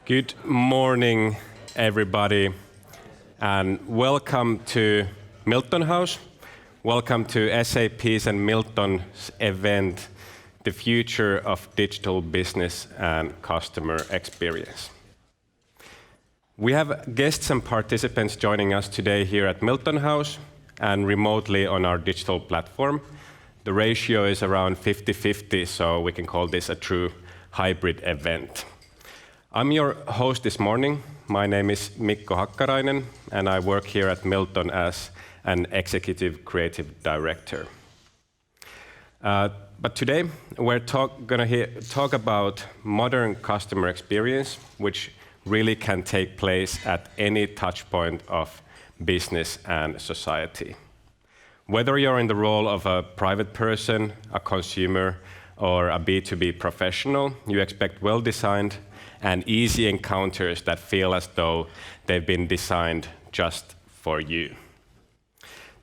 Good morning, everybody, and welcome to Miltton House. Welcome to SAP's and Miltton's event, The Future of Digital Business and Customer Experience. We have guests and participants joining us today here at Miltton House and remotely on our digital platform. The ratio is around 50-50, so we can call this a true hybrid event. I'm your host this morning. My name is Mikko Hakkarainen, and I work here at Miltton as an Executive Creative Director. But today, we're going to talk about modern customer experience, which really can take place at any touch point of business and society. Whether you're in the role of a private person, a consumer, or a B2B professional, you expect well-designed and easy encounters that feel as though they've been designed just for you.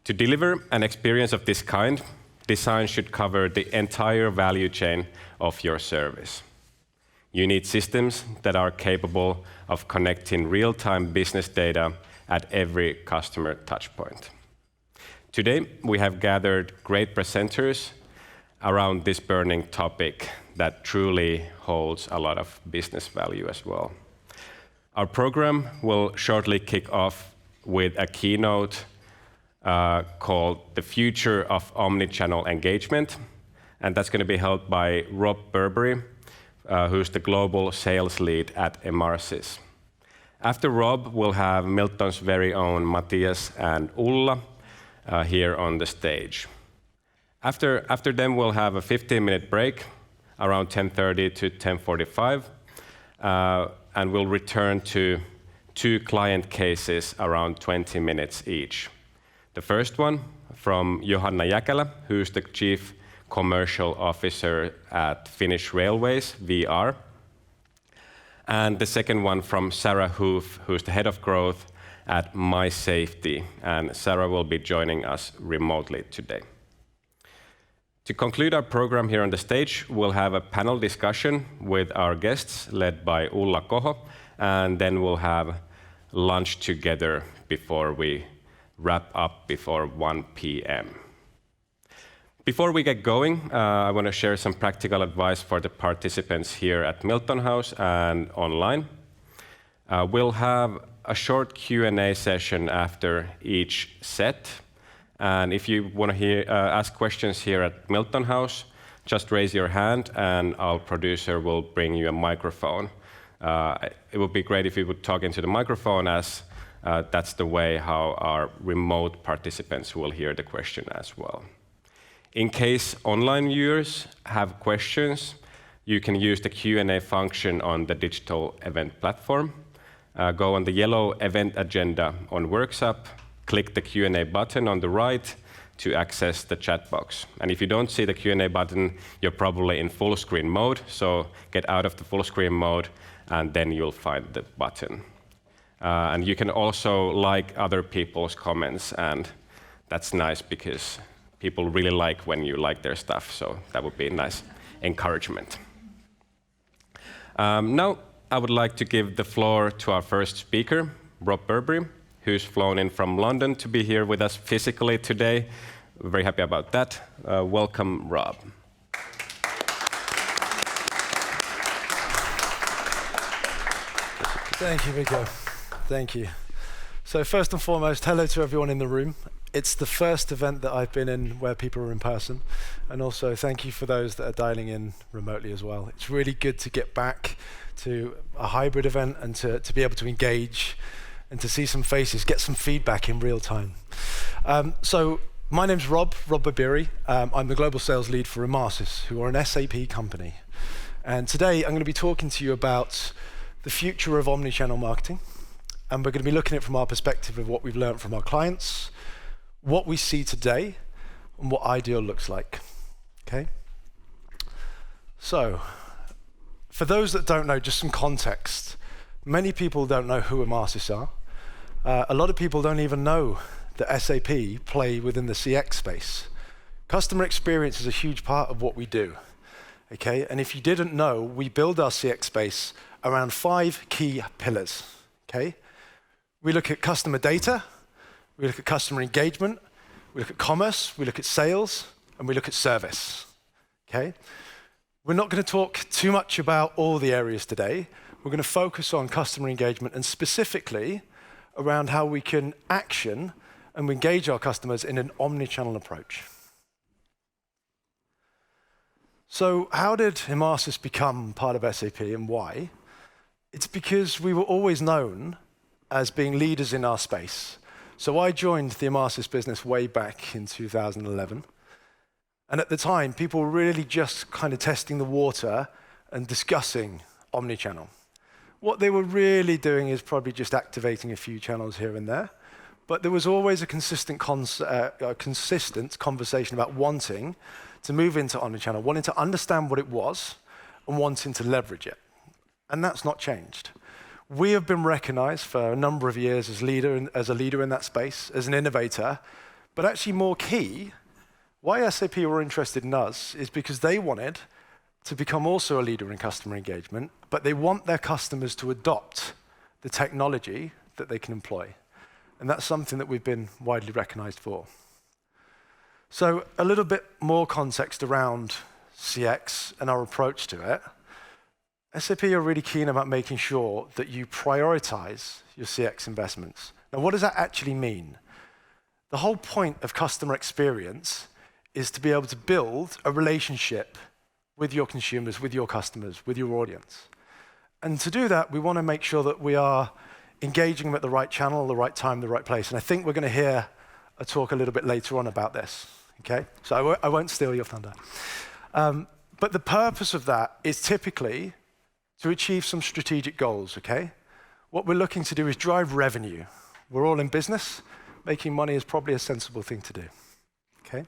To deliver an experience of this kind, design should cover the entire value chain of your service. You need systems that are capable of connecting real-time business data at every customer touchpoint. Today, we have gathered great presenters around this burning topic that truly holds a lot of business value as well. Our program will shortly kick off with a keynote called The Future of Omni Channel Engagement, and that's going to be held by Rob Burbeary, who's the global sales lead at Emarsys. After Rob, we'll have Miltton's very own Mattias and Ulla here on the stage. After them, we'll have a 15-minute break around 10:30 to 10:45, and we'll return to 2 client cases around 20 minutes each. The first one from Johanna Jäkälä, who's the Chief Commercial Officer at Finnish Railways, VR. And the second one from Sarah Hoof, who's the Head of Growth at My Safety, and Sarah will be joining us remotely today. To conclude our program here on the stage, we'll have a panel discussion with our guests led by Ulla Koho, and then we'll have lunch together before we wrap up before 1 p.m. Before we get going, I want to share some practical advice for the participants here at Miltton House and online. We'll have a short Q&A session after each set. And if you want to ask questions here at Miltton House, just raise your hand and our producer will bring you a microphone. It would be great if you would talk into the microphone, as that's the way how our remote participants will hear the question as well. In case online viewers have questions, you can use the Q&A function on the digital event platform. Go on the yellow event agenda on Workshop, click the Q&A button on the right to access the chat box. And if you don't see the Q&A button, you're probably in full screen mode, so get out of the full screen mode and then you'll find the button. And you can also like other people's comments, and that's nice because people really like when you like their stuff, so that would be a nice encouragement. Now I would like to give the floor to our first speaker, Rob Burbeary, who's flown in from London to be here with us physically today. We're very happy about that. Welcome, Rob. Thank you, Mikko. Thank you. So first and foremost, hello to everyone in the room. It's the first event that I've been in where people are in person. And also thank you for those that are dialing in remotely as well. It's really good to get back to a hybrid event and to be able to engage and to see some faces, get some feedback in real time. So my name's Rob Burbeary. I'm the global sales lead for Emarsys, who are an SAP company. And today I'm going to be talking to you about the future of omnichannel marketing. And we're going to be looking at it from our perspective of what we've learned from our clients, what we see today, and what ideal looks like. Okay? So, for those that don't know, just some context. Many people don't know who Emarsys are. A lot of people don't even know that SAP play within the CX space. Customer experience is a huge part of what we do. Okay, and if you didn't know, we build our CX space around 5 key pillars, okay? We look at customer data, we look at customer engagement, we look at commerce, we look at sales, and we look at service, okay? We're not going to talk too much about all the areas today. We're going to focus on customer engagement and specifically around how we can action and engage our customers in an omni-channel approach. So how did Emarsys become part of SAP and why? It's because we were always known as being leaders in our space. So I joined the Emarsys business way back in 2011. And at the time, people were really just kind of testing the water and discussing omnichannel. What they were really doing is probably just activating a few channels here and there. But there was always a consistent conversation about wanting to move into omnichannel, wanting to understand what it was and wanting to leverage it. And that's not changed. We have been recognized for a number of years as a leader in that space, as an innovator, but actually more key, why SAP were interested in us is because they wanted to become also a leader in customer engagement, but they want their customers to adopt the technology that they can employ. And that's something that we've been widely recognized for. So a little bit more context around CX and our approach to it. SAP are really keen about making sure that you prioritize your CX investments. Now, what does that actually mean? The whole point of customer experience is to be able to build a relationship with your consumers, with your customers, with your audience. And to do that, we want to make sure that we are engaging them at the right channel, the right time, the right place. And I think we're going to hear a talk a little bit later on about this, okay? So I won't steal your thunder. But the purpose of that is typically to achieve some strategic goals, okay? What we're looking to do is drive revenue. We're all in business. Making money is probably a sensible thing to do, okay?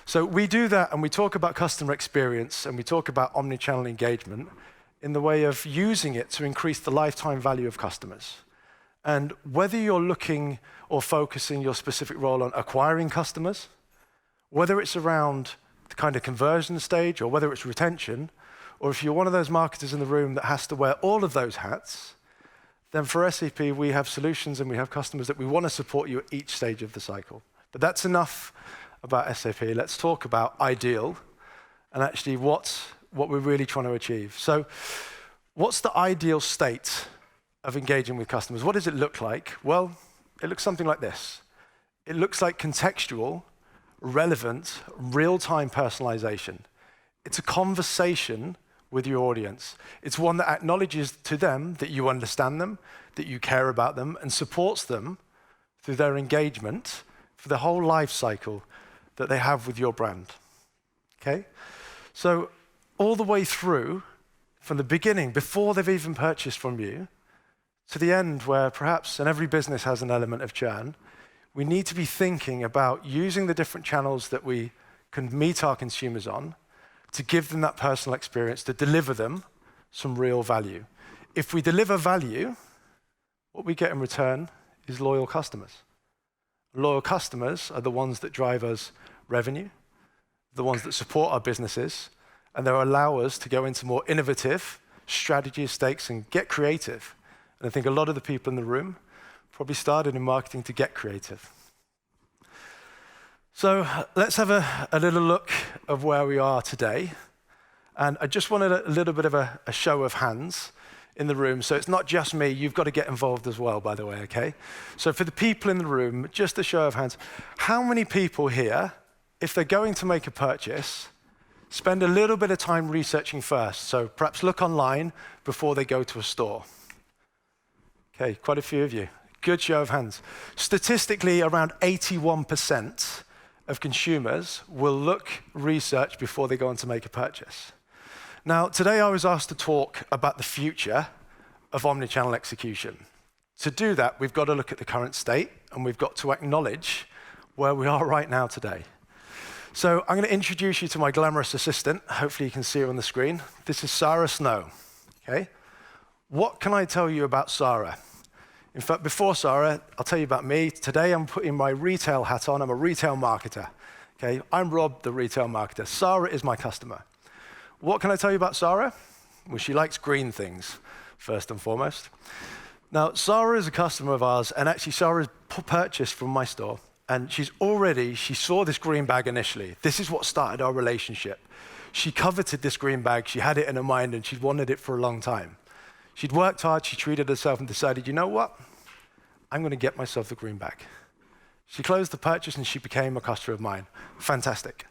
So we do that and we talk about customer experience and we talk about omnichannel engagement in the way of using it to increase the lifetime value of customers. And whether you're looking or focusing your specific role on acquiring customers, whether it's around the kind of conversion stage or whether it's retention, or if you're one of those marketers in the room that has to wear all of those hats, then for SAP, we have solutions and we have customers that we want to support you at each stage of the cycle. But that's enough about SAP. Let's talk about ideal and actually what we're really trying to achieve. So what's the ideal state of engaging with customers? What does it look like? Well, it looks something like this. It looks like contextual, relevant, real-time personalization. It's a conversation with your audience. It's one that acknowledges to them that you understand them, that you care about them, and supports them through their engagement for the whole life cycle that they have with your brand, okay? So all the way through, from the beginning, before they've even purchased from you, to the end where perhaps, and every business has an element of churn, we need to be thinking about using the different channels that we can meet our consumers on to give them that personal experience, to deliver them some real value. If we deliver value, what we get in return is loyal customers. Loyal customers are the ones that drive us revenue, the ones that support our businesses, and they allow us to go into more innovative strategies, stakes, and get creative. And I think a lot of the people in the room probably started in marketing to get creative. So let's have a little look of where we are today. And I just wanted a little bit of a show of hands in the room. So it's not just me, you've got to get involved as well, by the way, okay? So for the people in the room, just a show of hands. How many people here, if they're going to make a purchase, spend a little bit of time researching first? So perhaps look online before they go to a store. Okay, quite a few of you. Good show of hands. Statistically, around 81% of consumers will research before they go on to make a purchase. Now, today I was asked to talk about the future of omnichannel execution. To do that, we've got to look at the current state and we've got to acknowledge where we are right now today. So I'm going to introduce you to my glamorous assistant. Hopefully you can see her on the screen. This is Sarah Snow, okay? What can I tell you about Sarah? In fact, before Sarah, I'll tell you about me. Today, I'm putting my retail hat on. I'm a retail marketer, okay? I'm Rob, the retail marketer. Sarah is my customer. What can I tell you about Sarah? Well, she likes green things. first and foremost. Now, Sarah is a customer of ours, and actually Sarah's purchased from my store, and she saw this green bag initially. This is what started our relationship. She coveted this green bag, she had it in her mind, and she'd wanted it for a long time. She'd worked hard, she treated herself and decided, you know what? I'm going to get myself the green bag. She closed the purchase and she became a customer of mine. Fantastic.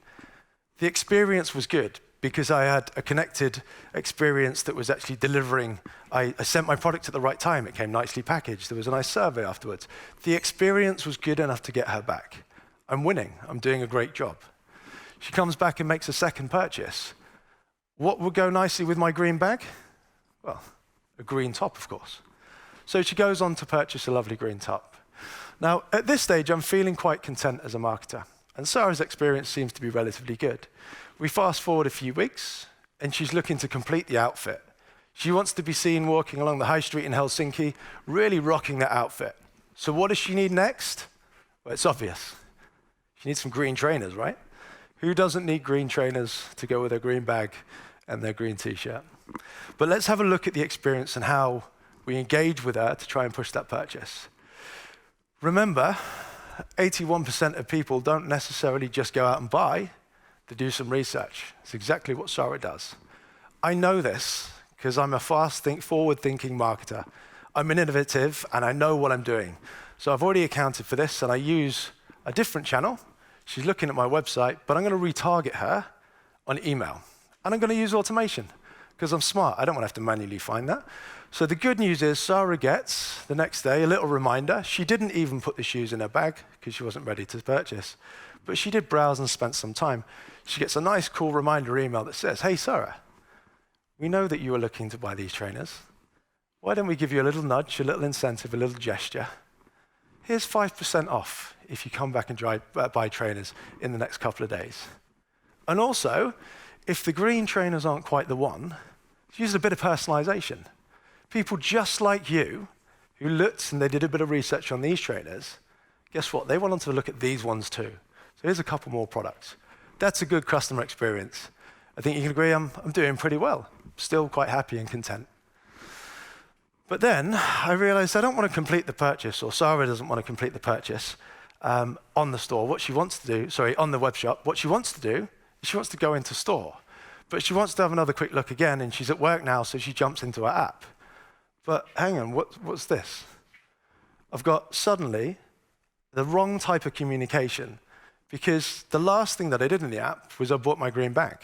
The experience was good because I had a connected experience that was actually delivering. I sent my product at the right time. It came nicely packaged. There was a nice survey afterwards. The experience was good enough to get her back. I'm winning. I'm doing a great job. She comes back and makes a second purchase. What would go nicely with my green bag? Well, a green top, of course. So she goes on to purchase a lovely green top. Now, at this stage, I'm feeling quite content as a marketer, and Sarah's experience seems to be relatively good. We fast forward a few weeks, and she's looking to complete the outfit. She wants to be seen walking along the high street in Helsinki, really rocking that outfit. So what does she need next? Well, it's obvious. She needs some green trainers, right? Who doesn't need green trainers to go with their green bag and their green t-shirt? But let's have a look at the experience and how we engage with her to try and push that purchase. Remember, 81% of people don't necessarily just go out and buy, they do some research. It's exactly what Sarah does. I know this because I'm a forward-thinking marketer. I'm an innovative and I know what I'm doing. So I've already accounted for this and I use a different channel. She's looking at my website, but I'm going to retarget her on email. And I'm going to use automation because I'm smart. I don't want to have to manually find that. So the good news is Sarah gets, the next day, a little reminder. She didn't even put the shoes in her bag because she wasn't ready to purchase. But she did browse and spent some time. She gets a nice, cool reminder email that says, hey, Sarah, we know that you are looking to buy these trainers. Why don't we give you a little nudge, a little incentive, a little gesture? Here's 5% off if you come back and buy trainers in the next couple of days. And also, if the green trainers aren't quite the one, use a bit of personalization. People just like you, who looked and they did a bit of research on these trainers, guess what? They wanted to look at these ones too. So here's a couple more products. That's a good customer experience. I think you can agree I'm doing pretty well. Still quite happy and content. But then I realized I don't want to complete the purchase, or Sarah doesn't want to complete the purchase on the store. What she wants to do, on the web shop, what she wants to do is she wants to go into store. But she wants to have another quick look again, and she's at work now, so she jumps into her app. But hang on, what's this? I've got suddenly the wrong type of communication because the last thing that I did in the app was I bought my green bag.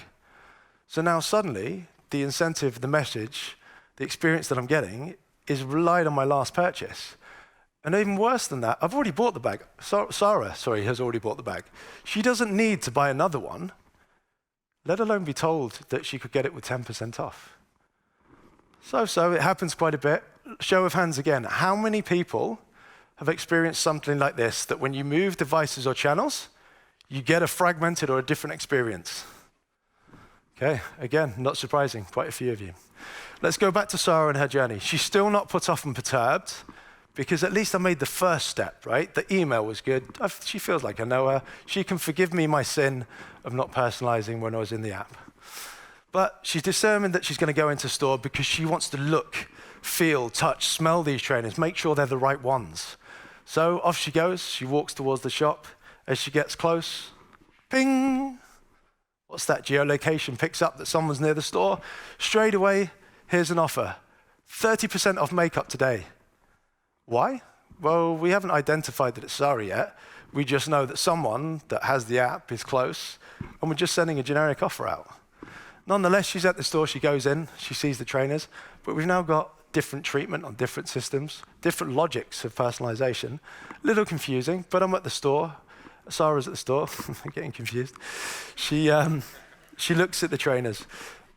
So now suddenly the incentive, the message, the experience that I'm getting is relied on my last purchase. And even worse than that, I've already bought the bag. Sarah has already bought the bag. She doesn't need to buy another one, let alone be told that she could get it with 10% off. So it happens quite a bit. Show of hands again. How many people have experienced something like this, that when you move devices or channels, you get a fragmented or a different experience? Okay, again, not surprising, quite a few of you. Let's go back to Sarah and her journey. She's still not put off and perturbed because at least I made the first step, right? The email was good. She feels like I know her. She can forgive me my sin of not personalizing when I was in the app. But she's determined that she's going to go into store because she wants to look, feel, touch, smell these trainers, make sure they're the right ones. So off she goes. She walks towards the shop. As she gets close, ping! What's that? Geolocation picks up that someone's near the store. Straight away, here's an offer. 30% off makeup today. Why? Well, we haven't identified that it's Sarah yet. We just know that someone that has the app is close, and we're just sending a generic offer out. Nonetheless, she's at the store, she goes in, she sees the trainers, but we've now got different treatment on different systems, different logics of personalization. A little confusing, but I'm at the store. Sarah's at the store, I'm getting confused. She looks at the trainers.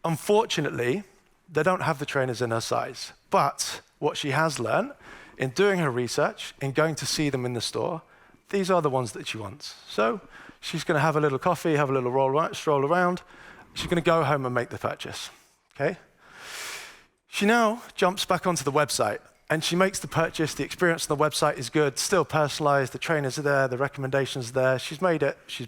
Unfortunately, they don't have the trainers in her size, but what she has learned in doing her research, in going to see them in the store, these are the ones that she wants. So she's going to have a little coffee, have a little stroll around. She's going to go home and make the purchase, okay? She now jumps back onto the website and she makes the purchase. The experience on the website is good, still personalized. The trainers are there, the recommendations are there. She's made it, she's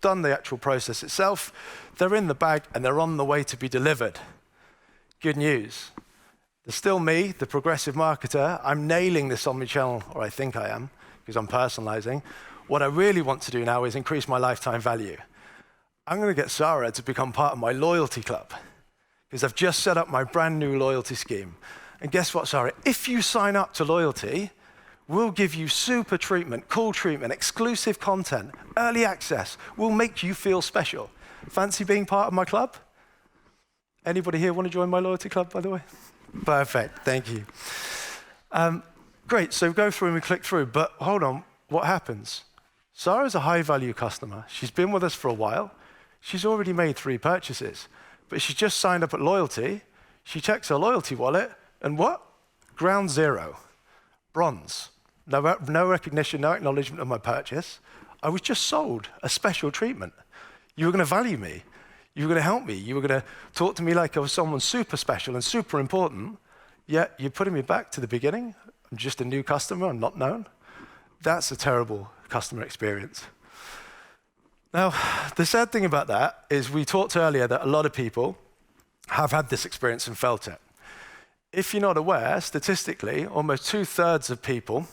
done the actual process itself. They're in the bag and they're on the way to be delivered. Good news. There's still me, the progressive marketer. I'm nailing this omnichannel, or I think I am, because I'm personalizing. What I really want to do now is increase my lifetime value. I'm going to get Sarah to become part of my loyalty club, because I've just set up my brand new loyalty scheme. And guess what, Sarah? If you sign up to loyalty, we'll give you super treatment, cool treatment, exclusive content, early access. We'll make you feel special. Fancy being part of my club? Anybody here want to join my loyalty club, by the way? Perfect, thank you. Great, so we go through and we click through, but hold on, what happens? Sarah's a high-value customer. She's been with us for a while. She's already made 3 purchases, but she's just signed up at loyalty. She checks her loyalty wallet, and what? Ground zero, bronze. No recognition, no acknowledgement of my purchase. I was just sold a special treatment. You were going to value me. You were going to help me. You were going to talk to me like I was someone super special and super important, yet you're putting me back to the beginning. I'm just a new customer. I'm not known. That's a terrible customer experience. Now, the sad thing about that is we talked earlier that a lot of people have had this experience and felt it. If you're not aware, statistically, almost 2/3 of people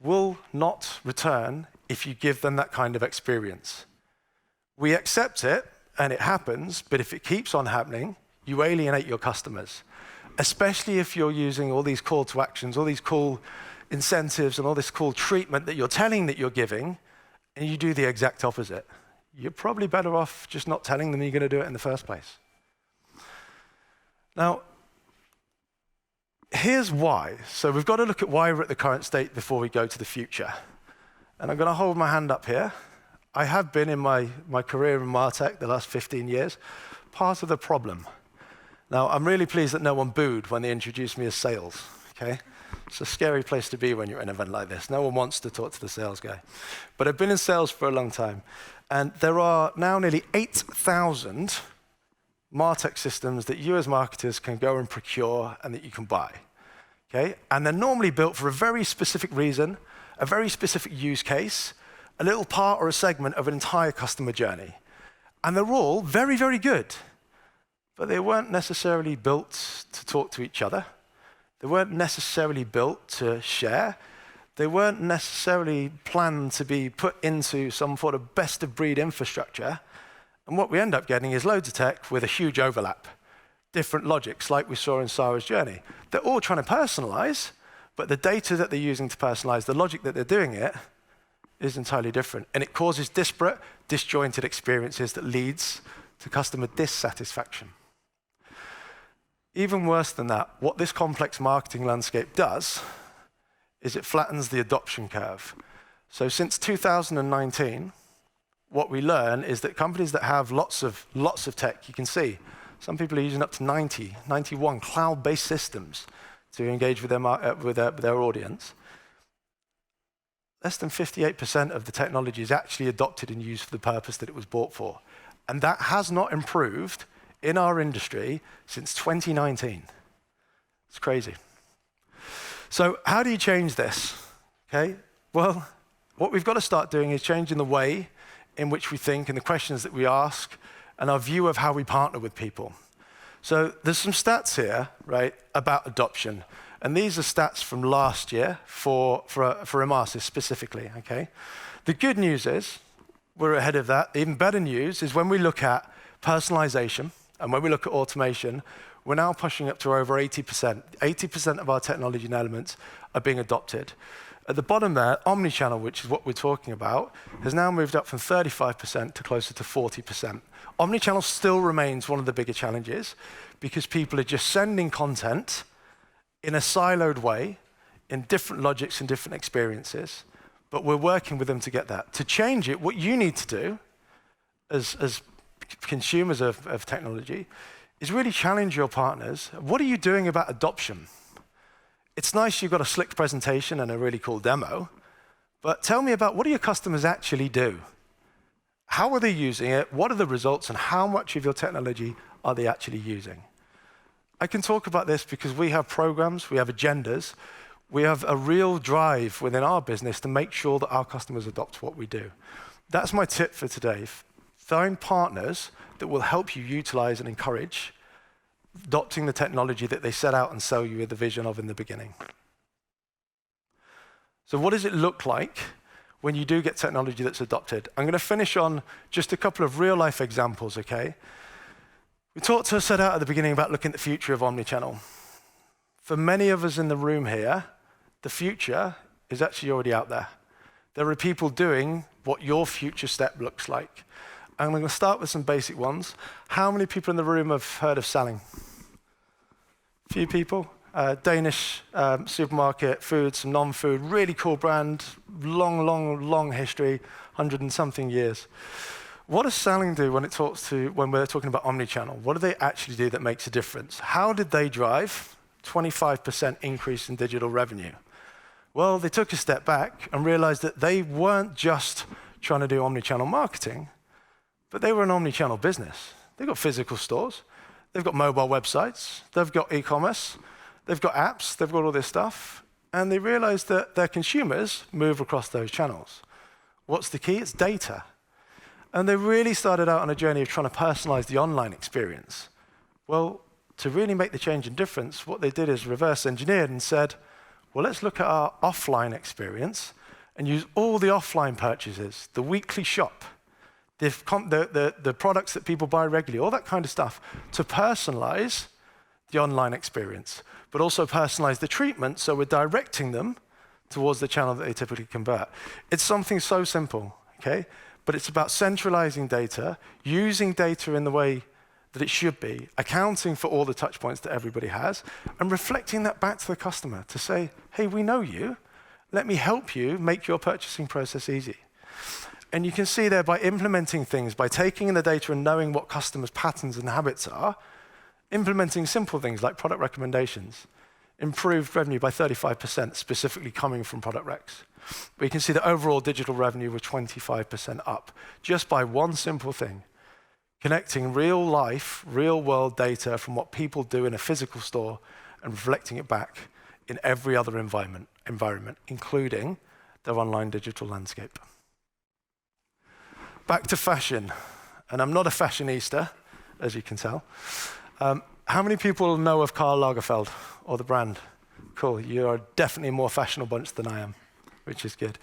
will not return if you give them that kind of experience. We accept it, and it happens, but if it keeps on happening, you alienate your customers, especially if you're using all these call to actions, all these cool incentives, and all this cool treatment that you're telling that you're giving, and you do the exact opposite. You're probably better off just not telling them you're going to do it in the first place. Now, here's why. So we've got to look at why we're at the current state before we go to the future. And I'm going to hold my hand up here. I have been in my career in MarTech the last 15 years, part of the problem. Now, I'm really pleased that no one booed when they introduced me as sales, okay? It's a scary place to be when you're at an event like this. No one wants to talk to the sales guy. But I've been in sales for a long time, and there are now nearly 8,000 MarTech systems that you as marketers can go and procure and that you can buy, okay? And they're normally built for a very specific reason, a very specific use case, a little part or a segment of an entire customer journey. And they're all very, very good, but they weren't necessarily built to talk to each other. They weren't necessarily built to share. They weren't necessarily planned to be put into some sort of best-of-breed infrastructure. And what we end up getting is loads of tech with a huge overlap, different logics like we saw in Sarah's journey. They're all trying to personalize, but the data that they're using to personalize, the logic that they're doing it, is entirely different. And it causes disparate, disjointed experiences that leads to customer dissatisfaction. Even worse than that, what this complex marketing landscape does is it flattens the adoption curve. So since 2019, what we learn is that companies that have lots of tech, you can see, some people are using up to 90, 91 cloud-based systems to engage with their audience. Less than 58% of the technology is actually adopted and used for the purpose that it was bought for. And that has not improved in our industry since 2019. It's crazy. So how do you change this? Okay, well, what we've got to start doing is changing the way in which we think and the questions that we ask and our view of how we partner with people. So there's some stats here, right, about adoption. And these are stats from last year for Emarsys specifically, okay? The good news is we're ahead of that. The even better news is when we look at personalization and when we look at automation, we're now pushing up to over 80%. 80% of our technology and elements are being adopted. At the bottom there, Omnichannel, which is what we're talking about, has now moved up from 35% to closer to 40%. Omnichannel still remains one of the bigger challenges because people are just sending content in a siloed way, in different logics and different experiences, but we're working with them to get that. To change it, what you need to do as consumers of technology is really challenge your partners. What are you doing about adoption? It's nice you've got a slick presentation and a really cool demo, but tell me about what do your customers actually do? How are they using it? What are the results? And how much of your technology are they actually using? I can talk about this because we have programs, we have agendas, we have a real drive within our business to make sure that our customers adopt what we do. That's my tip for today. Find partners that will help you utilize and encourage adopting the technology that they set out and sell you with the vision of in the beginning. So what does it look like when you do get technology that's adopted? I'm going to finish on just a couple of real-life examples, okay? We set out at the beginning about looking at the future of Omnichannel. For many of us in the room here, the future is actually already out there. There are people doing what your future step looks like. I'm going to start with some basic ones. How many people in the room have heard of Salling? A few people. Danish supermarket, food, some non-food, really cool brand, long history, 100 and something years. What does Salling do when we're talking about Omnichannel? What do they actually do that makes a difference? How did they drive 25% increase in digital revenue? Well, they took a step back and realized that they weren't just trying to do omnichannel marketing, but they were an omnichannel business. They've got physical stores, they've got mobile websites, they've got e-commerce, they've got apps, they've got all this stuff, and they realized that their consumers move across those channels. What's the key? It's data. And they really started out on a journey of trying to personalize the online experience. Well, to really make the change and difference, what they did is reverse engineered and said, well, let's look at our offline experience and use all the offline purchases, the weekly shop, the products that people buy regularly, all that kind of stuff, to personalize the online experience, but also personalize the treatment so we're directing them towards the channel that they typically convert. It's something so simple, okay? But it's about centralizing data, using data in the way that it should be, accounting for all the touch points that everybody has, and reflecting that back to the customer to say, hey, we know you, let me help you make your purchasing process easy. And you can see there by implementing things, by taking in the data and knowing what customers' patterns and habits are, implementing simple things like product recommendations, improved revenue by 35%, specifically coming from product recs. But you can see that overall digital revenue was 25% up, just by one simple thing, connecting real life, real world data from what people do in a physical store and reflecting it back in every other environment, including their online digital landscape. Back to fashion, and I'm not a fashionista, as you can tell. How many people know of Karl Lagerfeld or the brand? Cool, you are definitely a more fashionable bunch than I am, which is good.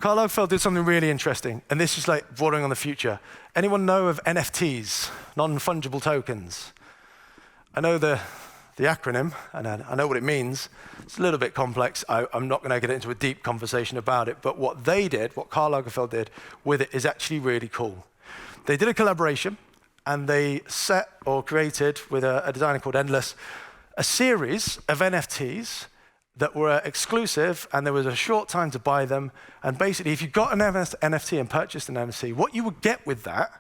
Karl Lagerfeld did something really interesting, and this is like bordering on the future. Anyone know of NFTs, non-fungible tokens? I know the acronym, and I know what it means. It's a little bit complex. I'm not going to get into a deep conversation about it, but what Karl Lagerfeld did with it is actually really cool. They did a collaboration, and they created, with a designer called Endless, a series of NFTs that were exclusive, and there was a short time to buy them. And basically, if you got an NFT and purchased an NFT, what you would get with that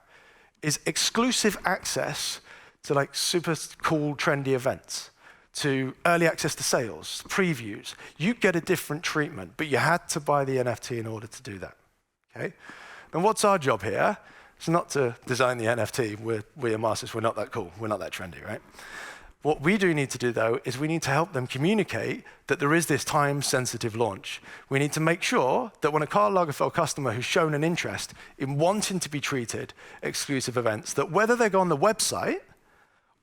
is exclusive access to like super cool, trendy events, to early access to sales, previews. You get a different treatment, but you had to buy the NFT in order to do that, okay? And what's our job here? It's not to design the NFT. We're Emarsys, we're not that cool, we're not that trendy, right? What we do need to do, though, is we need to help them communicate that there is this time-sensitive launch. We need to make sure that when a Karl Lagerfeld customer who's shown an interest in wanting to be treated exclusive events, that whether they go on the website,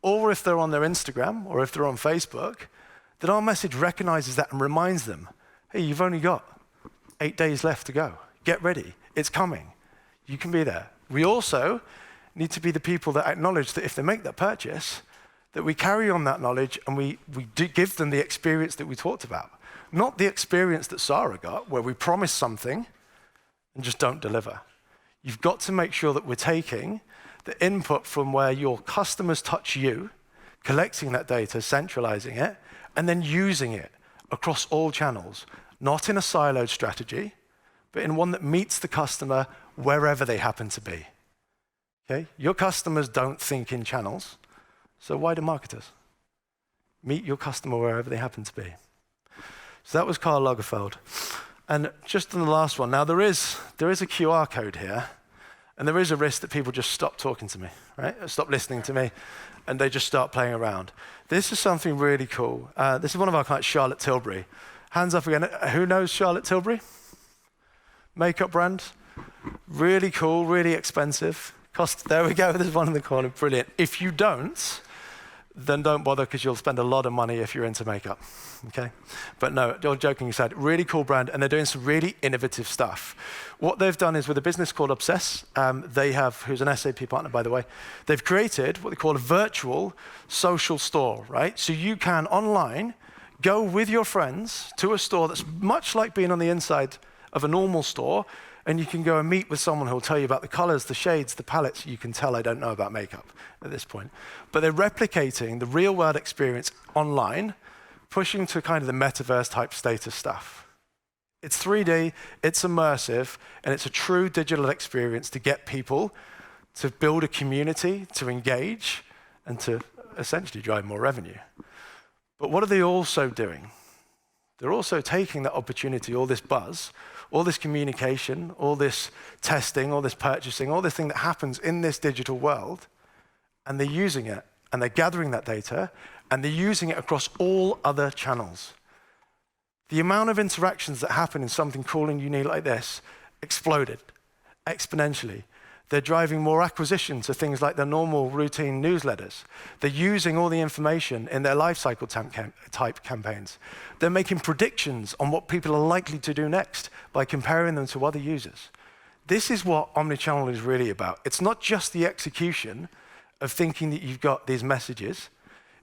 or if they're on their Instagram, or if they're on Facebook, that our message recognizes that and reminds them, hey, you've only got 8 days left to go. Get ready, it's coming. You can be there. We also need to be the people that acknowledge that if they make that purchase, that we carry on that knowledge and we do give them the experience that we talked about. Not the experience that Sarah got, where we promise something and just don't deliver. You've got to make sure that we're taking the input from where your customers touch you, collecting that data, centralizing it, and then using it across all channels, not in a siloed strategy, but in one that meets the customer wherever they happen to be. Okay? Your customers don't think in channels. So why do marketers? Meet your customer wherever they happen to be. So that was Karl Lagerfeld. And just on the last one, now there is a QR code here, and there is a risk that people just stop talking to me, right? Stop listening to me, and they just start playing around. This is something really cool. This is one of our clients, Charlotte Tilbury. Hands up again. Who knows Charlotte Tilbury? Makeup brand. Really cool, really expensive. There we go, there's one in the corner, brilliant. If you don't, then don't bother because you'll spend a lot of money if you're into makeup, okay? But no, all joking aside, really cool brand, and they're doing some really innovative stuff. What they've done is with a business called Obsess, who's an SAP partner, by the way, they've created what they call a virtual social store, right? So you can online go with your friends to a store that's much like being on the inside of a normal store, and you can go and meet with someone who will tell you about the colors, the shades, the palettes. You can tell I don't know about makeup at this point. But they're replicating the real world experience online, pushing to kind of the metaverse type status stuff. It's 3D, it's immersive, and it's a true digital experience to get people to build a community, to engage, and to essentially drive more revenue. But what are they also doing? They're also taking that opportunity, all this buzz, all this communication, all this testing, all this purchasing, all this thing that happens in this digital world, and they're using it, and they're gathering that data, and they're using it across all other channels. The amount of interactions that happen in something cool and unique like this exploded exponentially. They're driving more acquisition to things like their normal routine newsletters. They're using all the information in their lifecycle type campaigns. They're making predictions on what people are likely to do next by comparing them to other users. This is what Omnichannel is really about. It's not just the execution of thinking that you've got these messages.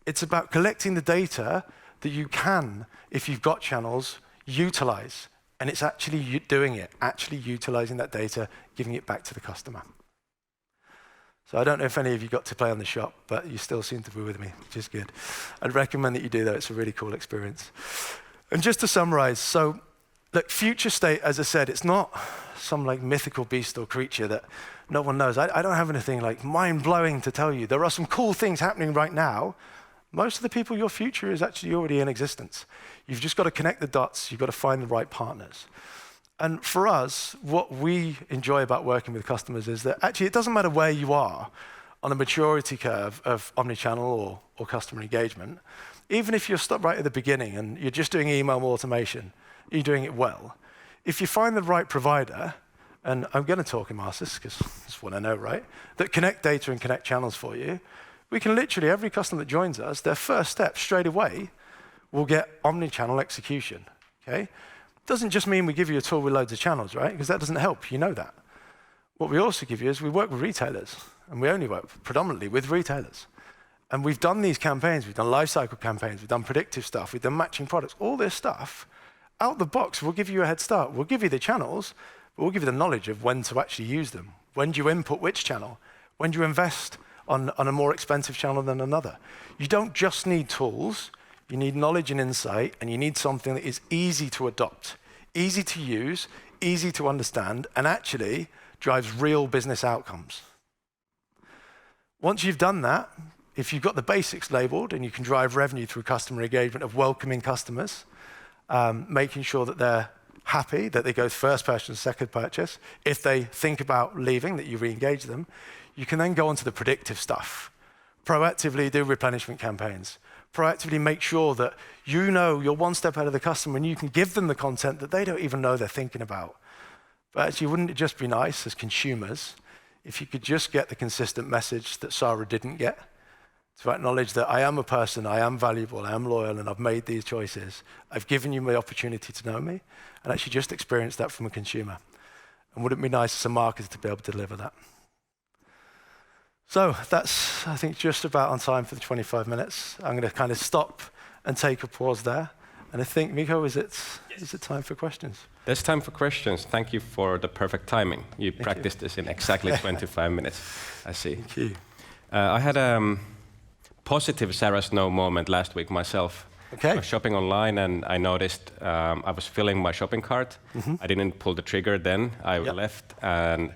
It's about collecting the data that you can, if you've got channels, utilize. And it's actually doing it, actually utilizing that data, giving it back to the customer. So I don't know if any of you got to play on the shop, but you still seem to be with me, which is good. I'd recommend that you do that. It's a really cool experience. And just to summarize, so look, future state, as I said, it's not some like mythical beast or creature that no one knows. I don't have anything like mind-blowing to tell you. There are some cool things happening right now. Most of the people, your future is actually already in existence. You've just got to connect the dots. You've got to find the right partners. And for us, what we enjoy about working with customers is that actually it doesn't matter where you are on a maturity curve of omnichannel or customer engagement. Even if you're stopped right at the beginning and you're just doing email automation, you're doing it well. If you find the right provider, and I'm going to talk Emarsys because that's what I know, right? That connect data and connect channels for you. We can literally, every customer that joins us, their first step straight away will get omnichannel execution, okay? Doesn't just mean we give you a tool with loads of channels, right? Because that doesn't help, you know that. What we also give you is we work with retailers, and we only work predominantly with retailers. And we've done these campaigns, we've done lifecycle campaigns, we've done predictive stuff, we've done matching products, all this stuff. Out the box, we'll give you a head start. We'll give you the channels, but we'll give you the knowledge of when to actually use them. When do you input which channel? When do you invest on a more expensive channel than another? You don't just need tools, you need knowledge and insight, and you need something that is easy to adopt, easy to use, easy to understand, and actually drives real business outcomes. Once you've done that, if you've got the basics labeled and you can drive revenue through customer engagement of welcoming customers, making sure that they're happy, that they go first purchase, second purchase, if they think about leaving, that you re-engage them, you can then go on to the predictive stuff. Proactively do replenishment campaigns. Proactively make sure that you know you're one step ahead of the customer and you can give them the content that they don't even know they're thinking about. But actually, wouldn't it just be nice as consumers if you could just get the consistent message that Sarah didn't get? To acknowledge that I am a person, I am valuable, I am loyal, and I've made these choices. I've given you the opportunity to know me, and actually just experience that from a consumer. And wouldn't it be nice as a marketer to be able to deliver that? So that's, I think, just about on time for the 25 minutes. I'm going to kind of stop and take a pause there. And I think, Mikko, is it time for questions? There's time for questions. Thank you for the perfect timing. You practiced this in exactly 25 minutes, I see. Thank you. I had a positive Sarah Snow moment last week myself. Okay. I was shopping online and I noticed I was filling my shopping cart. Mm-hmm. I didn't pull the trigger then. I left and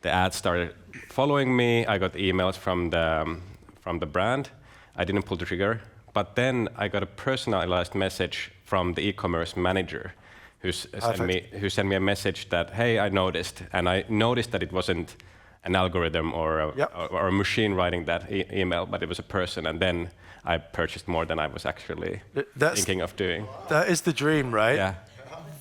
the ad started following me. I got emails from the brand. I didn't pull the trigger. But then I got a personalized message from the e-commerce manager who sent me a message that, hey, I noticed. And I noticed that it wasn't an algorithm or a machine writing that email, but it was a person. And then I purchased more than I was actually thinking of doing. That is the dream, right? Yeah.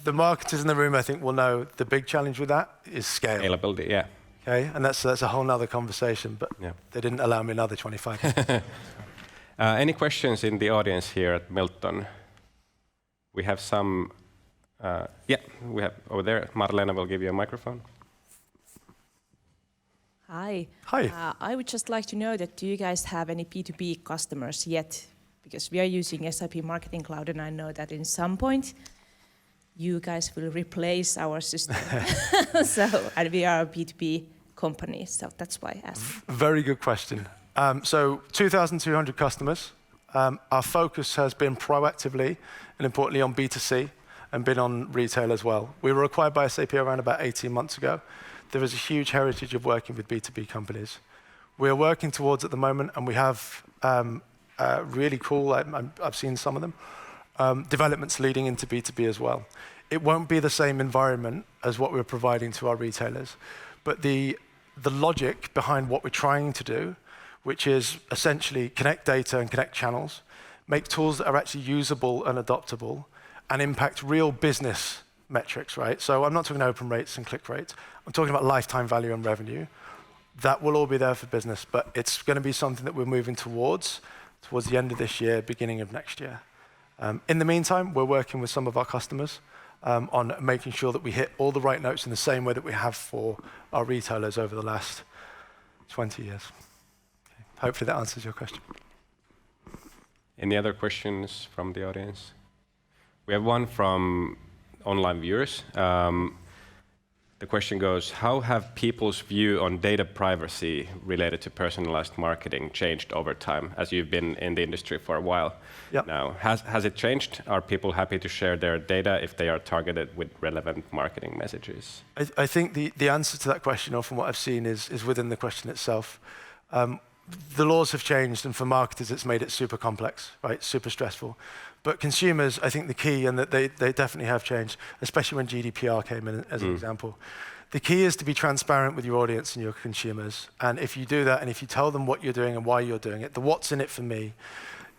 The marketers in the room, I think, will know the big challenge with that is scale. Scalability, yeah. Okay, and that's a whole nother conversation, but they didn't allow me another 25 minutes. Any questions in the audience here at Miltton? We have some. We have over there. Marlena will give you a microphone. Hi. Hi. I would just like to know that do you guys have any B2B customers yet? Because we are using SAP Marketing Cloud, and I know that in some point you guys will replace our system. And we are a B2B company, so that's why I asked. Very good question. So 2,200 customers. Our focus has been proactively and importantly on B2C and been on retail as well. We were acquired by SAP around about 18 months ago. There is a huge heritage of working with B2B companies. We are working towards at the moment, and we have really cool, I've seen some of them, developments leading into B2B as well. It won't be the same environment as what we're providing to our retailers, but the logic behind what we're trying to do, which is essentially connect data and connect channels, make tools that are actually usable and adoptable, and impact real business metrics, right? So I'm not talking open rates and click rates. I'm talking about lifetime value and revenue. That will all be there for business, but it's going to be something that we're moving towards the end of this year, beginning of next year. In the meantime, we're working with some of our customers on making sure that we hit all the right notes in the same way that we have for our retailers over the last 20 years. Okay. Hopefully that answers your question. Any other questions from the audience? We have one from online viewers. The question goes, how have people's view on data privacy related to personalized marketing changed over time, as you've been in the industry for a while now? Has it changed? Are people happy to share their data if they are targeted with relevant marketing messages? I think the answer to that question, or from what I've seen, is within the question itself. The laws have changed, and for marketers, it's made it super complex, right? Super stressful. But consumers, I think the key, and that they definitely have changed, especially when GDPR came in as an example. The key is to be transparent with your audience and your consumers. And if you do that, and if you tell them what you're doing and why you're doing it, the what's in it for me,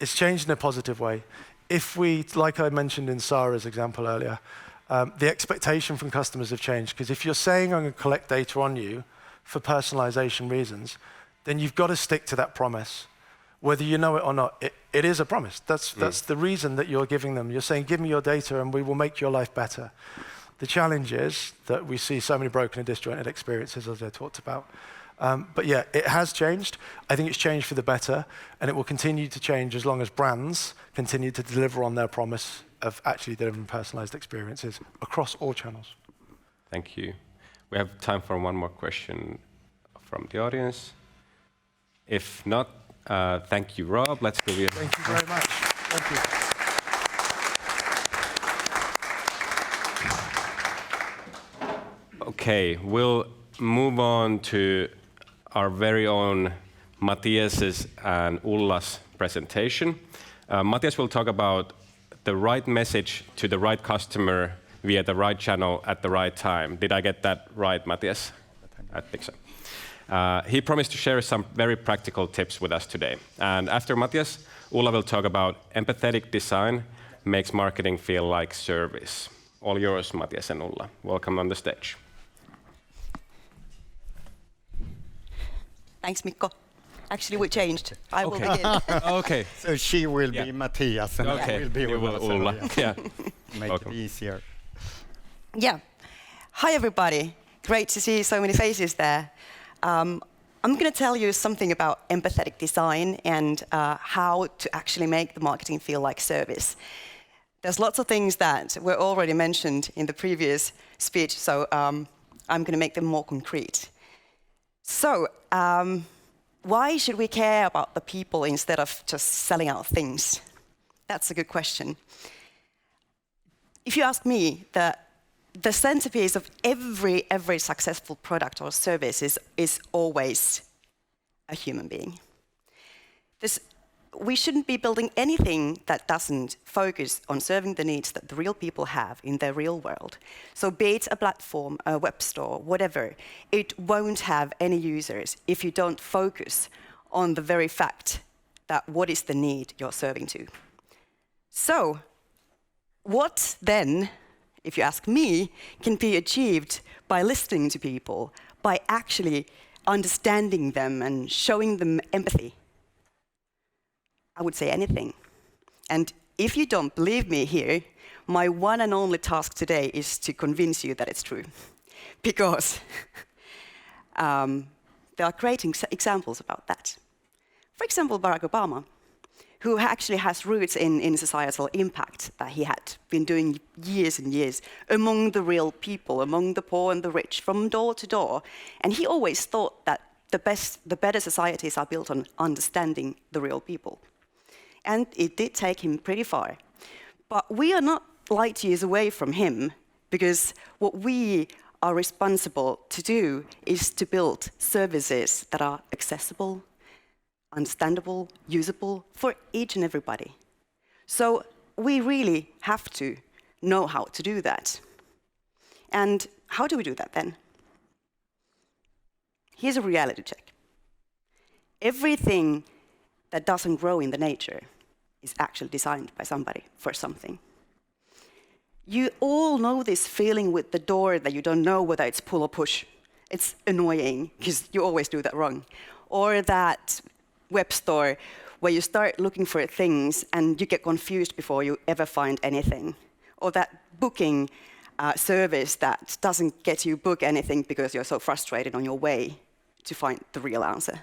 it's changed in a positive way. If we, like I mentioned in Sarah's example earlier, the expectation from customers have changed. Because if you're saying I'm going to collect data on you for personalization reasons, then you've got to stick to that promise. Whether you know it or not, it is a promise. That's the reason that you're giving them. You're saying, give me your data and we will make your life better. The challenge is that we see so many broken and disjointed experiences, as I talked about. But yeah, it has changed. I think it's changed for the better, and it will continue to change as long as brands continue to deliver on their promise of actually delivering personalized experiences across all channels. Thank you. We have time for one more question from the audience. If not, thank you, Rob. Let's give you. Thank you very much. Thank you. Okay, we'll move on to our very own Mattias's and Ulla's presentation. Mattias will talk about the right message to the right customer via the right channel at the right time. Did I get that right, Mattias? I think so. He promised to share some very practical tips with us today. And after Mattias, Ulla will talk about empathetic design makes marketing feel like service. All yours, Mattias and Ulla. Welcome on the stage. Thanks, Mikko. Actually, we changed. I will begin. Okay. So she will be Mattias, and I will be Ulla. Yeah. Make Welcome. it easier. Yeah. Hi, everybody. Great to see so many faces there. I'm going to tell you something about empathetic design and how to actually make the marketing feel like service. There's lots of things that were already mentioned in the previous speech, so I'm going to make them more concrete. So, why should we care about the people instead of just selling out things? That's a good question. If you ask me, the centerpiece of every successful product or service is always a human being. We shouldn't be building anything that doesn't focus on serving the needs that the real people have in their real world. So be it a platform, a web store, whatever, it won't have any users if you don't focus on the very fact that what is the need you're serving to. So what then, if you ask me, can be achieved by listening to people, by actually understanding them and showing them empathy? I would say anything. And if you don't believe me here, my one and only task today is to convince you that it's true. Because there are great examples about that. For example, Barack Obama, who actually has roots in societal impact that he had been doing years and years among the real people, among the poor and the rich, from door to door. And he always thought that the better societies are built on understanding the real people. And it did take him pretty far. But we are not light years away from him, because what we are responsible to do is to build services that are accessible, understandable, usable for each and everybody. So we really have to know how to do that. And how do we do that then? Here's a reality check. Everything that doesn't grow in the nature is actually designed by somebody for something. You all know this feeling with the door that you don't know whether it's pull or push. It's annoying, because you always do that wrong. Or that web store where you start looking for things and you get confused before you ever find anything. Or that booking service that doesn't get you book anything because you're so frustrated on your way to find the real answer.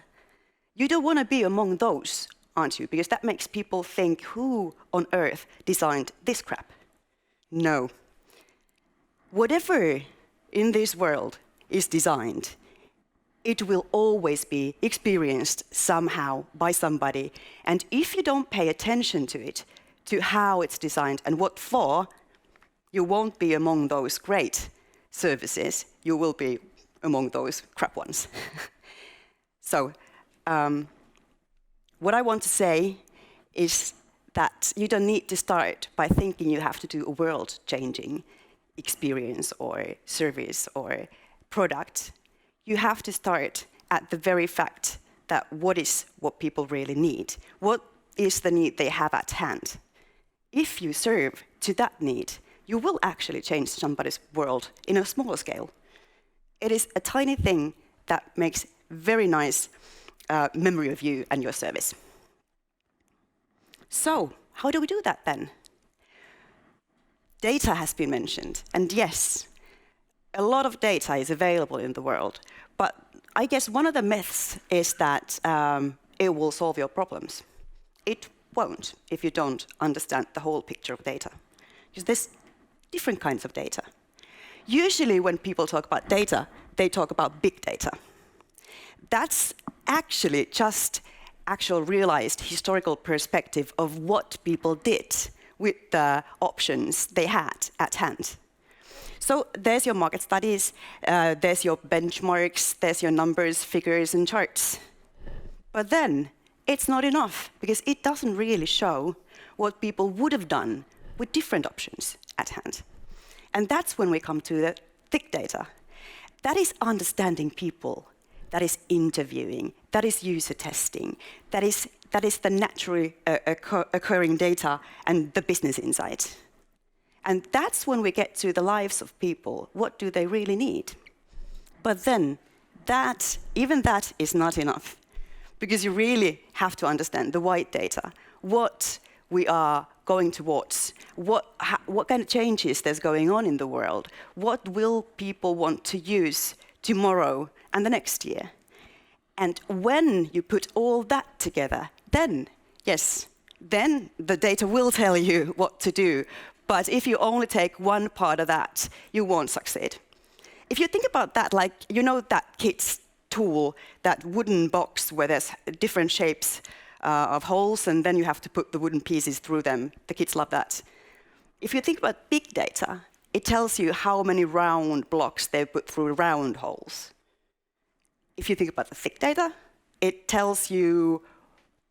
You don't want to be among those, aren't you? Because that makes people think, who on earth designed this crap? No. Whatever in this world is designed, it will always be experienced somehow by somebody. And if you don't pay attention to it, to how it's designed and what for, you won't be among those great services. You will be among those crap ones. So, what I want to say is that you don't need to start by thinking you have to do a world-changing experience or service or product. You have to start at the very fact that what people really need. What is the need they have at hand? If you serve to that need, you will actually change somebody's world in a smaller scale. It is a tiny thing that makes very nice memory of you and your service. So, how do we do that then? Data has been mentioned, and yes, a lot of data is available in the world, but I guess one of the myths is that it will solve your problems. It won't if you don't understand the whole picture of data, because there's different kinds of data. Usually when people talk about data, they talk about big data. That's actually just actual realized historical perspective of what people did with the options they had at hand. So there's your market studies, there's your benchmarks, there's your numbers, figures, and charts. But then it's not enough, because it doesn't really show what people would have done with different options at hand. And that's when we come to the thick data. That is understanding people. That is interviewing, that is user testing, that is the naturally occurring data and the business insight. And that's when we get to the lives of people. What do they really need? But then, even that is not enough, because you really have to understand the wide data, what we are going towards, what kind of changes there's going on in the world, what will people want to use tomorrow and the next year. And when you put all that together, then the data will tell you what to do. But if you only take one part of that, you won't succeed. If you think about that, like, you know that kids tool, that wooden box where there's different shapes of holes, and then you have to put the wooden pieces through them. The kids love that. If you think about big data, it tells you how many round blocks they put through round holes. If you think about the thick data, it tells you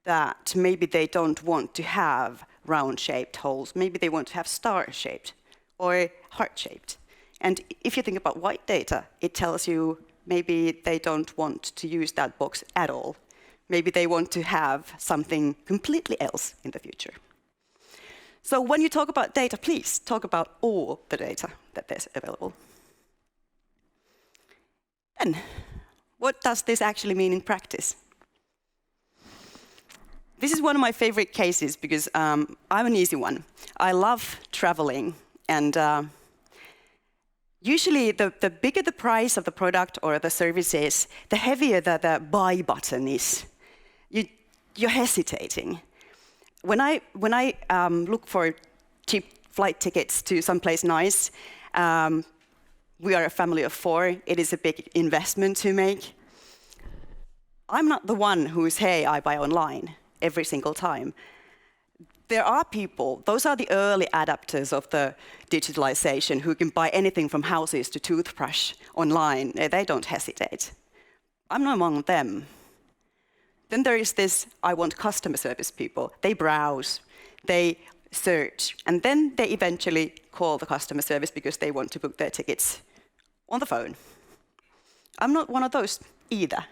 that maybe they don't want to have round-shaped holes. Maybe they want to have star-shaped or heart-shaped. And if you think about white data, it tells you maybe they don't want to use that box at all. Maybe they want to have something completely else in the future. So when you talk about data, please talk about all the data that there's available. And what does this actually mean in practice? This is one of my favorite cases because I'm an easy one. I love traveling, and usually the bigger the price of the product or the service is, the heavier the buy button is. You're hesitating. When I look for cheap flight tickets to someplace nice, we are a family of 4. It is a big investment to make. I'm not the one who's, hey, I buy online every single time. There are people, those are the early adapters of the digitalization, who can buy anything from houses to toothbrush online. They don't hesitate. I'm not among them. Then there is this, I want customer service people. They browse, they search, and then they eventually call the customer service because they want to book their tickets on the phone. I'm not one of those either.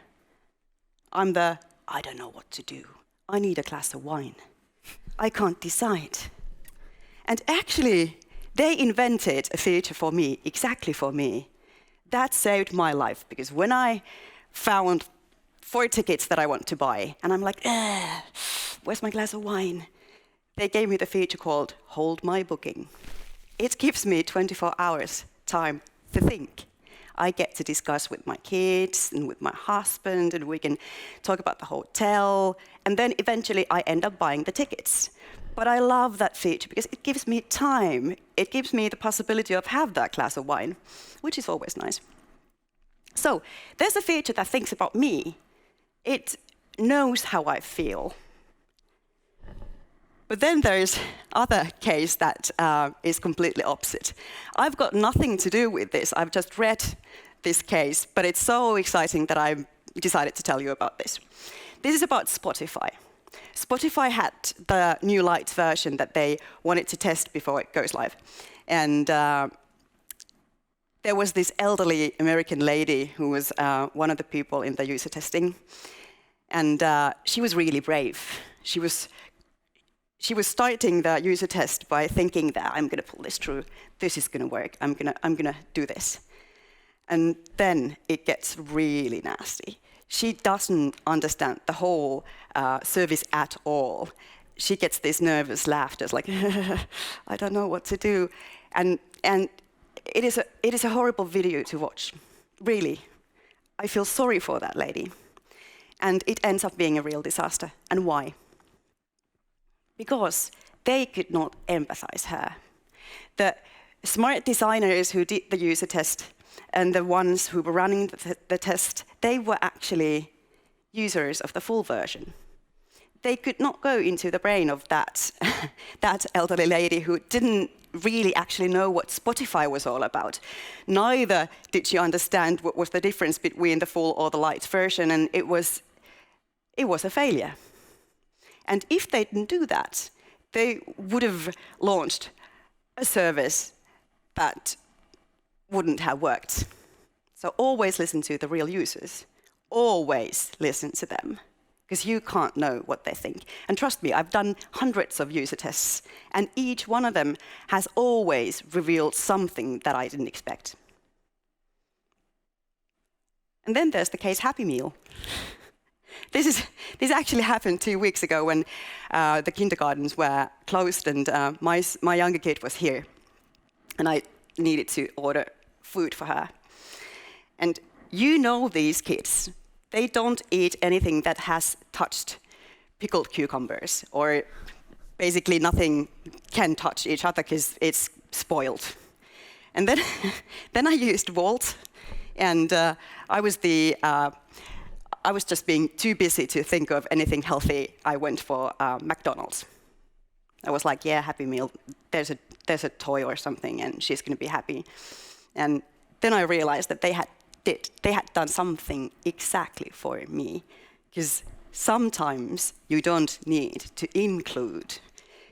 I'm the, I don't know what to do. I need a glass of wine. I can't decide. And actually, they invented a feature for me, exactly for me. That saved my life, because when I found 4 tickets that I want to buy, and I'm like, where's my glass of wine? They gave me the feature called Hold My Booking. It gives me 24 hours time to think. I get to discuss with my kids and with my husband, and we can talk about the hotel, and then eventually I end up buying the tickets. But I love that feature because it gives me time. It gives me the possibility of have that glass of wine, which is always nice. So there's a feature that thinks about me. It knows how I feel. But then there's other case that is completely opposite. I've got nothing to do with this. I've just read this case, but it's so exciting that I decided to tell you about this. This is about Spotify. Spotify had the new light version that they wanted to test before it goes live. And there was this elderly American lady who was one of the people in the user testing. And she was really brave. She was starting the user test by thinking that I'm going to pull this through. This is going to work. I'm going to do this. And then it gets really nasty. She doesn't understand the whole service at all. She gets this nervous laughter, it's like, I don't know what to do. And it is a horrible video to watch, really. I feel sorry for that lady. And it ends up being a real disaster. And why? Because they could not empathize her. The smart designers who did the user test and the ones who were running the test, they were actually users of the full version. They could not go into the brain of that elderly lady who didn't really actually know what Spotify was all about. Neither did she understand what was the difference between the full or the light version, and it was a failure. And if they didn't do that, they would have launched a service that wouldn't have worked. So always listen to the real users. Always listen to them, because you can't know what they think. And trust me, I've done hundreds of user tests, and each one of them has always revealed something that I didn't expect. And then there's the case Happy Meal. This actually happened 2 weeks ago when the kindergartens were closed, and my younger kid was here, and I needed to order food for her. And you know these kids, they don't eat anything that has touched pickled cucumbers, or basically nothing can touch each other because it's spoiled. And then I used Volt, and I was just being too busy to think of anything healthy. I went for McDonald's. I was like, yeah, Happy Meal, there's a toy or something, and she's going to be happy. And then I realized that they had done something exactly for me, because sometimes you don't need to include,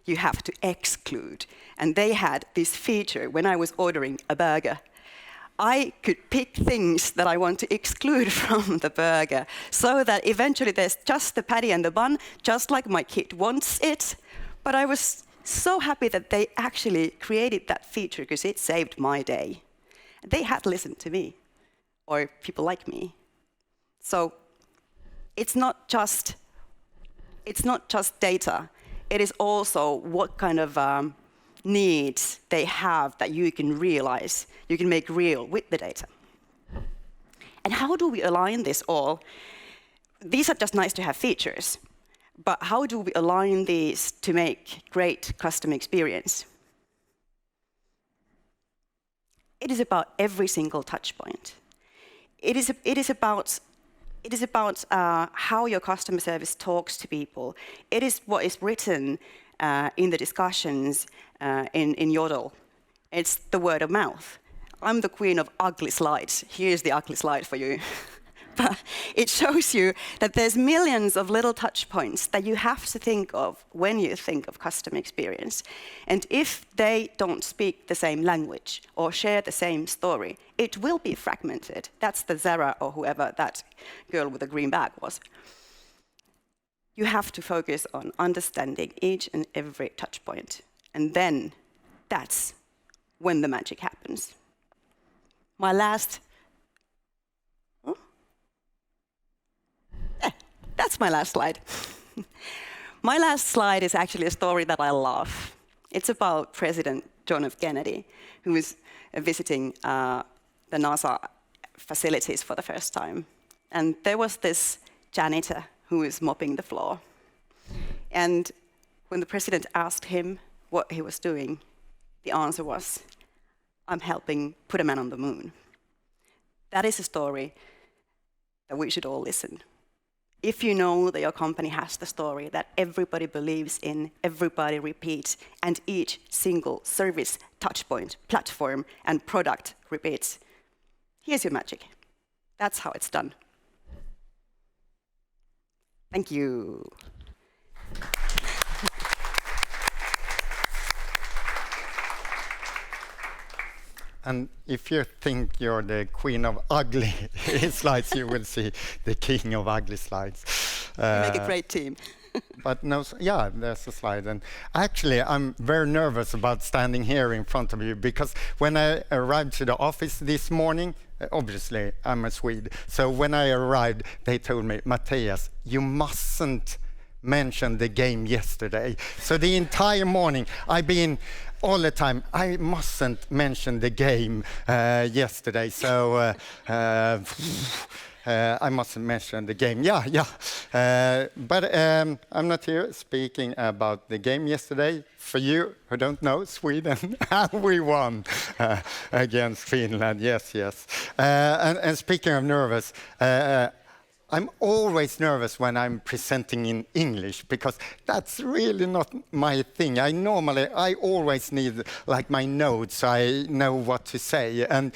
you have to exclude. And they had this feature when I was ordering a burger. I could pick things that I want to exclude from the burger, so that eventually there's just the patty and the bun, just like my kid wants it. But I was so happy that they actually created that feature, because it saved my day. They had listened to me, or people like me. So it's not just it's not just data. It is also what kind of needs they have that you can realize, you can make real with the data. And how do we align this all? These are just nice to have features, but how do we align these to make great customer experience? It is about every single touch point. It is about how your customer service talks to people. It is what is written in the discussions in Yodel. It's the word of mouth. I'm the queen of ugly slides. Here's the ugly slide for you. But it shows you that there's millions of little touch points that you have to think of when you think of customer experience. And if they don't speak the same language or share the same story, it will be fragmented. That's the Zara or whoever that girl with the green bag was. You have to focus on understanding each and every touch point. And then that's when the magic happens. That's my last slide. My last slide is actually a story that I love. It's about President John F. Kennedy, who was visiting the NASA facilities for the first time. And there was this janitor who was mopping the floor. And when the president asked him what he was doing, the answer was, "I'm helping put a man on the moon." That is a story that we should all listen. If you know that your company has the story that everybody believes in, everybody repeats, and each single service, touchpoint, platform, and product repeats, here's your magic. That's how it's done. Thank you. And if you think you're the queen of ugly slides, you will see the king of ugly slides. You make a great team. But no, yeah, there's a slide. And actually, I'm very nervous about standing here in front of you, because when I arrived to the office this morning, obviously, I'm a Swede. So when I arrived, they told me, Mattias, you mustn't mention the game yesterday. So the entire morning, I've been all the time, I mustn't mention the game yesterday. So I mustn't mention the game. But I'm not here speaking about the game yesterday. For you who don't know, Sweden, we won against Finland. Yes. And speaking of nervous, I'm always nervous when I'm presenting in English, because that's really not my thing. I always need like my notes, so I know what to say. And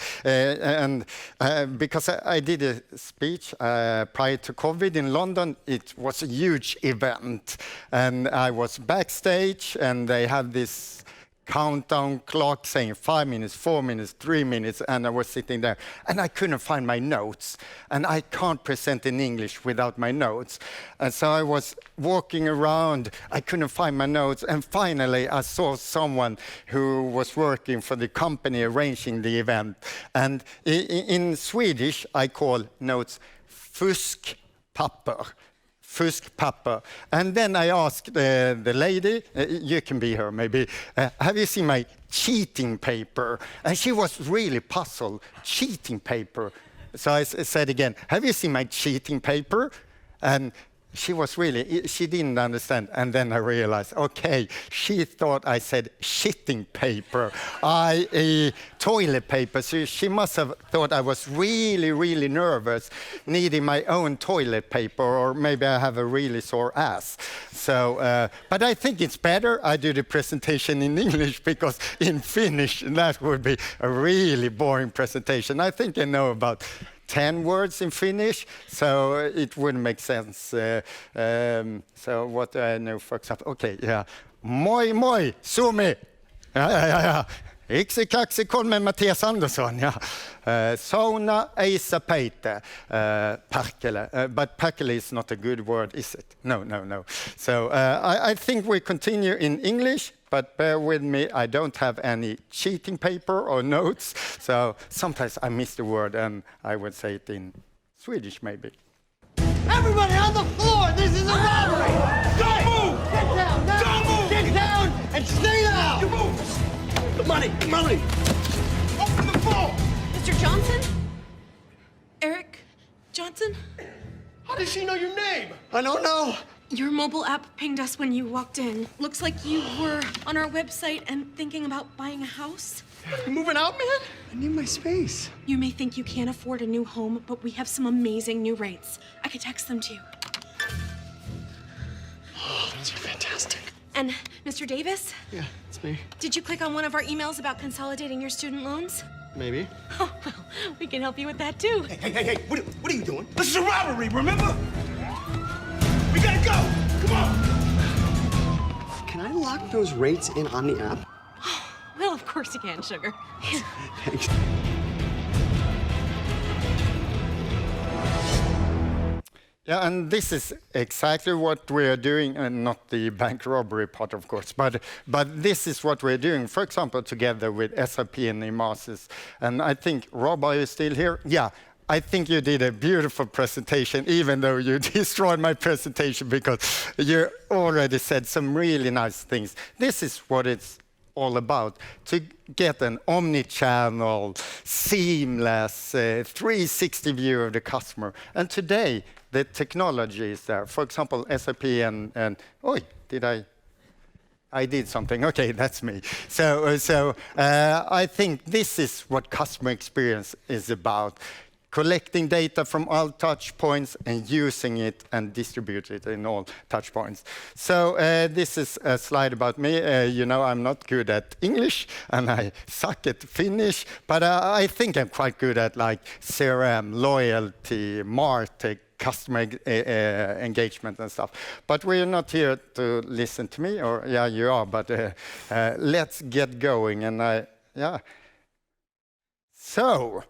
because I did a speech prior to COVID in London, it was a huge event. And I was backstage, and they had this countdown clock saying 5 minutes, 4 minutes, 3 minutes, and I was sitting there, and I couldn't find my notes. And I can't present in English without my notes. And so I was walking around, I couldn't find my notes, and finally I saw someone who was working for the company arranging the event. And in Swedish, I call notes fuskpapper. Fuskpapper. And then I asked the lady, you can be her maybe, have you seen my cheating paper? And she was really puzzled. Cheating paper. So I said again, have you seen my cheating paper? And she didn't understand. And then I realized, okay, she thought I said shitting paper, i.e. toilet paper. So she must have thought I was really, really nervous, needing my own toilet paper, or maybe I have a really sore ass. So, but I think it's better I do the presentation in English, because in Finnish, that would be a really boring presentation. I think I know about 10 words in Finnish, so it wouldn't make sense. So what do I know, for example? Okay, yeah. Moi moi, Suomi. Ja. Iksi kaksi kolme Mattias Andersson. Ja. Sauna eisa peite. Perkele. But perkele is not a good word, is it? No. So I think we continue in English. But bear with me, I don't have any cheating paper or notes, so sometimes I miss the word and I would say it in Swedish maybe. Everybody on the floor! This is a robbery! Don't move! Get down! Now. Don't move! Get down and stay down! You move! The money! Money! Open the phone! Mr. Johnson? Eric Johnson? How does she know your name? I don't know. Your mobile app pinged us when you walked in. Looks like you were on our website and thinking about buying a house. You moving out, man? I need my space. You may think you can't afford a new home, but we have some amazing new rates. I could text them to you. Oh, those are fantastic. And Mr. Davis? Yeah, it's me. Did you click on one of our emails about consolidating your student loans? Maybe. Oh, well, we can help you with that too. Hey, what are you doing? This is a robbery, remember? We gotta go! Come on! Can I lock those rates in on the app? Well, of course you can, sugar. Thanks. Yeah, and this is exactly what we are doing, and not the bank robbery part, of course, but this is what we're doing, for example, together with SAP and Emarsys. And I think, Rob, are you still here? Yeah, I think you did a beautiful presentation, even though you destroyed my presentation because you already said some really nice things. This is what it's all about, to get an omni-channel, seamless, 360 view of the customer. And today, the technology is there. For example, SAP and oi, I did something. Okay, that's me. So I think this is what customer experience is about. Collecting data from all touch points and using it and distribute it in all touch points. So this is a slide about me. You know, I'm not good at English and I suck at Finnish, but I think I'm quite good at like CRM, loyalty, MarTech, customer engagement and stuff. But we're not here to listen to me, or yeah, you are, but let's get going. And yeah. So,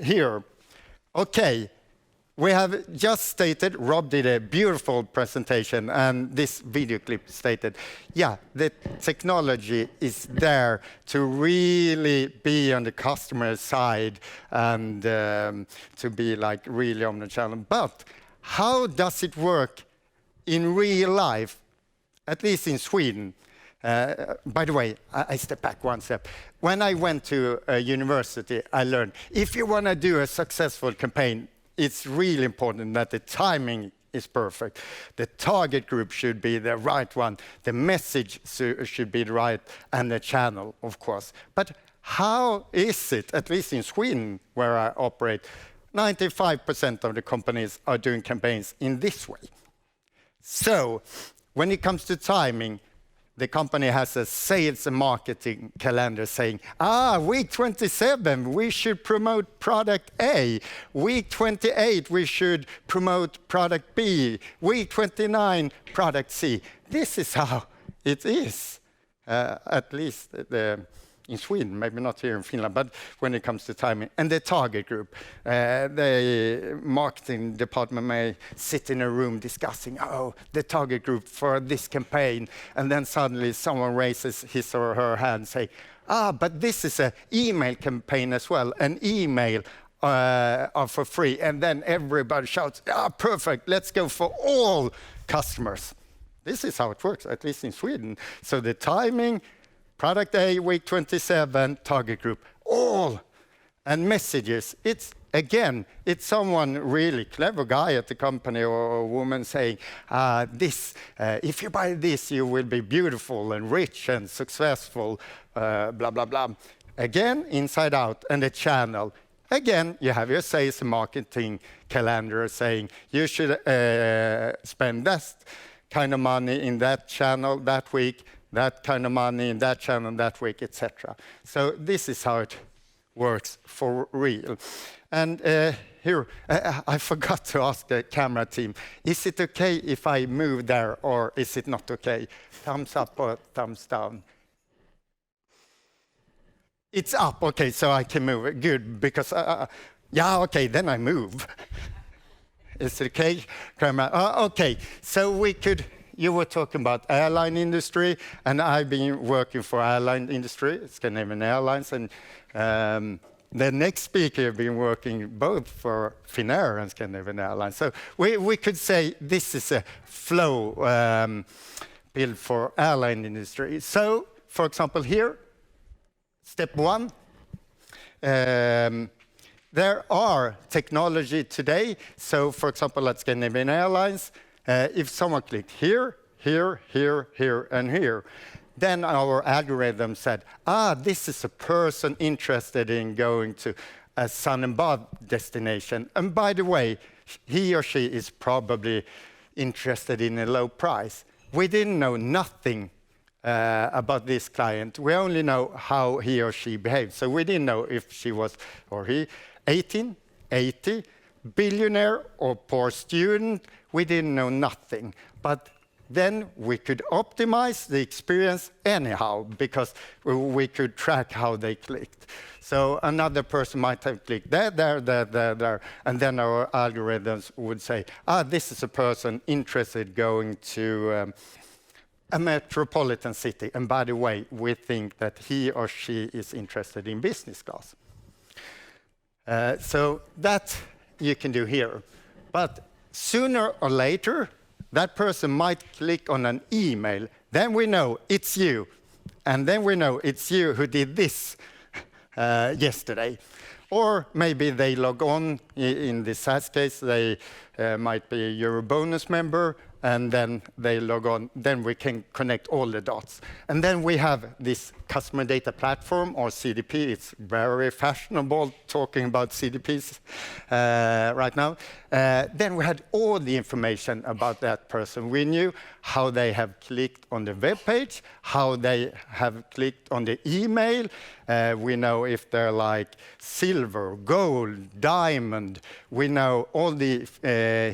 here, okay, we have just stated, Rob did a beautiful presentation, and this video clip stated, yeah, the technology is there to really be on the customer side and to be like really omnichannel. But how does it work in real life, at least in Sweden? By the way, I step back one step. When I went to university, I learned if you want to do a successful campaign, it's really important that the timing is perfect. The target group should be the right one. The message should be the right, and the channel, of course. But how is it, at least in Sweden, where I operate, 95% of the companies are doing campaigns in this way. So when it comes to timing, the company has a sales and marketing calendar saying, week 27, we should promote product A. Week 28, we should promote product B. Week 29, product C. This is how it is, at least in Sweden, maybe not here in Finland, but when it comes to timing. And the target group, the marketing department may sit in a room discussing, the target group for this campaign, and then suddenly someone raises his or her hand saying, but this is an email campaign as well, an email are for free, and then everybody shouts, perfect, let's go for all customers. This is how it works, at least in Sweden. So the timing, product A, week 27, target group, all. And messages, it's someone really clever guy at the company or a woman saying, if you buy this, you will be beautiful and rich and successful, blah, blah, blah. Again, inside out, and the channel. Again, you have your sales and marketing calendar saying you should spend that kind of money in that channel that week, that kind of money in that channel that week, etc. So this is how it works for real. And here, I forgot to ask the camera team, is it okay if I move there, or is it not okay? Thumbs up or thumbs down? It's up, okay, so I can move. Good, because, yeah, okay, then I move. Is it okay, camera? Okay, so we could... You were talking about airline industry, and I've been working for airline industry, Scandinavian Airlines, and the next speaker have been working both for Finnair and Scandinavian Airlines. So we could say this is a flow built for airline industry. So, for example, here, step 1, there are technology today. So, for example, at Scandinavian Airlines, if someone clicked here, here, here, here, and here, then our algorithm said, this is a person interested in going to a sun and bath destination. And by the way, he or she is probably interested in a low price. We didn't know nothing about this client. We only know how he or she behaved. So we didn't know if she was, or he, 18, 80, billionaire, or poor student. We didn't know nothing. But then we could optimize the experience anyhow, because we could track how they clicked. So another person might have clicked there, and then our algorithms would say, this is a person interested going to a metropolitan city. And by the way, we think that he or she is interested in business class. So that you can do here. But sooner or later, that person might click on an email. Then we know it's you. And then we know it's you who did this yesterday. Or maybe they log on. In this SaaS case, they might be a Eurobonus member, and then they log on. Then we can connect all the dots. And then we have this customer data platform, or CDP. It's very fashionable talking about CDPs right now. Then we had all the information about that person. We knew how they have clicked on the web page, how they have clicked on the email. We know if they're like silver, gold, diamond. We know all the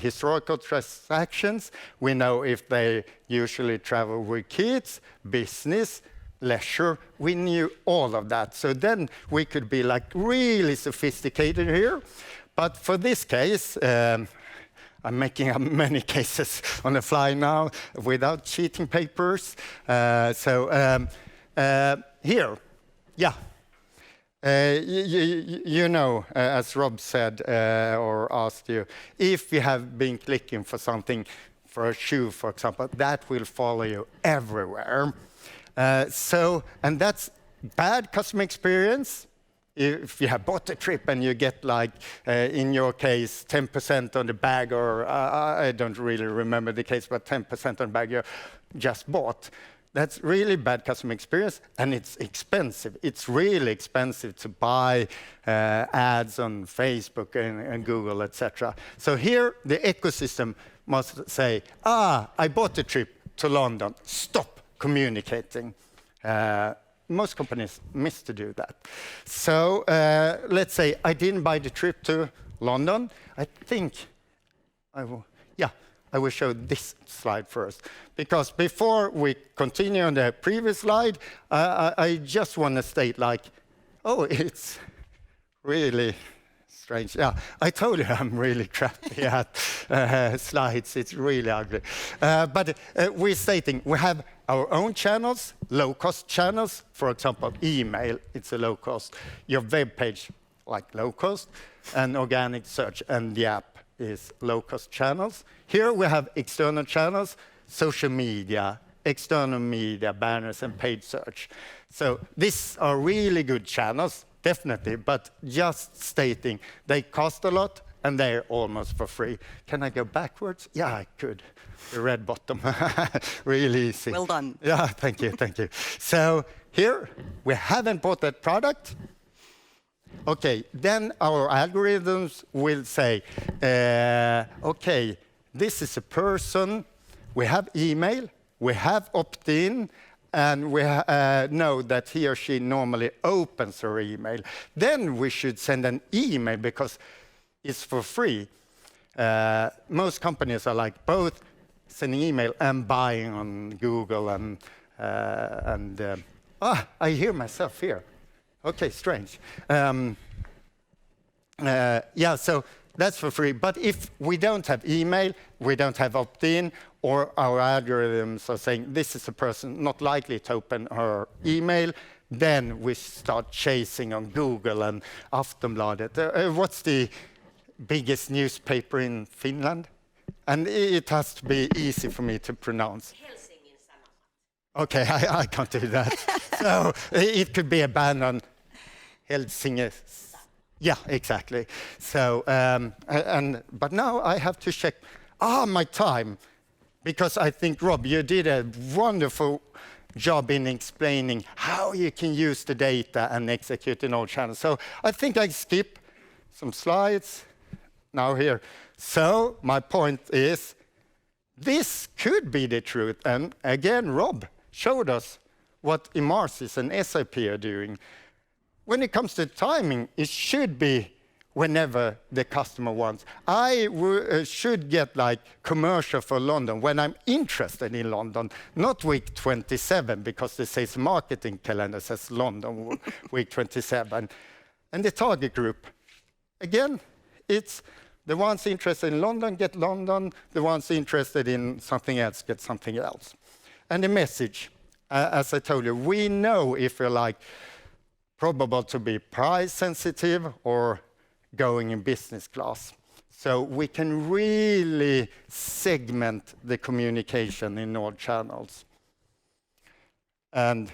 historical transactions. We know if they usually travel with kids, business, leisure. We knew all of that. So then we could be like really sophisticated here. But for this case, I'm making up many cases on the fly now without cheating papers. Here, yeah. You know, as Rob said or asked you, if you have been clicking for something, for a shoe, for example, that will follow you everywhere. And that's bad customer experience. If you have bought a trip and you get, like, in your case, 10% on the bag, or I don't really remember the case, but 10% on the bag you just bought. That's really bad customer experience, and it's expensive. It's really expensive to buy ads on Facebook and Google, etc. So here, the ecosystem must say, I bought a trip to London. Stop communicating. Most companies miss to do that. So let's say I didn't buy the trip to London. I think I will show this slide first. Because before we continue on the previous slide, I just want to state, like, it's really strange. Yeah, I told you I'm really crappy at slides. It's really ugly. But we're stating we have our own channels, low-cost channels. For example, email, it's a low-cost. Your web page, like low-cost, and organic search, and the app is low-cost channels. Here we have external channels, social media, external media, banners, and paid search. So these are really good channels, definitely, but just stating they cost a lot and they're almost for free. Can I go backwards? Yeah, I could. The red bottom, really easy. Well done. Yeah, thank you. So here, we haven't bought that product. Okay, then our algorithms will say, okay, this is a person, we have email, we have opt-in, and we know that he or she normally opens her email. Then we should send an email because it's for free. Most companies are like both sending email and buying on Google I hear myself here. Okay, strange. So that's for free. But if we don't have email, we don't have opt-in, or our algorithms are saying this is a person not likely to open her email, then we start chasing on Google and Aftonbladet. What's the biggest newspaper in Finland? And it has to be easy for me to pronounce. Okay, I can't do that. So it could be a ban on Helsinki. Yeah, exactly. So, but now I have to check my time, because I think, Rob, you did a wonderful job in explaining how you can use the data and execute in all channels. So I think I skip some slides now here. So my point is, this could be the truth. And again, Rob showed us what Emarsys and SAP are doing. When it comes to timing, it should be whenever the customer wants. I should get like commercial for London when I'm interested in London, not week 27, because the sales marketing calendar says London week 27. And the target group, again, it's the ones interested in London get London, the ones interested in something else get something else. And the message, as I told you, we know if you're like probable to be price sensitive or going in business class. So we can really segment the communication in all channels. And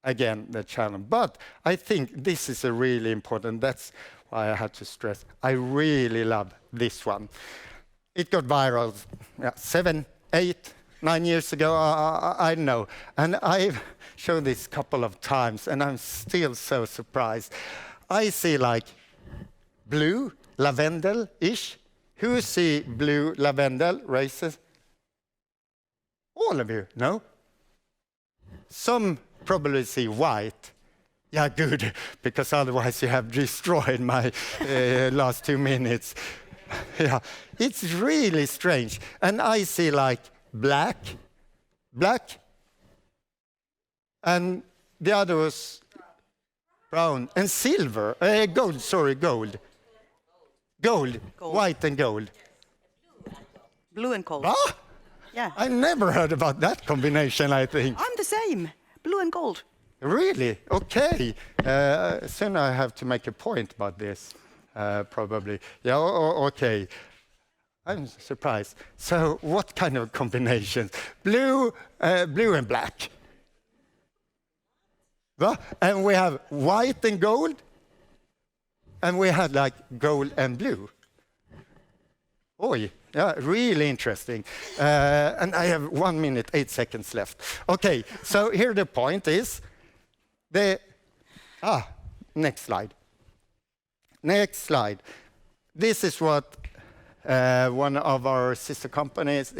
again, the channel. But I think this is a really important, that's why I had to stress, I really love this one. It got viral 7, 8, 9 years ago, I know. And I've shown this a couple of times, and I'm still so surprised. I see like blue, lavendel-ish. Who see blue lavendel? Raises? All of you, no? Some probably see white. Yeah, good, because otherwise you have destroyed my last 2 minutes. Yeah, it's really strange. And I see like black, and the other was brown, and silver, gold, sorry, gold. Gold, white and gold. Blue and gold. Ah? Yeah. I never heard about that combination, I think. I'm the same. Blue and gold. Really? Okay. Soon I have to make a point about this, probably. Yeah, okay. I'm surprised. So what kind of combinations? Blue and black. Well, and we have white and gold. And we had like gold and blue. Oh, yeah, really interesting. And I have 1 minute, 8 seconds left. Okay, so here the point is, next slide. Next slide. This is what one of our sister companies,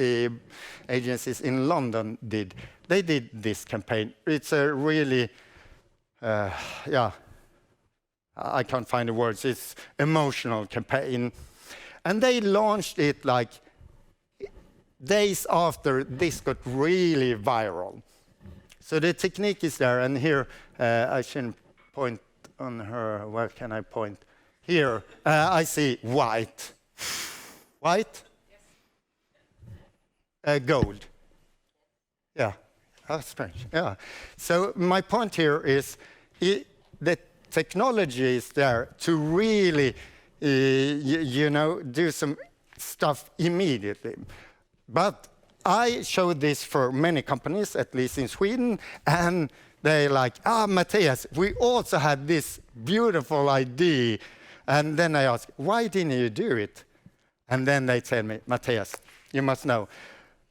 agencies in London did. They did this campaign. It's a really, I can't find the words. It's emotional campaign. And they launched it like days after this got really viral. So the technique is there, and here I shouldn't point on her. Where can I point? Here I see white. White? Yes. Gold. Yeah, that's strange. Yeah. So my point here is that technology is there to really, do some stuff immediately. But I showed this for many companies, at least in Sweden, and they're like, Mattias, we also had this beautiful idea. And then I ask, why didn't you do it? And then they tell me, Mattias, you must know,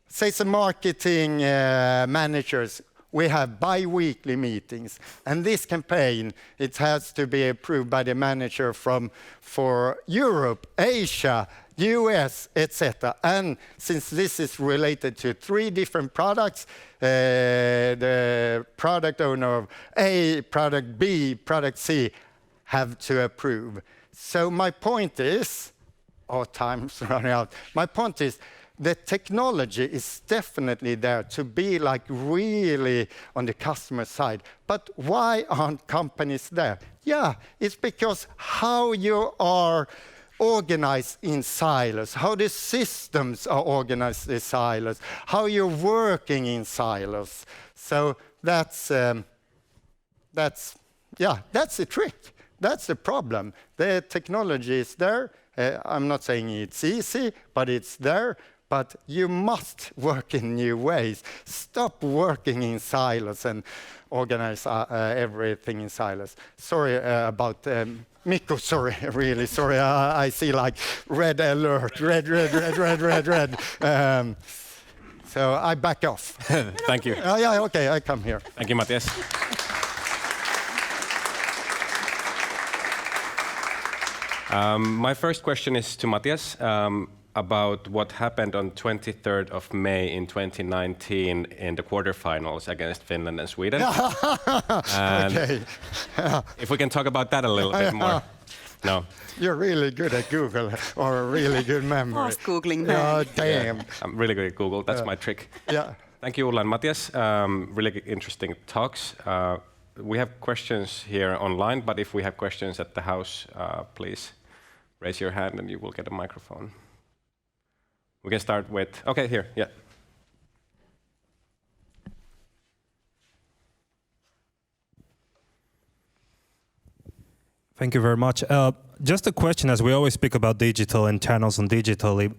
sales and marketing managers, we have bi-weekly meetings. And this campaign, it has to be approved by the manager for Europe, Asia, US, etc. And since this is related to 3 different products, the product owner of A, product B, product C have to approve. So my point is, time's running out. My point is, the technology is definitely there to be like really on the customer side. But why aren't companies there? Yeah, it's because how you are organized in silos, how the systems are organized in silos, how you're working in silos. So that's That's the trick. That's the problem. The technology is there. I'm not saying it's easy, but it's there. But you must work in new ways. Stop working in silos and organize everything in silos. Sorry about Mikko, sorry, really sorry. I see like red alert, red. So I back off. Thank you. Yeah, okay, I come here. Thank you, Mattias. My first question is to Mattias about what happened on 23rd of May in 2019 in the quarterfinals against Finland and Sweden. And okay. if we can talk about that a little bit more. No. You're really good at Google, or a really good memory. Fast Googling man. Oh, damn. I'm really good at Google. That's my trick. Yeah. Thank you, Ulla and Mattias. Really interesting talks. We have questions here online, but if we have questions at the house, please raise your hand and you will get a microphone. We can start with, okay, here, yeah. Thank you very much. Just a question, as we always speak about digital and channels on digitally.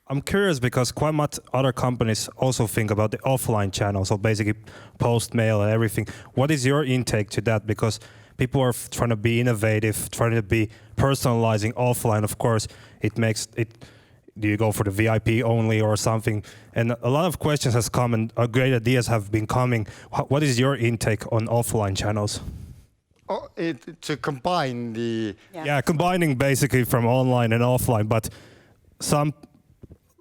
I'm curious because quite much other companies also think about the offline channels, so basically post mail and everything. What is your intake to that? Because people are trying to be innovative, trying to be personalizing offline. Of course, it makes it. Do you go for the VIP only or something? And a lot of questions has come and great ideas have been coming. What is your intake on offline channels? Oh, to combine the... Yeah, combining basically from online and offline, but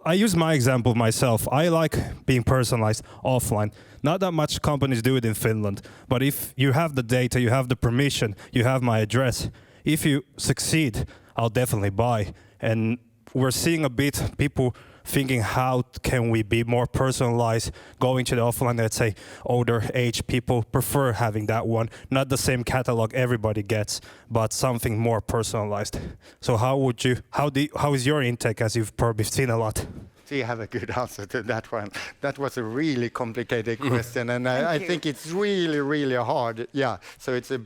I use my example myself. I like being personalized offline. Not that much companies do it in Finland, but if you have the data, you have the permission, you have my address, if you succeed, I'll definitely buy. And we're seeing a bit people thinking how can we be more personalized, going to the offline, let's say older age people prefer having that one, not the same catalog everybody gets, but something more personalized. So how is your intake, as you've probably seen a lot? So you have a good answer to that one. That was a really complicated question, and I think it's really, really hard. Yeah, so it's a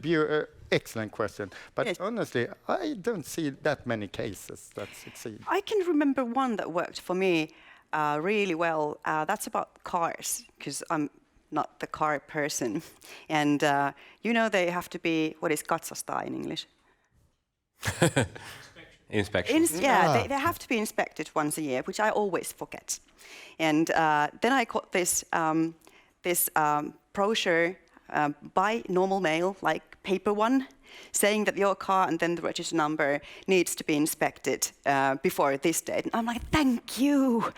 excellent question. But yes, honestly, I don't see that many cases that succeed. I can remember one that worked for me really well. That's about cars, because I'm not the car person. And they have to be, what is katsastaa in English? Inspection. They have to be inspected once a year, which I always forget. And then I got this brochure by normal mail, like paper one, saying that your car and then the register number needs to be inspected before this date. And I'm like, thank you,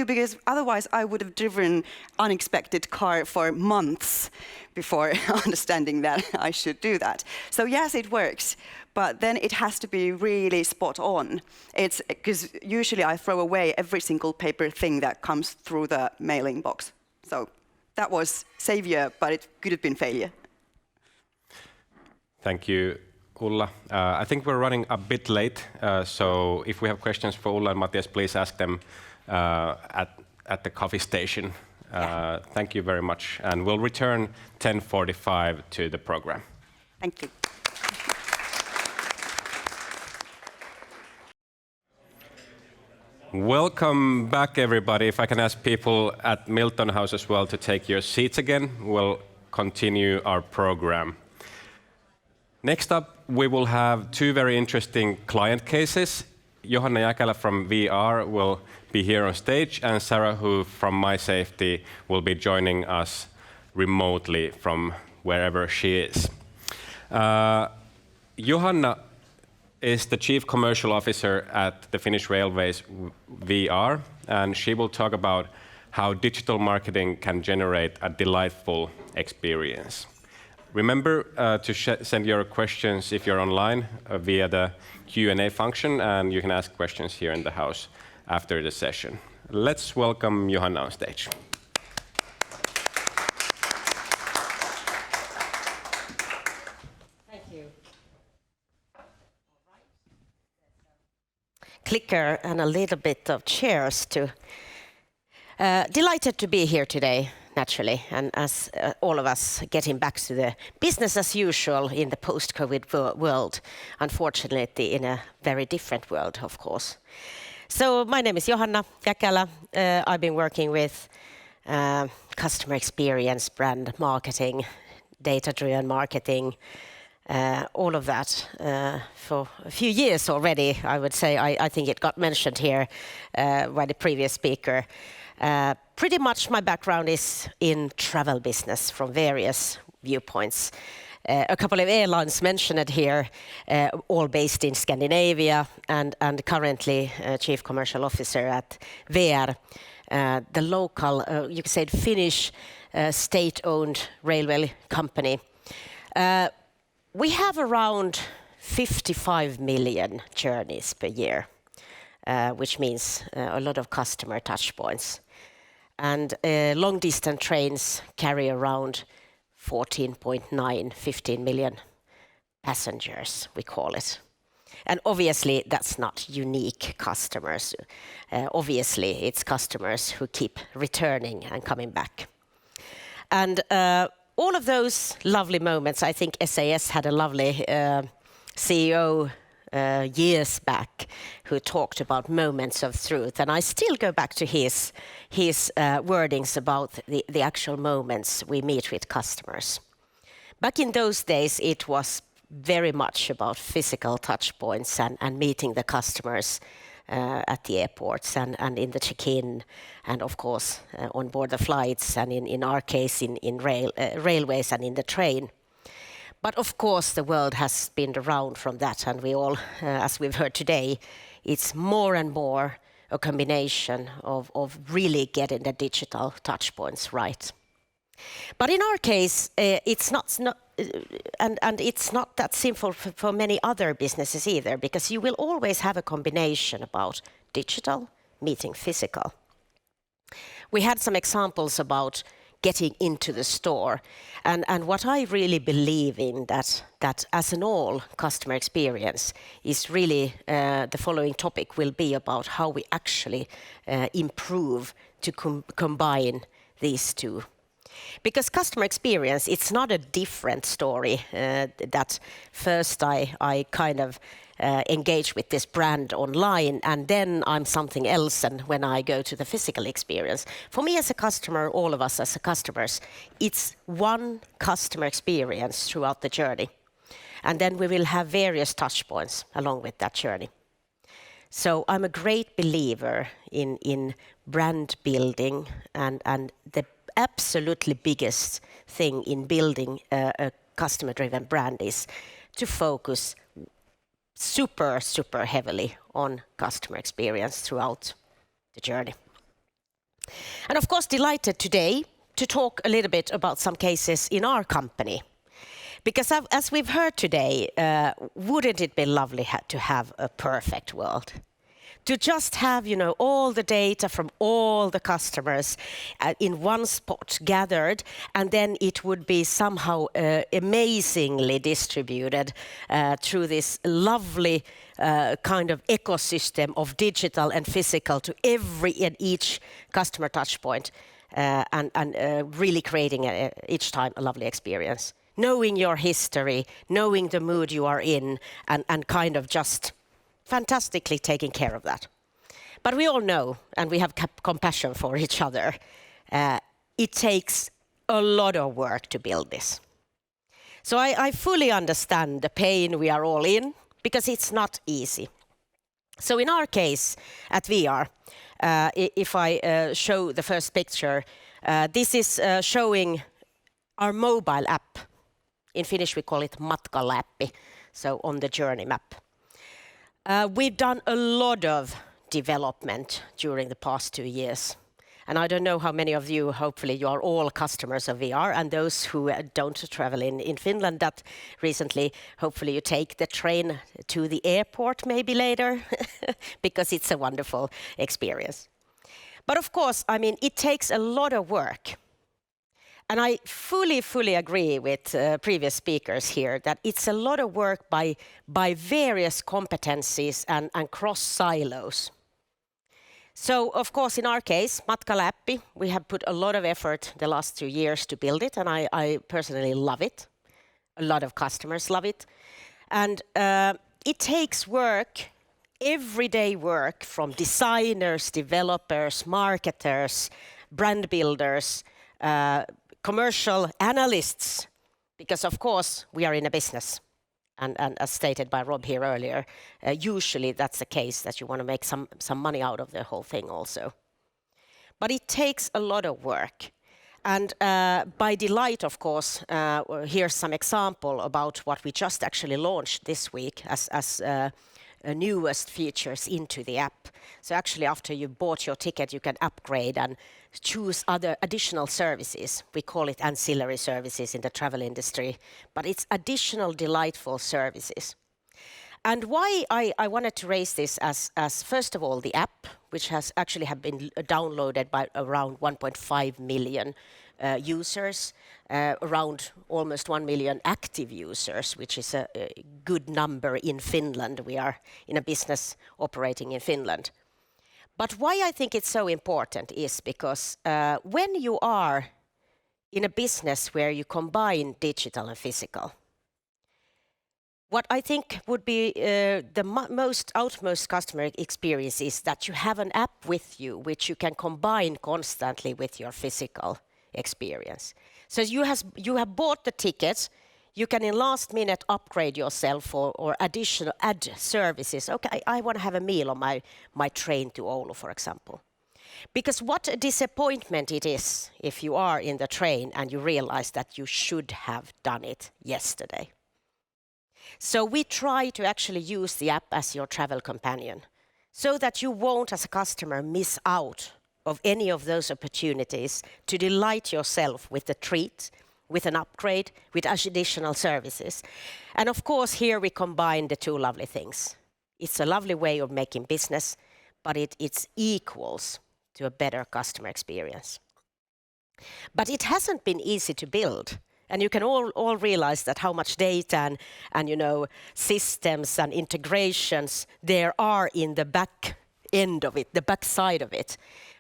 because otherwise I would have driven unexpected car for months before understanding that I should do that. So yes, it works, but then it has to be really spot on. It's because usually I throw away every single paper thing that comes through the mailing box. So that was savior, but it could have been failure. Thank you, Ulla. I think we're running a bit late, so if we have questions for Ulla and Mattias, please ask them at the coffee station. Thank you very much, and we'll return 10:45 to the program. Thank you. Welcome back, everybody. If I can ask people at Miltton House as well to take your seats again, we'll continue our program. Next up, we will have two very interesting client cases. Johanna Jäkälä from VR will be here on stage, and Sarah Hoof from My Safety will be joining us remotely from wherever she is. Johanna is the Chief Commercial Officer at the Finnish Railways VR, and she will talk about how digital marketing can generate a delightful experience. Remember to send your questions if you're online via the Q&A function, and you can ask questions here in the house after the session. Let's welcome Johanna on stage. Thank you. Clicker and a little bit of chairs to... Delighted to be here today. naturally, and as all of us getting back to the business as usual in the post-COVID world, unfortunately in a very different world, of course. So my name is Johanna Käkälä. I've been working with customer experience, brand marketing, data-driven marketing, all of that for a few years already, I would say. I think it got mentioned here by the previous speaker. Pretty much my background is in travel business from various viewpoints. A couple of airlines mentioned here, all based in Scandinavia, and currently Chief Commercial Officer at VR, the local, you could say Finnish state-owned railway company. We have around 55 million journeys per year, which means a lot of customer touch points. And long-distance trains carry around 14.9, 15 million passengers, we call it. And obviously, that's not unique customers. Obviously, it's customers who keep returning and coming back. And all of those lovely moments, I think SAS had a lovely CEO years back who talked about moments of truth, and I still go back to his wordings about the actual moments we meet with customers. Back in those days, it was very much about physical touch points and meeting the customers at the airports and in the check-in, and of course on board the flights, and in our case in railways and in the train. But of course, the world has been around from that, and we all, as we've heard today, it's more and more a combination of really getting the digital touch points right. But in our case, it's not and it's not that simple for many other businesses either, because you will always have a combination about digital meeting physical. We had some examples about getting into the store. And what I really believe in that as an all customer experience is really the following topic will be about how we actually improve to combine these two. Because customer experience, it's not a different story that first I kind of engage with this brand online and then I'm something else and when I go to the physical experience. For me as a customer, all of us as customers, it's one customer experience throughout the journey. And then we will have various touch points along with that journey. So I'm a great believer in brand building, and the absolutely biggest thing in building a customer-driven brand is to focus super heavily on customer experience throughout the journey. And of course, delighted today to talk a little bit about some cases in our company. Because as we've heard today, wouldn't it be lovely to have a perfect world? To just have, all the data from all the customers in one spot gathered, and then it would be somehow amazingly distributed through this lovely kind of ecosystem of digital and physical to every and each customer touch point, and really creating each time a lovely experience. Knowing your history, knowing the mood you are in, and kind of just fantastically taking care of that. But we all know, and we have compassion for each other, it takes a lot of work to build this. So I fully understand the pain we are all in, because it's not easy. So in our case at VR, if I show the first picture, this is showing our mobile app. In Finnish we call it Matkaläppi, so on the journey map. We've done a lot of development during the past 2 years. And I don't know how many of you, hopefully you are all customers of VR, and those who don't travel in Finland that recently, hopefully you take the train to the airport maybe later, because it's a wonderful experience. But of course, it takes a lot of work. And I fully agree with previous speakers here that it's a lot of work by various competencies and cross silos. So, of course, in our case, Matkalappi, we have put a lot of effort the last 2 years to build it, and I personally love it. A lot of customers love it. And it takes work, everyday work, from designers, developers, marketers, brand builders, commercial analysts, because of course we are in a business. And as stated by Rob here earlier, usually that's the case, that you want to make some money out of the whole thing also. But it takes a lot of work. And by delight, of course, here's some example about what we just actually launched this week as newest features into the app. So actually, after you bought your ticket, you can upgrade and choose other additional services. We call it ancillary services in the travel industry, but it's additional delightful services. And why I wanted to raise this as first of all, the app, which has actually have been downloaded by around 1.5 million users, around almost 1 million active users, which is a good number in Finland. We are in a business operating in Finland. But why I think it's so important is because when you are in a business where you combine digital and physical, what I think would be the utmost customer experience is that you have an app with you which you can combine constantly with your physical experience. So you have bought the tickets, you can in last minute upgrade yourself or add services. Okay, I want to have a meal on my train to Oulu, for example. Because what a disappointment it is if you are in the train and you realize that you should have done it yesterday. So we try to actually use the app as your travel companion so that you won't, as a customer, miss out of any of those opportunities to delight yourself with the treat, with an upgrade, with additional services. And of course, here we combine the two lovely things. It's a lovely way of making business, but it's equals to a better customer experience. But it hasn't been easy to build. And you can all realize that how much data and systems and integrations there are in the back end of it, the back side of it.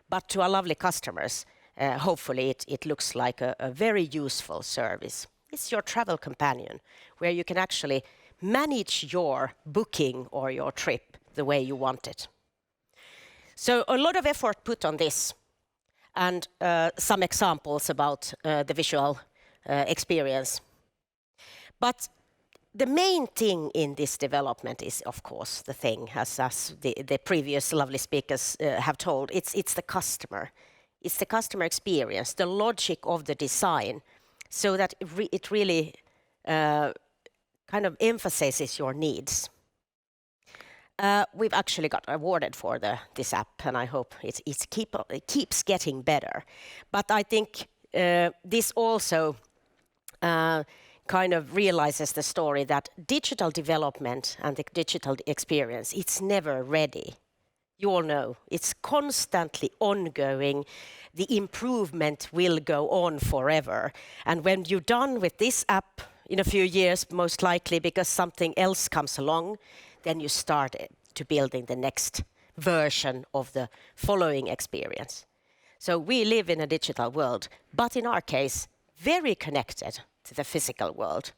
But to our lovely customers, hopefully it looks like a very useful service. It's your travel companion, where you can actually manage your booking or your trip the way you want it. So a lot of effort put on this, and some examples about the visual experience. But the main thing in this development is, of course, the thing, as the previous lovely speakers have told, it's the customer. It's the customer experience, the logic of the design, so that it really kind of emphasizes your needs. We've actually got awarded for this app, and I hope it keeps getting better. But I think this also kind of realizes the story that digital development and the digital experience, it's never ready. You all know, it's constantly ongoing. The improvement will go on forever. And when you're done with this app in a few years, most likely because something else comes along, then you start to building the next version of the following experience. So we live in a digital world, but in our case, very connected to the physical world.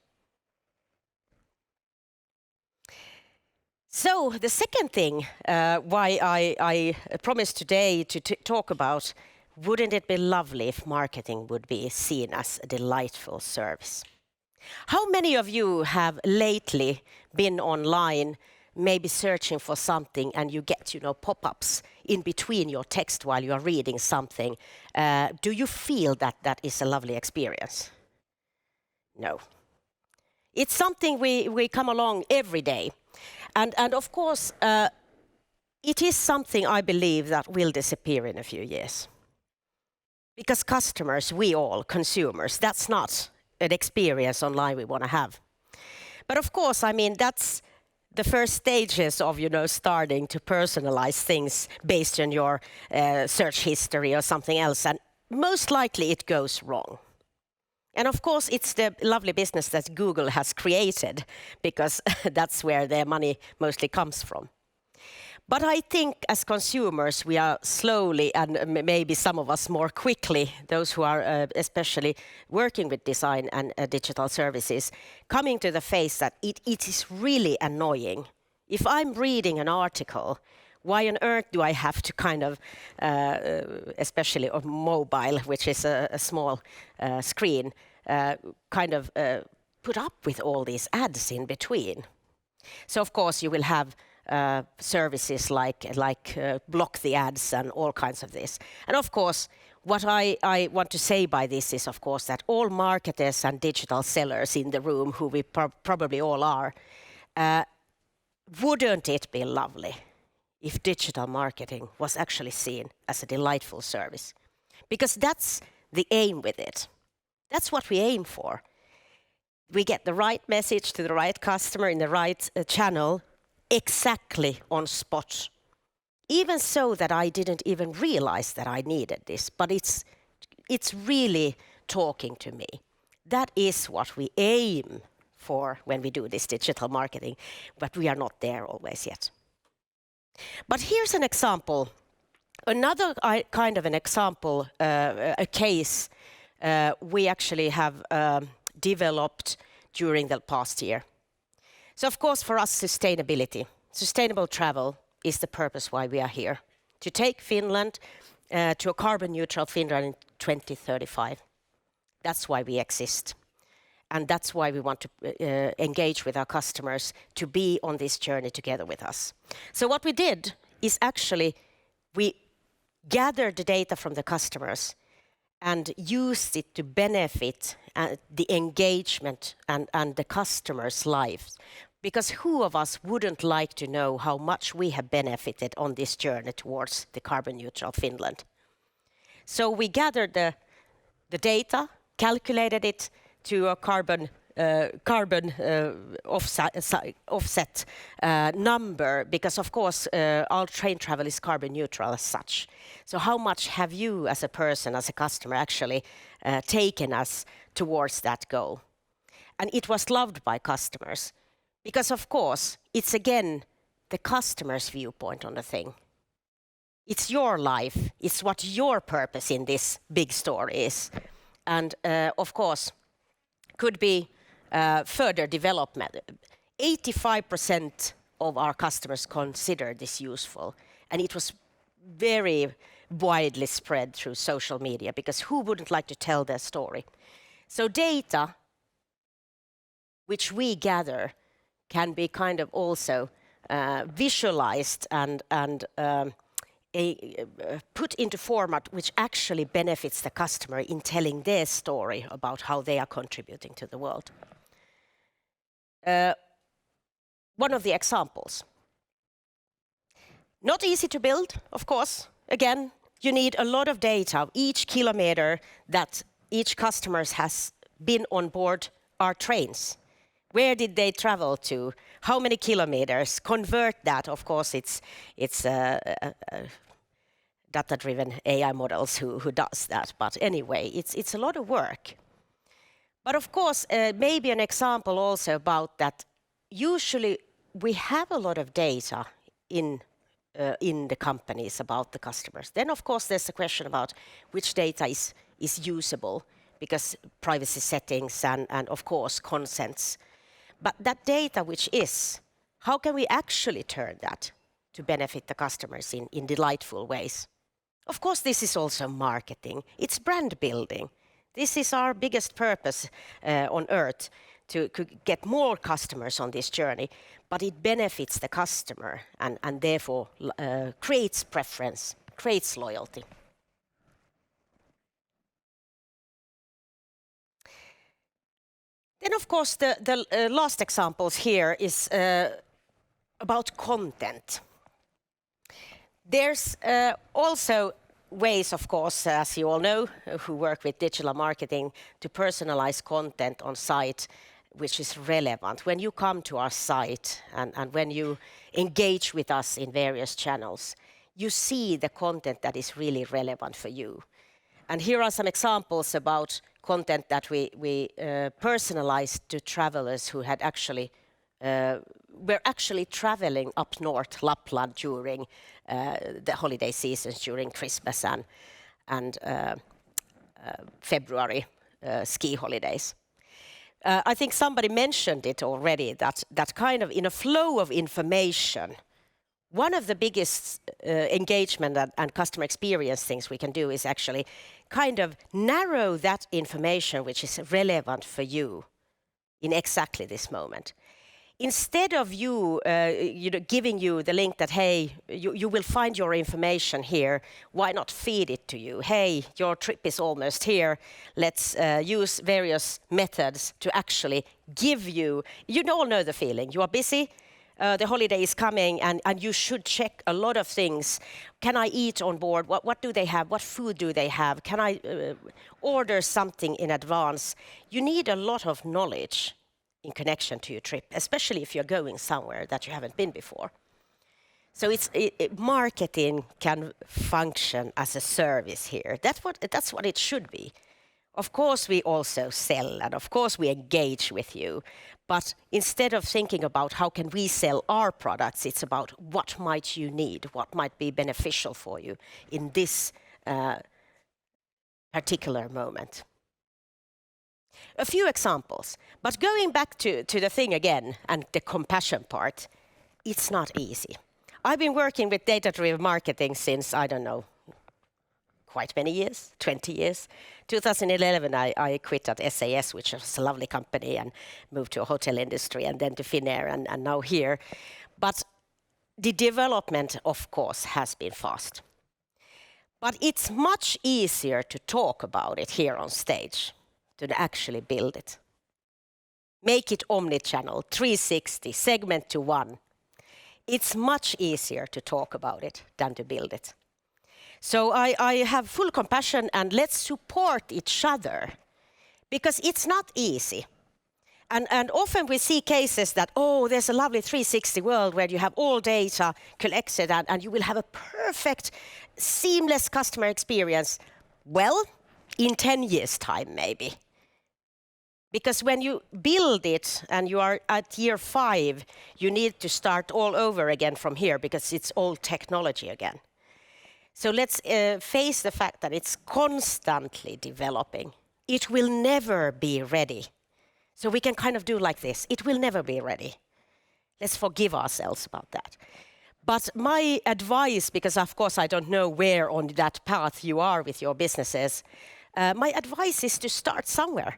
So the second thing why I promised today to talk about, wouldn't it be lovely if marketing would be seen as a delightful service? How many of you have lately been online, maybe searching for something, and you get, pop-ups in between your text while you are reading something? Do you feel that is a lovely experience? No. It's something we come along every day. And of course, it is something I believe that will disappear in a few years. Because customers, we all, consumers, that's not an experience online we want to have. But of course, that's the first stages of, starting to personalize things based on your search history or something else. And most likely it goes wrong. And of course, it's the lovely business that Google has created, because that's where their money mostly comes from. But I think as consumers, we are slowly, and maybe some of us more quickly, those who are especially working with design and digital services, coming to the face that it is really annoying. If I'm reading an article, why on earth do I have to kind of, especially on mobile, which is a small screen, kind of put up with all these ads in between? So of course you will have services like block the ads and all kinds of this. And of course, what I want to say by this is, of course, that all marketers and digital sellers in the room, who we probably all are, wouldn't it be lovely if digital marketing was actually seen as a delightful service? Because that's the aim with it. That's what we aim for. We get the right message to the right customer in the right channel, exactly on spot. Even so that I didn't even realize that I needed this, but it's really talking to me. That is what we aim for when we do this digital marketing, but we are not there always yet. But here's an example, another kind of an example, a case we actually have developed during the past year. So of course for us, sustainable travel is the purpose why we are here. To take Finland to a carbon neutral Finland in 2035. That's why we exist. And that's why we want to engage with our customers to be on this journey together with us. So what we did is actually we gathered the data from the customers and used it to benefit the engagement and the customers' lives. Because who of us wouldn't like to know how much we have benefited on this journey towards the carbon neutral Finland? So we gathered the data, calculated it to a carbon offset number, because of course our train travel is carbon neutral as such. So how much have you as a person, as a customer, actually taken us towards that goal? And it was loved by customers, because of course it's again the customer's viewpoint on the thing. It's your life, it's what your purpose in this big story is. And of course could be further development. 85% of our customers consider this useful, and it was very widely spread through social media, because who wouldn't like to tell their story? So data which we gather can be kind of also visualized and put into format which actually benefits the customer in telling their story about how they are contributing to the world. One of the examples. Not easy to build, of course. Again, you need a lot of data of each kilometer that each customer has been on board our trains. Where did they travel to? How many kilometers? Convert that. Of course, it's data-driven AI models who does that. But anyway, it's a lot of work. But of course, maybe an example also about that. Usually, we have a lot of data in the companies about the customers. Then, of course, there's a question about which data is usable, because privacy settings and of course, consents. But that data which is, how can we actually turn that to benefit the customers in delightful ways? Of course, this is also marketing. It's brand building. This is our biggest purpose on earth, to get more customers on this journey, but it benefits the customer and therefore creates preference, creates loyalty. Then, of course, the last examples here is about content. There's also ways, of course, as you all know, who work with digital marketing, to personalize content on site, which is relevant. When you come to our site and when you engage with us in various channels, you see the content that is really relevant for you. And here are some examples about content that we personalized to travelers who had actually were actually traveling up north, Lapland, during the holiday seasons, during Christmas and February ski holidays. I think somebody mentioned it already, that kind of in a flow of information, one of the biggest engagement and customer experience things we can do is actually kind of narrow that information which is relevant for you in exactly this moment. Instead of you giving you the link that, hey, you will find your information here, why not feed it to you? Hey, your trip is almost here. Let's use various methods to actually give you, you all know the feeling. You are busy, the holiday is coming, and you should check a lot of things. Can I eat on board? What do they have? What food do they have? Can I order something in advance? You need a lot of knowledge in connection to your trip, especially if you're going somewhere that you haven't been before. So marketing can function as a service here. That's what it should be. Of course, we also sell, and of course we engage with you. But instead of thinking about how can we sell our products, it's about what might you need, what might be beneficial for you in this particular moment. A few examples, but going back to the thing again and the compassion part, it's not easy. I've been working with data-driven marketing since, I don't know, quite many years, 20 years. 2011, I quit at SAS, which was a lovely company, and moved to a hotel industry, and then to Finnair, and now here. But the development, of course, has been fast. But it's much easier to talk about it here on stage than actually build it. Make it omnichannel, 360, segment to one. It's much easier to talk about it than to build it. So I have full compassion, and let's support each other, because it's not easy. And often we see cases that, oh, there's a lovely 360 world where you have all data collected and you will have a perfect, seamless customer experience. Well, in 10 years' time, maybe. Because when you build it and you are at year 5, you need to start all over again from here, because it's all technology again. So let's face the fact that it's constantly developing. It will never be ready. So we can kind of do like this. It will never be ready. Let's forgive ourselves about that. But my advice, because of course I don't know where on that path you are with your businesses, my advice is to start somewhere.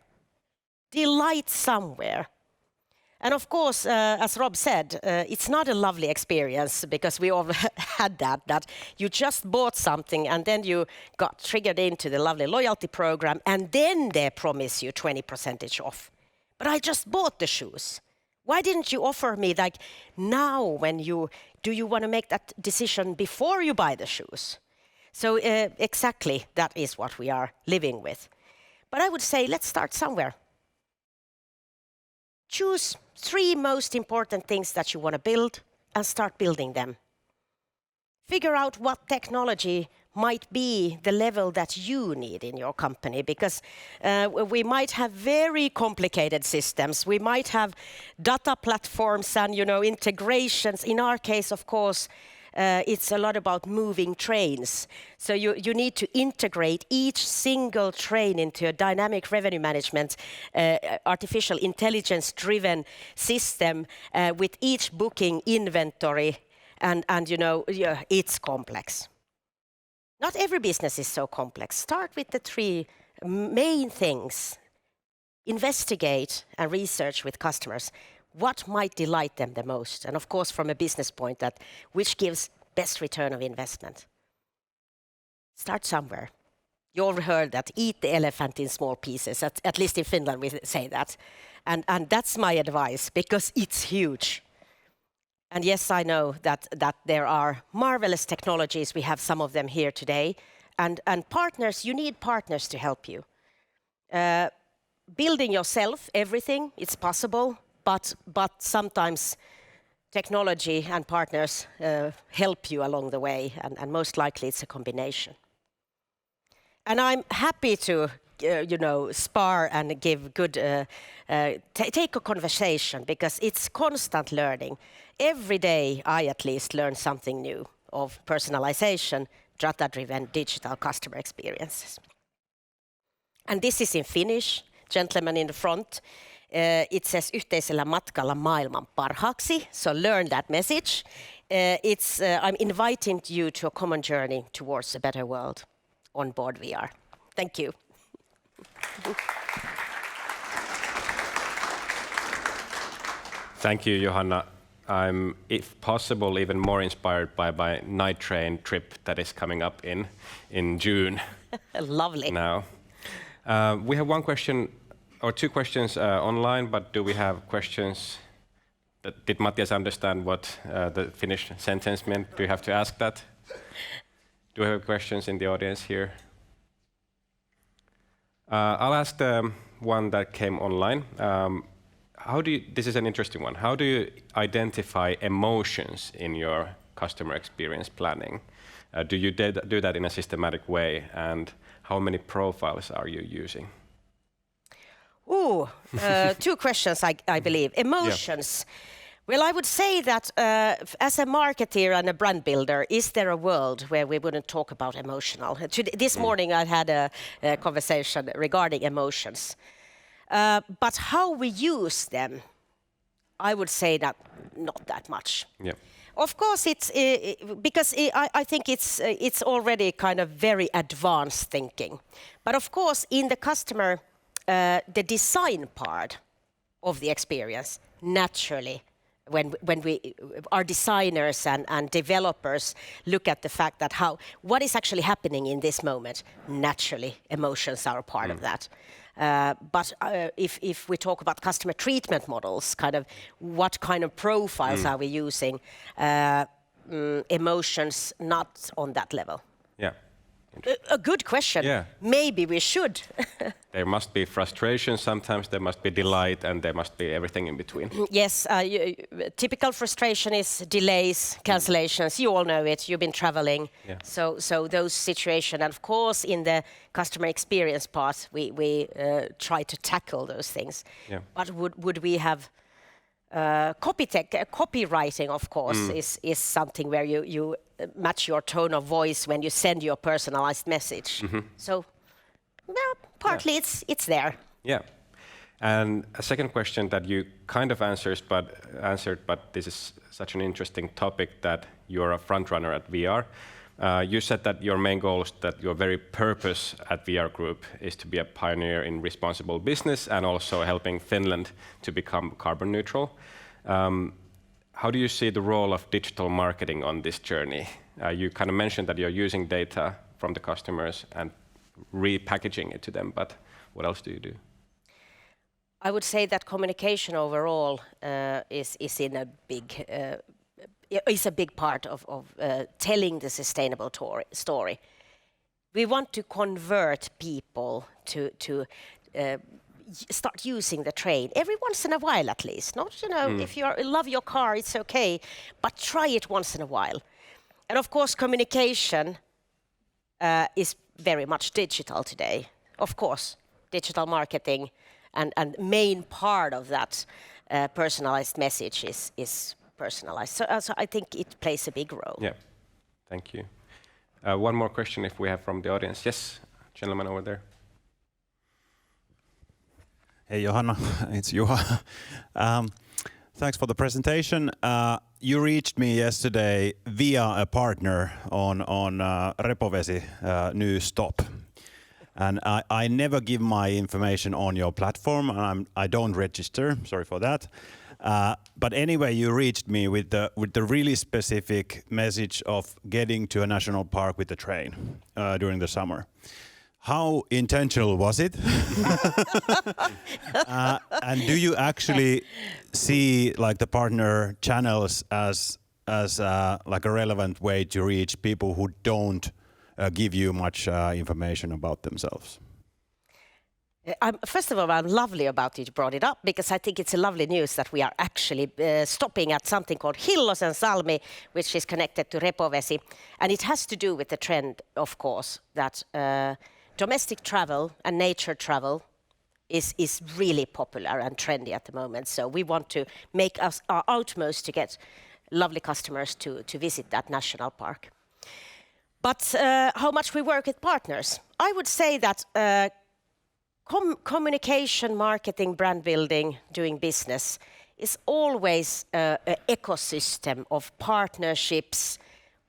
Delight somewhere. And of course, as Rob said, it's not a lovely experience, because we all had that you just bought something and then you got triggered into the lovely loyalty program, and then they promise you 20% off. But I just bought the shoes. Why didn't you offer me, like, now do you want to make that decision before you buy the shoes? So exactly that is what we are living with. But I would say, let's start somewhere. Choose 3 most important things that you want to build and start building them. Figure out what technology might be the level that you need in your company, because we might have very complicated systems. We might have data platforms and integrations. In our case, of course, it's a lot about moving trains. So you need to integrate each single train into a dynamic revenue management, artificial intelligence-driven system with each booking inventory, and it's complex. Not every business is so complex. Start with the 3 main things. Investigate and research with customers what might delight them the most. And of course, from a business point, which gives best return of investment. Start somewhere. You all heard that, eat the elephant in small pieces. At least in Finland we say that. And that's my advice, because it's huge. And yes, I know that there are marvelous technologies. We have some of them here today. And partners, you need partners to help you. Building yourself, everything, it's possible. But sometimes technology and partners help you along the way, and most likely it's a combination. And I'm happy to spar and give good, take a conversation, because it's constant learning. Every day I at least learn something new of personalization, data-driven digital customer experiences. And this is in Finnish, gentleman in the front. It says yhteisellä matkalla maailman parhaaksi, so learn that message. I'm inviting you to a common journey towards a better world on board VR. Thank you. Thank you, Johanna. I'm, if possible, even more inspired by my night train trip that is coming up in June. Lovely. Now, we have one question or two questions online, but do we have questions? Did Mattias understand what the Finnish sentence meant? Do you have to ask that? Do we have questions in the audience here? I'll ask the one that came online. This is an interesting one. How do you identify emotions in your customer experience planning? Do you do that in a systematic way? And how many profiles are you using? Two questions, I believe. Emotions. Yeah. Well, I would say that as a marketer and a brand builder, is there a world where we wouldn't talk about emotional? This morning I had a conversation regarding emotions. But how we use them, I would say that not that much. Yeah. Of course, it's because I think it's already kind of very advanced thinking. But of course, in the customer, the design part of the experience, naturally, when we, our designers and developers look at the fact that what is actually happening in this moment, naturally, emotions are a part of that. But if we talk about customer treatment models, kind of what kind of profiles are we using, emotions not on that level. Yeah. A good question. Yeah. Maybe we should. There must be frustration sometimes, there must be delight, and there must be everything in between. Yes, typical frustration is delays, cancellations. You all know it, you've been traveling. Yeah. So those situations, and of course in the customer experience part, we try to tackle those things. Yeah. But would we have copywriting, of course, is something where you match your tone of voice when you send your personalized message. So, well, partly it's there. Yeah. And a second question that you kind of answered, but this is such an interesting topic that you're a front runner at VR. You said that your main goal is that your very purpose at VR Group is to be a pioneer in responsible business and also helping Finland to become carbon neutral. How do you see the role of digital marketing on this journey? You kind of mentioned that you're using data from the customers and repackaging it to them, but what else do you do? I would say that communication overall is a big part of telling the sustainable story. We want to convert people to start using the train every once in a while, at least. Not, if you love your car, it's okay, but try it once in a while. And of course, communication is very much digital today. Of course, digital marketing and main part of that personalized message is personalized. So I think it plays a big role. Yeah, thank you. One more question if we have from the audience. Yes, gentleman over there. Hey Johanna, it's Juha. Thanks for the presentation. You reached me yesterday via a partner on Repovesi new stop. And I never give my information on your platform, and I don't register, sorry for that. But anyway, you reached me with the really specific message of getting to a national park with the train during the summer. How intentional was it? And do you actually see like the partner channels as like a relevant way to reach people who don't give you much information about themselves? First of all, I'm lovely about you brought it up, because I think it's a lovely news that we are actually stopping at something called Hillosen Salmi, which is connected to Repovesi. And it has to do with the trend, of course, that domestic travel and nature travel is really popular and trendy at the moment. So we want to make our utmost to get lovely customers to visit that national park. But how much we work with partners? I would say that communication, marketing, brand building, doing business is always an ecosystem of partnerships,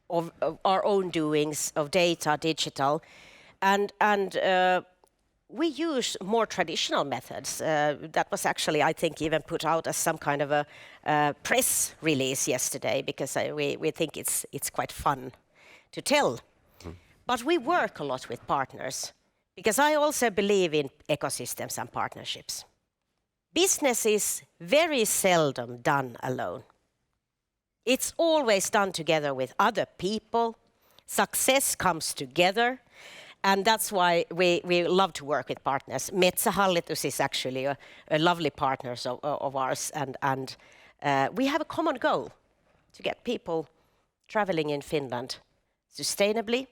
of our own doings, of data, digital, and we use more traditional methods. That was actually, I think, even put out as some kind of a press release yesterday, because we think it's quite fun to tell. But we work a lot with partners, because I also believe in ecosystems and partnerships. Business is very seldom done alone. It's always done together with other people. Success comes together. And that's why we love to work with partners. Metsähallitus is actually a lovely partner of ours. And we have a common goal to get people traveling in Finland sustainably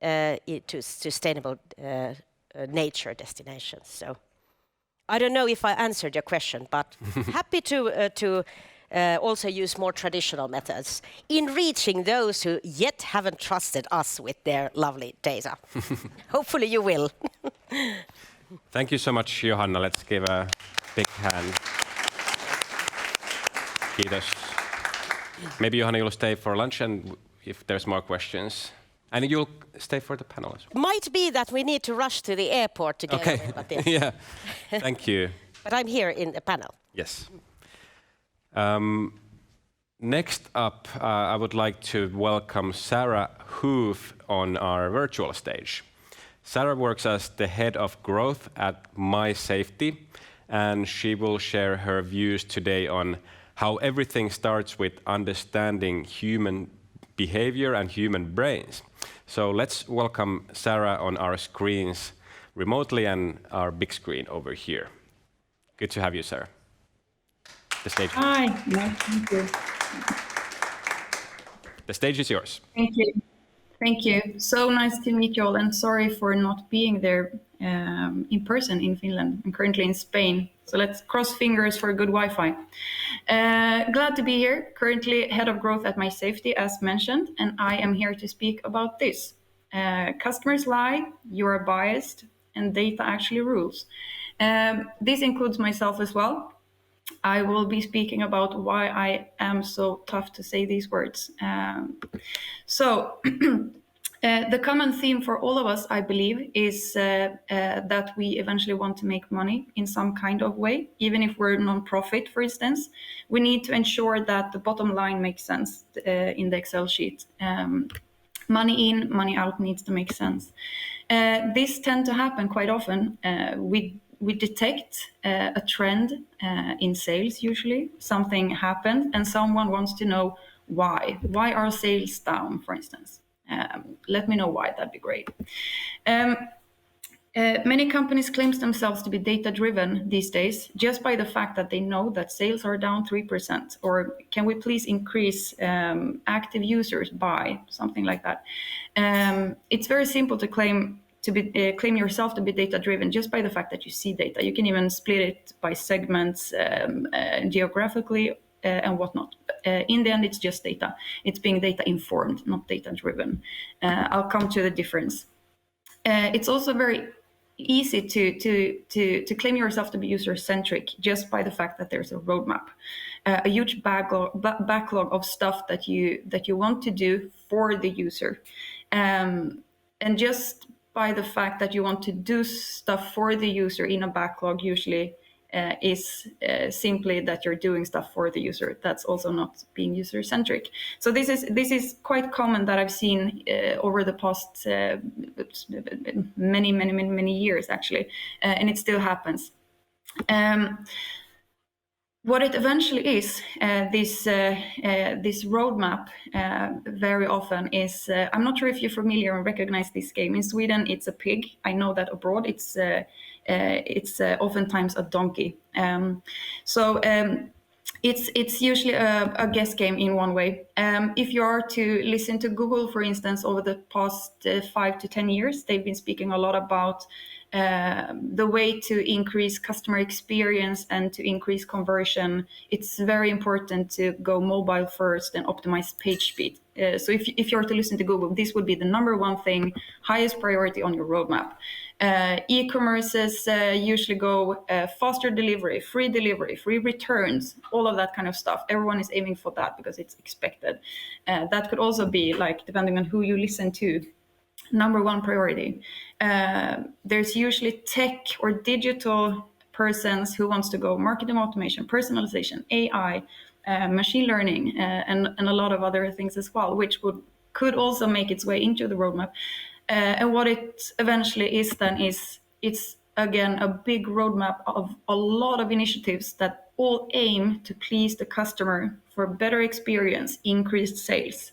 to sustainable nature destinations. So I don't know if I answered your question, but happy to also use more traditional methods in reaching those who yet haven't trusted us with their lovely data. Hopefully you will. Thank you so much, Johanna. Let's give a big hand. Kiitos. Maybe Johanna, you'll stay for lunch, and if there's more questions. And you'll stay for the panel as well. Might be that we need to rush to the airport together. Okay. With Mattias. Yeah. Thank you. But I'm here in the panel. Yes. Next up, I would like to welcome Sarah Hoof on our virtual stage. Sarah works as the head of growth at My Safety, and she will share her views today on how everything starts with understanding human behavior and human brains. So let's welcome Sarah on our screens remotely and our big screen over here. Good to have you, Sarah. The stage. Hi, nice to meet you. The stage is yours. Thank you. Thank you. So nice to meet you all, and sorry for not being there in person in Finland. I'm currently in Spain, so let's cross fingers for good Wi-Fi. Glad to be here. Currently head of growth at My Safety, as mentioned, and I am here to speak about this. Customers lie, you are biased, and data actually rules. This includes myself as well. I will be speaking about why I am so tough to say these words. The common theme for all of us, I believe, is that we eventually want to make money in some kind of way. Even if we're non-profit, for instance, we need to ensure that the bottom line makes sense in the Excel sheet. Money in, money out needs to make sense. This tends to happen quite often. We detect a trend in sales, usually. Something happened and someone wants to know why. Why are sales down, for instance? Let me know why, that'd be great. Many companies claim themselves to be data-driven these days just by the fact that they know that sales are down 3%, or can we please increase active users by, something like that. It's very simple to claim yourself to be data-driven just by the fact that you see data. You can even split it by segments, geographically, and whatnot. In the end, it's just data. It's being data-informed, not data-driven. I'll come to the difference. It's also very easy to claim yourself to be user-centric just by the fact that there's a roadmap, a huge backlog of stuff that you want to do for the user, and just by the fact that you want to do stuff for the user in a backlog usually is simply that you're doing stuff for the user. That's also not being user-centric. So this is quite common that I've seen over the past many years, actually, and it still happens. What it eventually is, this roadmap very often is, I'm not sure if you're familiar and recognize this game. In Sweden, it's a pig. I know that abroad, it's oftentimes a donkey. It's usually a guess game in one way. If you are to listen to Google, for instance, over the past 5 to 10 years, they've been speaking a lot about the way to increase customer experience and to increase conversion. It's very important to go mobile first and optimize page speed. So if you're to listen to Google, this would be the number one thing, highest priority on your roadmap. E-commerces usually go faster delivery, free returns, all of that kind of stuff. Everyone is aiming for that because it's expected. That could also be, like, depending on who you listen to, number one priority. There's usually tech or digital persons who wants to go marketing automation, personalization, AI, machine learning, and a lot of other things as well, which could also make its way into the roadmap. And what it eventually is then is, it's again a big roadmap of a lot of initiatives that all aim to please the customer for better experience, increased sales.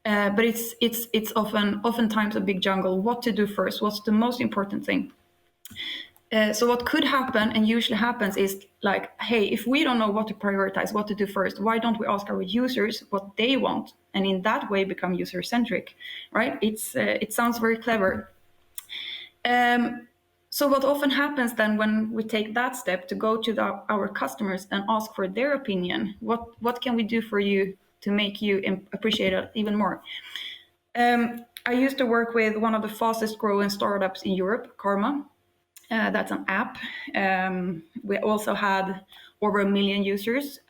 But it's oftentimes a big jungle. What to do first? What's the most important thing? So what could happen, and usually happens, is like, hey, if we don't know what to prioritize, what to do first, why don't we ask our users what they want, and in that way become user-centric, right? It sounds very clever. So what often happens then when we take that step to go to our customers and ask for their opinion, what can we do for you to make you appreciate it even more? I used to work with one of the fastest growing startups in Europe, Karma. That's an app. We also had over 1 million users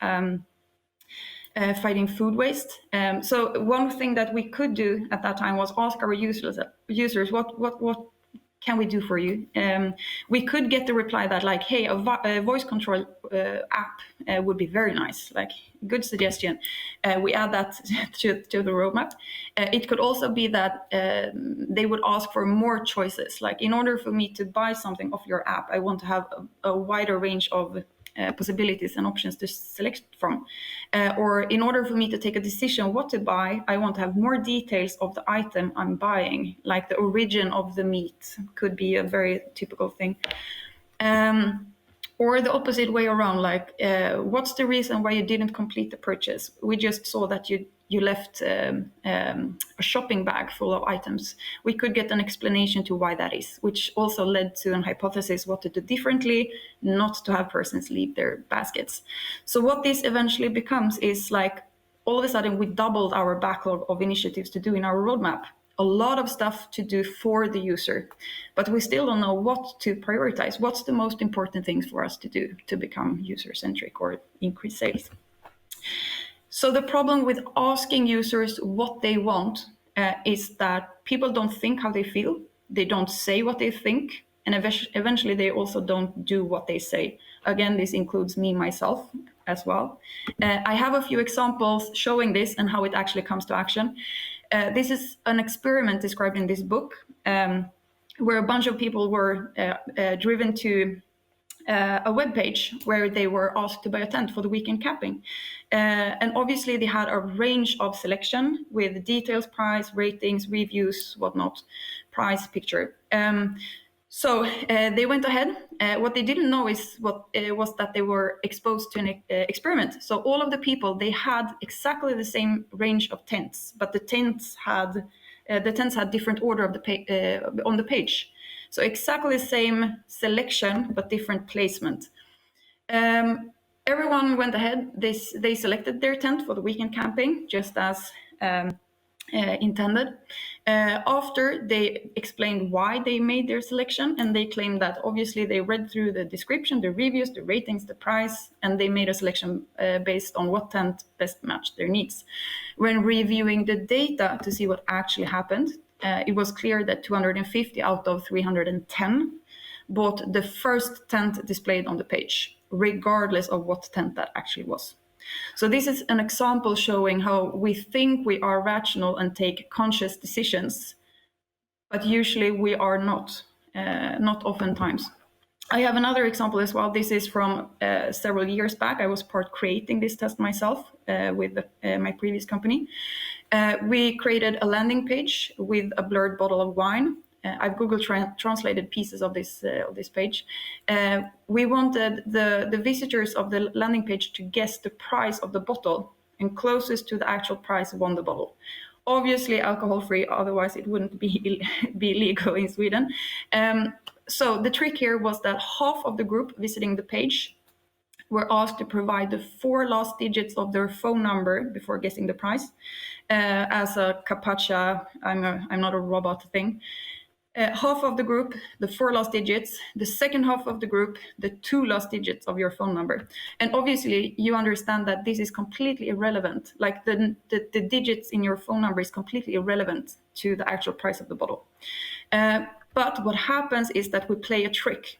fighting food waste. So one thing that we could do at that time was ask our users what can we do for you? We could get the reply that, like, hey, a voice control app would be very nice, like, good suggestion. We add that to the roadmap. It could also be that they would ask for more choices. Like, in order for me to buy something off your app, I want to have a wider range of possibilities and options to select from. Or in order for me to take a decision what to buy, I want to have more details of the item I'm buying, like the origin of the meat could be a very typical thing. Or the opposite way around, like, what's the reason why you didn't complete the purchase? We just saw that you left a shopping bag full of items. We could get an explanation to why that is, which also led to an hypothesis what to do differently, not to have persons leave their baskets. So what this eventually becomes is, like, all of a sudden we doubled our backlog of initiatives to do in our roadmap. A lot of stuff to do for the user, but we still don't know what to prioritize. What's the most important things for us to do to become user-centric or increase sales? So the problem with asking users what they want is that people don't think how they feel, they don't say what they think, and eventually they also don't do what they say. Again, this includes me, myself, as well. I have a few examples showing this and how it actually comes to action. This is an experiment described in this book, where a bunch of people were driven to a web page where they were asked to buy a tent for the weekend camping. And obviously they had a range of selection with details, price, ratings, reviews, whatnot, price, picture. So they went ahead. What they didn't know is was that they were exposed to an experiment. So all of the people, they had exactly the same range of tents, but the tents had different order of on the page. So exactly the same selection, but different placement. Everyone went ahead. They selected their tent for the weekend camping, just as intended. After they explained why they made their selection, and they claimed that obviously they read through the description, the reviews, the ratings, the price, and they made a selection based on what tent best matched their needs. When reviewing the data to see what actually happened, it was clear that 250 out of 310 bought the first tent displayed on the page, regardless of what tent that actually was. So this is an example showing how we think we are rational and take conscious decisions, but usually we are not oftentimes. I have another example as well. This is from several years back. I was part creating this test myself with my previous company. We created a landing page with a blurred bottle of wine. I've Google translated pieces of this page. We wanted the visitors of the landing page to guess the price of the bottle, and closest to the actual price won the bottle. Obviously alcohol-free, otherwise it wouldn't be legal in Sweden. So the trick here was that half of the group visiting the page were asked to provide the 4 last digits of their phone number before guessing the price, as a CAPTCHA, I'm not a robot thing. Half of the group, the 4 last digits, the second half of the group, the 2 last digits of your phone number. And obviously you understand that this is completely irrelevant, like the digits in your phone number is completely irrelevant to the actual price of the bottle. But what happens is that we play a trick.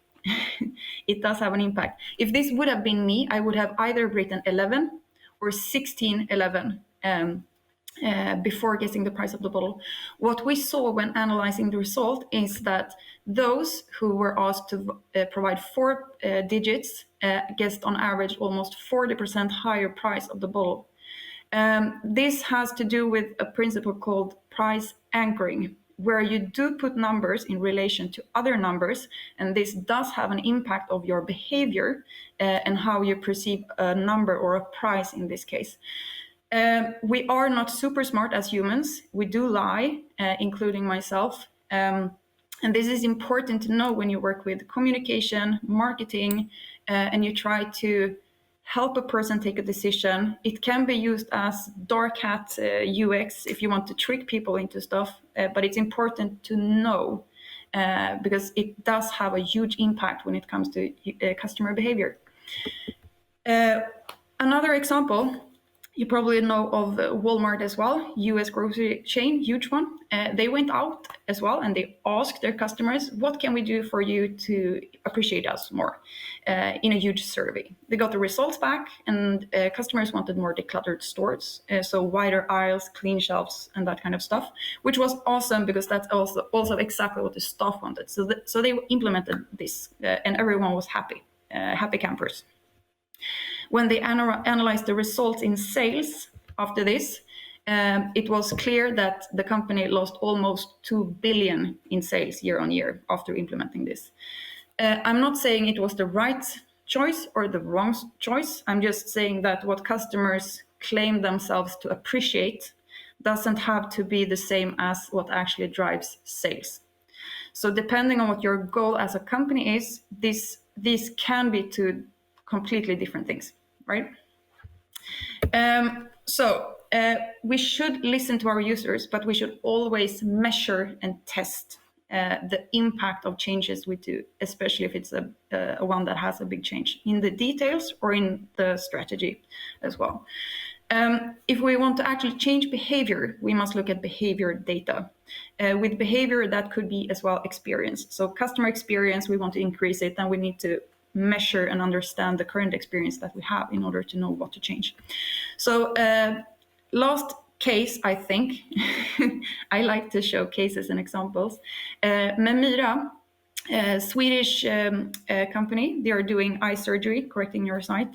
It does have an impact. If this would have been me, I would have either written 11 or 1611 before guessing the price of the bottle. What we saw when analyzing the result is that those who were asked to provide 4 digits guessed on average almost 40% higher price of the bottle. This has to do with a principle called price anchoring, where you do put numbers in relation to other numbers, and this does have an impact of your behavior and how you perceive a number or a price in this case. We are not super smart as humans. We do lie, including myself. And this is important to know when you work with communication, marketing, and you try to help a person take a decision. It can be used as dark hat UX if you want to trick people into stuff, but it's important to know because it does have a huge impact when it comes to customer behavior. Another example, you probably know of Walmart as well, US grocery chain, huge one. They went out as well and they asked their customers, what can we do for you to appreciate us more, in a huge survey. They got the results back and customers wanted more decluttered stores, so wider aisles, clean shelves and that kind of stuff, which was awesome because that's also exactly what the staff wanted. So they implemented this and everyone was happy, happy campers. When they analyzed the results in sales after this, it was clear that the company lost almost 2 billion in sales year on year after implementing this. I'm not saying it was the right choice or the wrong choice. I'm just saying that what customers claim themselves to appreciate doesn't have to be the same as what actually drives sales. So depending on what your goal as a company is, these can be two completely different things, right? We should listen to our users, but we should always measure and test the impact of changes we do, especially if it's a one that has a big change in the details or in the strategy as well. If we want to actually change behavior, we must look at behavior data. With behavior, that could be as well experience. So customer experience, we want to increase it, and we need to measure and understand the current experience that we have in order to know what to change. So last case, I think, I like to show cases and examples. Memira, a Swedish company, they are doing eye surgery, correcting your sight.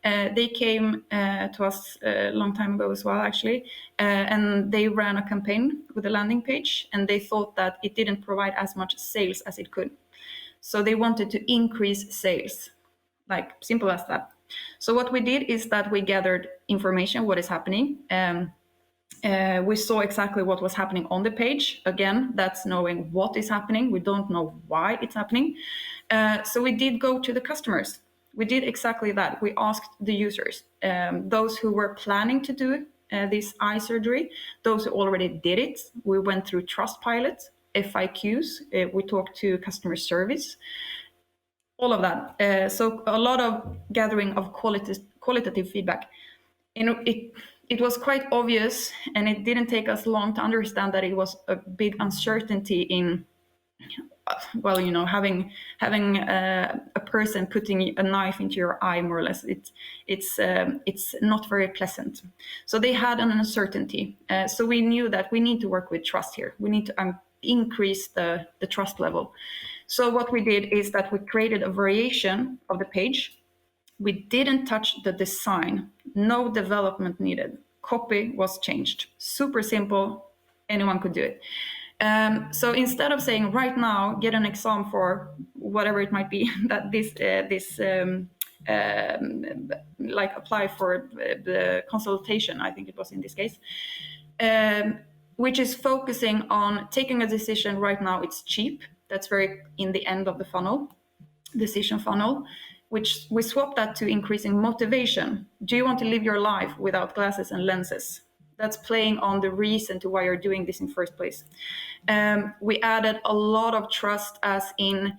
They came to us a long time ago as well, actually, and they ran a campaign with a landing page, and they thought that it didn't provide as much sales as it could. So they wanted to increase sales, like simple as that. So what we did is that we gathered information, what is happening. We saw exactly what was happening on the page. Again, that's knowing what is happening. We don't know why it's happening. So we did go to the customers. We did exactly that. We asked the users, those who were planning to do this eye surgery, those who already did it. We went through Trustpilot, FIQs, we talked to customer service, all of that. So a lot of gathering of qualitative feedback. It was quite obvious, and it didn't take us long to understand that it was a big uncertainty in, well, you know, having a person putting a knife into your eye, more or less. It's not very pleasant. So they had an uncertainty. So we knew that we need to work with trust here. We need to increase the trust level. So what we did is that we created a variation of the page. We didn't touch the design, no development needed. Copy was changed. Super simple, anyone could do it. So instead of saying right now, get an exam for whatever it might be, that like apply for the consultation, I think it was in this case, which is focusing on taking a decision right now. It's cheap. That's very in the end of the funnel, decision funnel, which we swap that to increasing motivation. Do you want to live your life without glasses and lenses? That's playing on the reason to why you're doing this in first place. We added a lot of trust, as in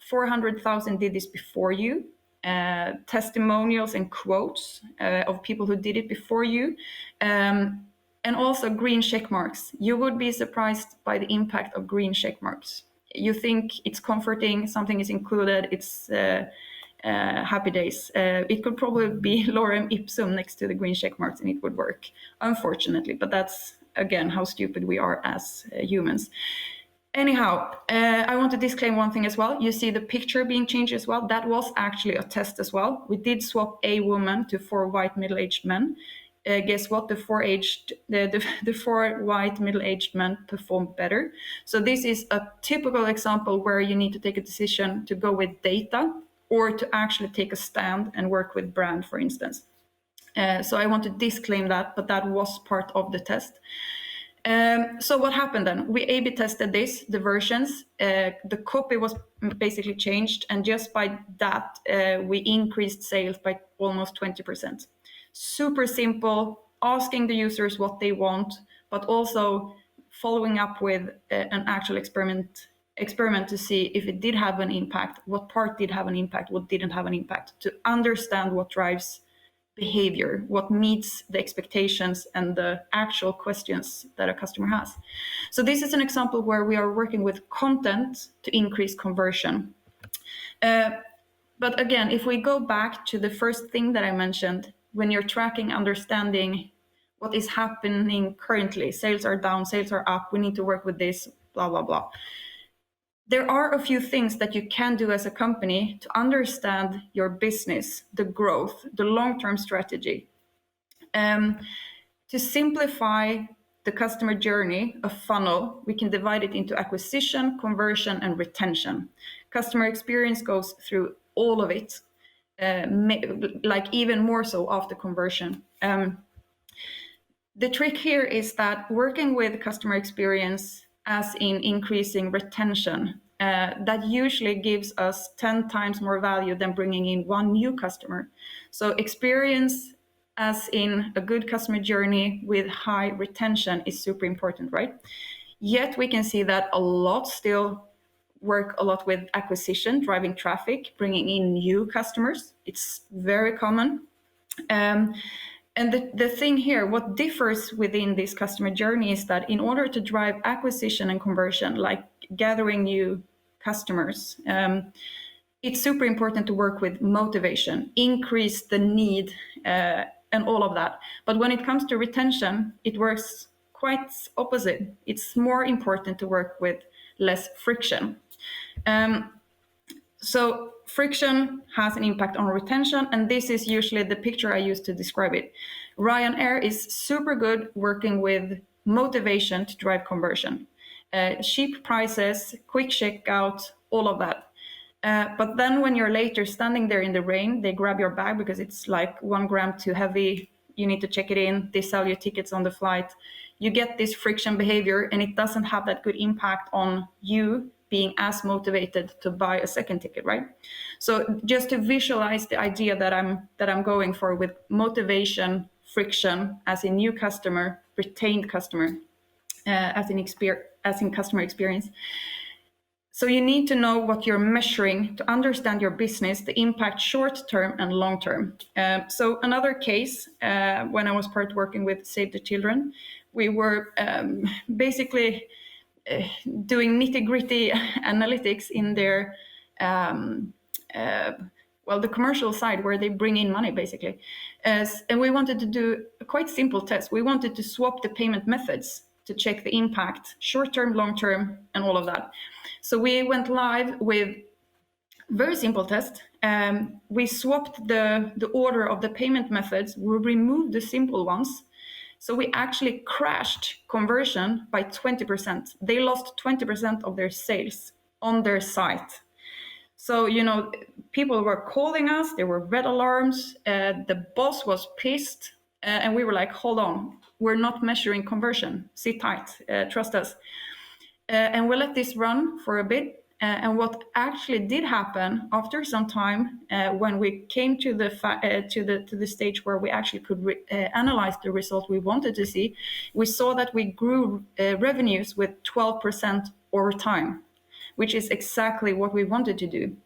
400,000 did this before you, testimonials and quotes of people who did it before you, and also green check marks. You would be surprised by the impact of green check marks. You think it's comforting, something is included, it's happy days. It could probably be lorem ipsum next to the green check marks and it would work, unfortunately, but that's, again, how stupid we are as humans. Anyhow, I want to disclaim one thing as well. You see the picture being changed as well. That was actually a test as well. We did swap a woman to 4 white middle-aged men. Guess what? The four white middle-aged men performed better. So this is a typical example where you need to take a decision to go with data or to actually take a stand and work with brand, for instance. So I want to disclaim that, but that was part of the test. So what happened then? We A/B tested this, the versions. The copy was basically changed, and just by that, we increased sales by almost 20%. Super simple, asking the users what they want, but also following up with an actual experiment to see if it did have an impact, what part did have an impact, what didn't have an impact, to understand what drives behavior, what meets the expectations and the actual questions that a customer has. So this is an example where we are working with content to increase conversion. But again, if we go back to the first thing that I mentioned, when you're tracking, understanding what is happening currently, sales are down, sales are up, we need to work with this, blah, blah, blah. There are a few things that you can do as a company to understand your business, the growth, the long-term strategy. To simplify the customer journey, a funnel, we can divide it into acquisition, conversion, and retention. Customer experience goes through all of it, like even more so after conversion. The trick here is that working with customer experience, as in increasing retention, that usually gives us 10 times more value than bringing in one new customer. So experience, as in a good customer journey with high retention, is super important, right? Yet we can see that a lot still work a lot with acquisition, driving traffic, bringing in new customers. It's very common. And the thing here, what differs within this customer journey is that in order to drive acquisition and conversion, like gathering new customers, it's super important to work with motivation, increase the need, and all of that. But when it comes to retention, it works quite opposite. It's more important to work with less friction. So friction has an impact on retention, and this is usually the picture I use to describe it. Ryanair is super good working with motivation to drive conversion. Cheap prices, quick checkout, all of that. But then when you're later standing there in the rain, they grab your bag because it's like 1 gram too heavy, you need to check it in, they sell you tickets on the flight. You get this friction behavior, and it doesn't have that good impact on you being as motivated to buy a second ticket, right? So just to visualize the idea that I'm going for with motivation, friction, as in new customer, retained customer, as in customer experience. So you need to know what you're measuring to understand your business, the impact short-term and long-term. So another case, when I was working with Save the Children, we were basically doing nitty-gritty analytics in their, the commercial side where they bring in money, basically. And we wanted to do a quite simple test. We wanted to swap the payment methods to check the impact, short-term, long-term, and all of that. So we went live with very simple test. We swapped the order of the payment methods. We removed the simple ones. So we actually crashed conversion by 20%. They lost 20% of their sales on their site. So, people were calling us, there were red alarms, the boss was pissed, and we were like, hold on, we're not measuring conversion, sit tight, trust us. And we let this run for a bit. And what actually did happen after some time, when we came to the stage where we actually could analyze the result we wanted to see, we saw that we grew revenues with 12% over time, which is exactly what we wanted to do.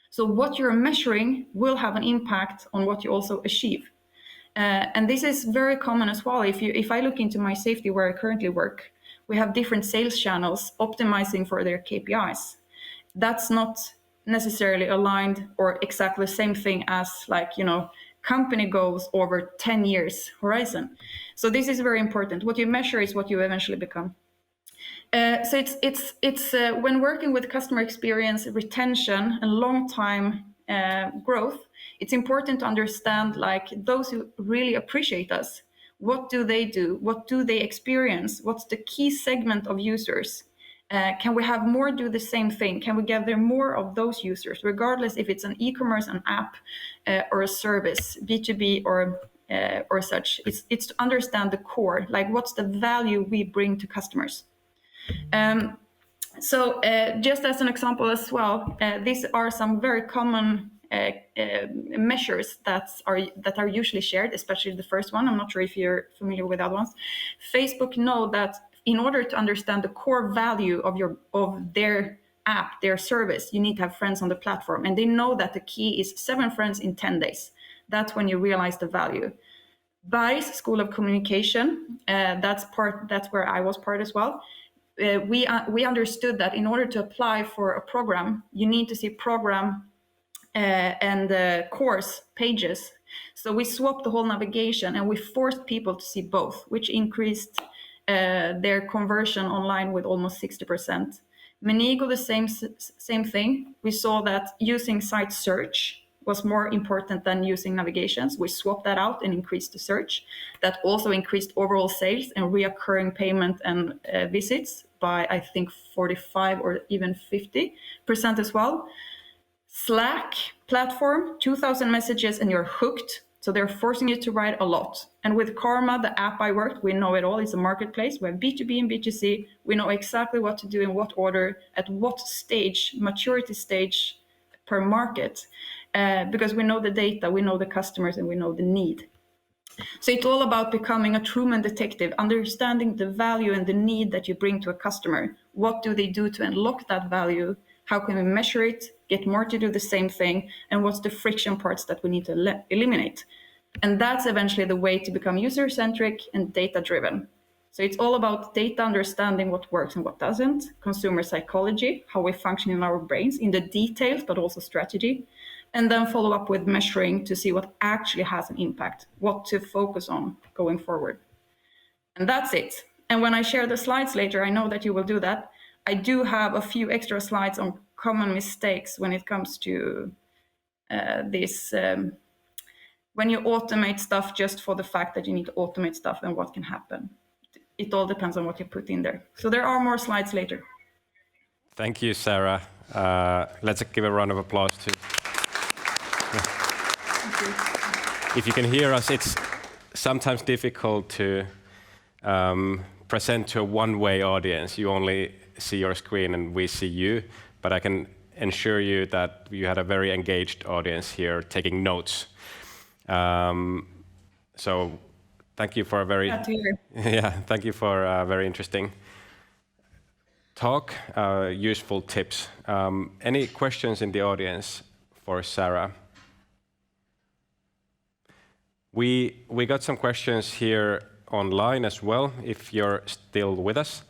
So what you're measuring will have an impact on what you also achieve. And this is very common as well. If I look into my safety where I currently work, we have different sales channels optimizing for their KPIs. That's not necessarily aligned or exactly the same thing as company goals over 10 years horizon. So this is very important. What you measure is what you eventually become. So it's when working with customer experience, retention, and long-time growth, it's important to understand those who really appreciate us. What do they do? What do they experience? What's the key segment of users? Can we have more do the same thing? Can we gather more of those users, regardless if it's an e-commerce, an app, or a service, B2B or such? It's to understand the core, what's the value we bring to customers. So just as an example as well, these are some very common measures that are usually shared, especially the first one. I'm not sure if you're familiar with other ones. Facebook know that in order to understand the core value of their app, their service, you need to have friends on the platform. And they know that the key is 7 friends in 10 days. That's when you realize the value. Barry's School of Communication, that's where I was part as well. We understood that in order to apply for a program, you need to see program and course pages. So we swapped the whole navigation and we forced people to see both, which increased their conversion online with almost 60%. Menigo, the same thing. We saw that using site search was more important than using navigations. We swapped that out and increased the search. That also increased overall sales and reoccurring payment and visits by, I think, 45 or even 50% as well. Slack platform, 2,000 messages and you're hooked. So they're forcing you to write a lot. And with Karma, the app I worked, we know it all. It's a marketplace. We have B2B and B2C. We know exactly what to do in what order, at what stage, maturity stage per market, because we know the data, we know the customers, and we know the need. So it's all about becoming a Truman detective, understanding the value and the need that you bring to a customer. What do they do to unlock that value? How can we measure it, get more to do the same thing, and what's the friction parts that we need to eliminate? And that's eventually the way to become user-centric and data-driven. So it's all about data, understanding what works and what doesn't, consumer psychology, how we function in our brains, in the details, but also strategy, and then follow up with measuring to see what actually has an impact, what to focus on going forward. And that's it. And when I share the slides later, I know that you will do that. I do have a few extra slides on common mistakes when it comes to this, when you automate stuff just for the fact that you need to automate stuff and what can happen. It all depends on what you put in there. So there are more slides later. Thank you, Sarah. Let's give a round of applause to. If you can hear us, it's sometimes difficult to present to a one-way audience. You only see your screen and we see you, but I can assure you that you had a very engaged audience here taking notes. So thank you for a very thank you for a very interesting talk, useful tips. Any questions in the audience for Sarah? We got some questions here online as well, if you're still with us.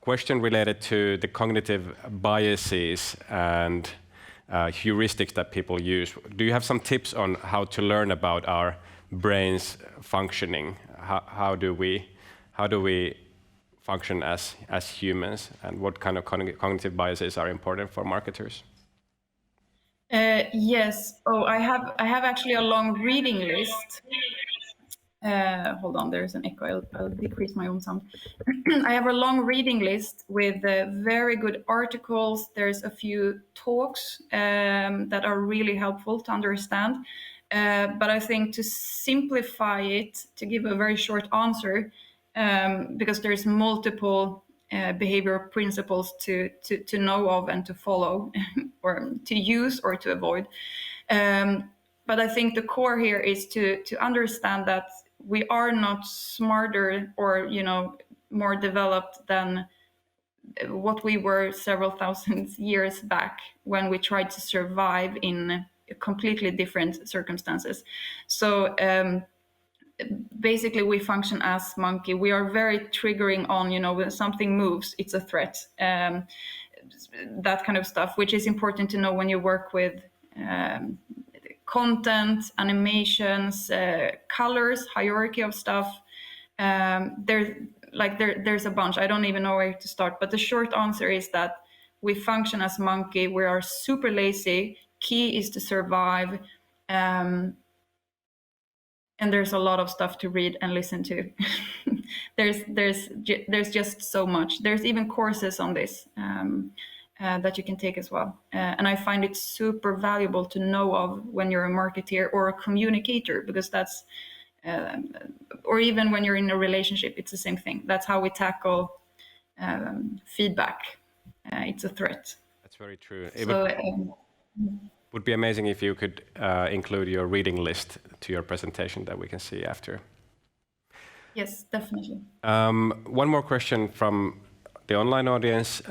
Question related to the cognitive biases and heuristics that people use. Do you have some tips on how to learn about our brains functioning? How do we function as humans, and what kind of cognitive biases are important for marketers? Yes. Oh, I have actually a long reading list. hold on, there's an echo. I'll decrease my own sound. I have a long reading list with very good articles. There's a few talks that are really helpful to understand. But I think to simplify it, to give a very short answer, because there's multiple behavioral principles to know of and to follow, or to use or to avoid. But I think the core here is to understand that we are not smarter or more developed than what we were several thousand years back when we tried to survive in completely different circumstances. So basically we function as monkey. We are very triggering on, when something moves, it's a threat. That kind of stuff, which is important to know when you work with content, animations, colors, hierarchy of stuff. There's a bunch. I don't even know where to start. But the short answer is that we function as monkey. We are super lazy. Key is to survive. And there's a lot of stuff to read and listen to. there's just so much. There's even courses on this that you can take as well. And I find it super valuable to know of when you're a marketeer or a communicator, because that's, or even when you're in a relationship, it's the same thing. That's how we tackle feedback. It's a threat. That's very true. It would be amazing if you could include your reading list to your presentation that we can see after. Yes, definitely. One more question from the online audience.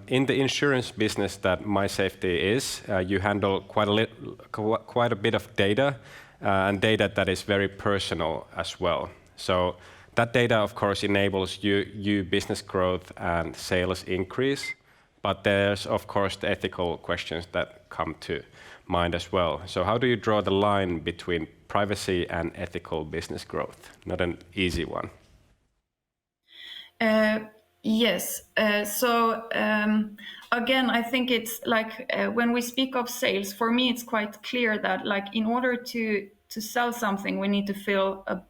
In the insurance business that My Safety is, you handle quite a bit of data, and data that is very personal as well. So that data, of course, enables you business growth and sales increase, but there's, of course, the ethical questions that come to mind as well. So how do you draw the line between privacy and ethical business growth? Not an easy one. Yes. Again, I think it's like when we speak of sales, for me, it's quite clear that in order to sell something, we need to fill a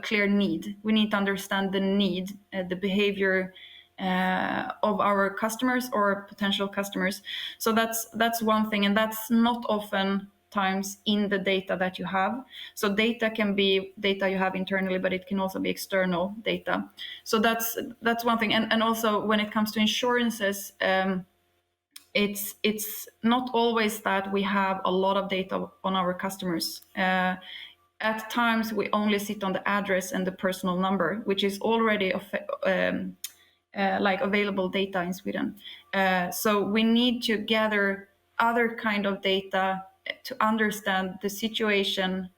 clear need. We need to understand the need, the behavior of our customers or potential customers. So that's one thing, and that's not often times in the data that you have. So data can be data you have internally, but it can also be external data. So that's one thing. And also when it comes to insurances, it's not always that we have a lot of data on our customers. At times we only sit on the address and the personal number, which is already available data in Sweden. So we need to gather other kind of data to understand the situation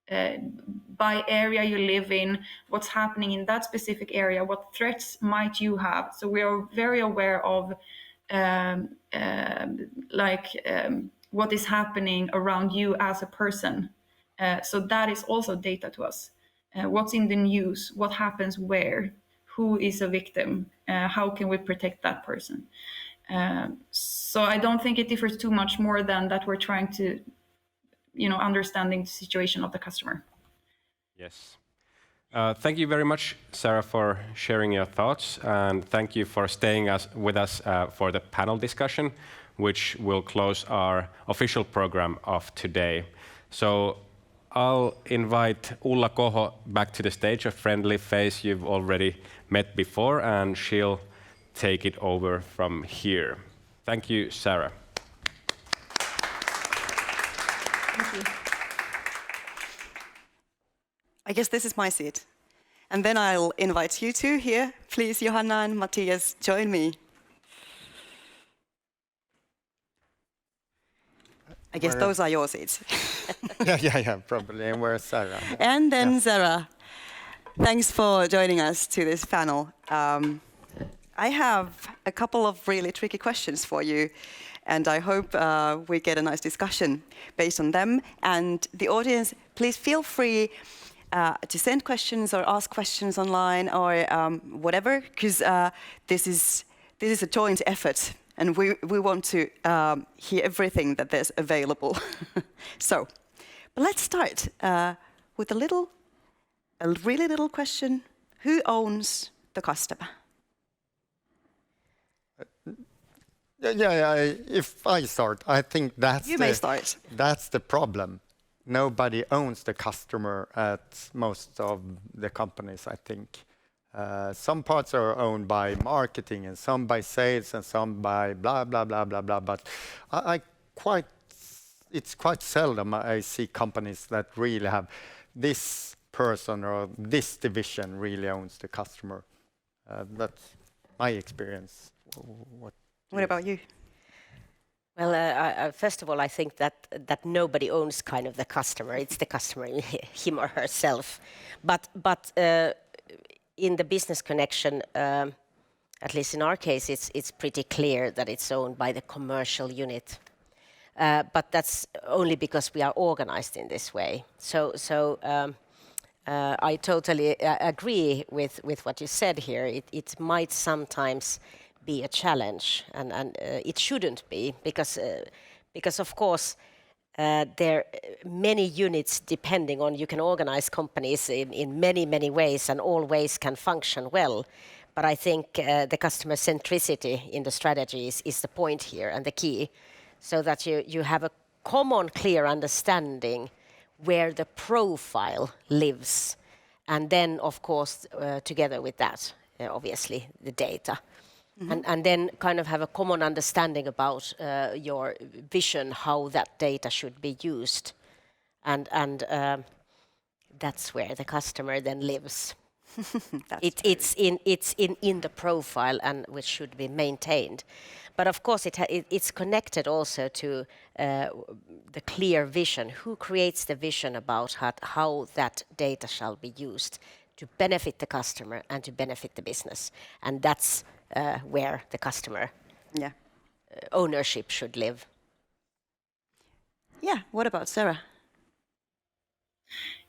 by area you live in, what's happening in that specific area, what threats might you have. So we are very aware of what is happening around you as a person. So that is also data to us. What's in the news, what happens where, who is a victim, how can we protect that person? So I don't think it differs too much more than that we're trying to, understanding the situation of the customer. Yes. Thank you very much, Sarah, for sharing your thoughts, and thank you for staying with us for the panel discussion, which will close our official program of today. So I'll invite Ulla Koho back to the stage, a friendly face you've already met before, and she'll take it over from here. Thank you, Sarah. Thank you. I guess this is my seat. And then I'll invite you two here. Please, Johanna and Mattias, join me. I guess those are your seats. yeah, probably. And where's Sarah? And then Sarah. Thanks for joining us to this panel. I have a couple of really tricky questions for you, and I hope we get a nice discussion based on them. And the audience, please feel free to send questions or ask questions online or whatever, because this is a joint effort, and we want to hear everything that there's available. But let's start with a really little question. Who owns the customer? If I start, I think that's the problem. Nobody owns the customer at most of the companies, I think. Some parts are owned by marketing and some by sales and some by blah, blah, blah, blah, blah. But it's quite seldom I see companies that really have this person or this division really owns the customer. That's my experience. What about you? Well, first of all, I think that nobody owns kind of the customer. It's the customer, him or herself. But in the business connection, at least in our case, it's pretty clear that it's owned by the commercial unit. But that's only because we are organized in this way. So I totally agree with what you said here. It might sometimes be a challenge, and it shouldn't be, because of course there are many units depending on. You can organize companies in many ways, and all ways can function well. But I think the customer centricity in the strategies is the point here and the key, so that you have a common, clear understanding where the profile lives, and then of course together with that, obviously the data. Mm-hmm. And then kind of have a common understanding about your vision, how that data should be used, and that's where the customer then lives. It's in the profile, and which should be maintained. But of course, it's connected also to the clear vision. Who creates the vision about how that data shall be used to benefit the customer and to benefit the business? And that's where the customer ownership should live. Yeah. What about Sarah?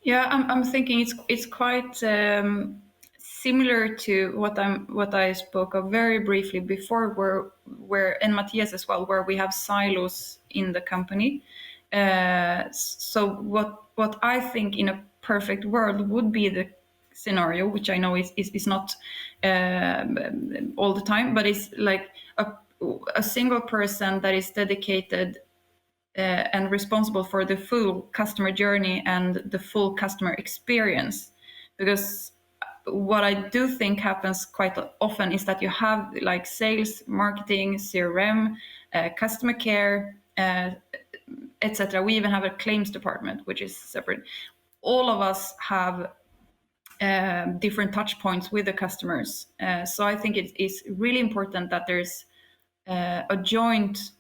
Yeah, I'm thinking it's quite similar to what I spoke of very briefly before, where and Mattias as well, where we have silos in the company. So what I think in a perfect world would be the scenario, which I know is not all the time, but it's like a single person that is dedicated and responsible for the full customer journey and the full customer experience. Because what I do think happens quite often is that you have like sales, marketing, CRM, customer care, etc. We even have a claims department, which is separate. All of us have different touch points with the customers. So I think it is really important that there's a joint,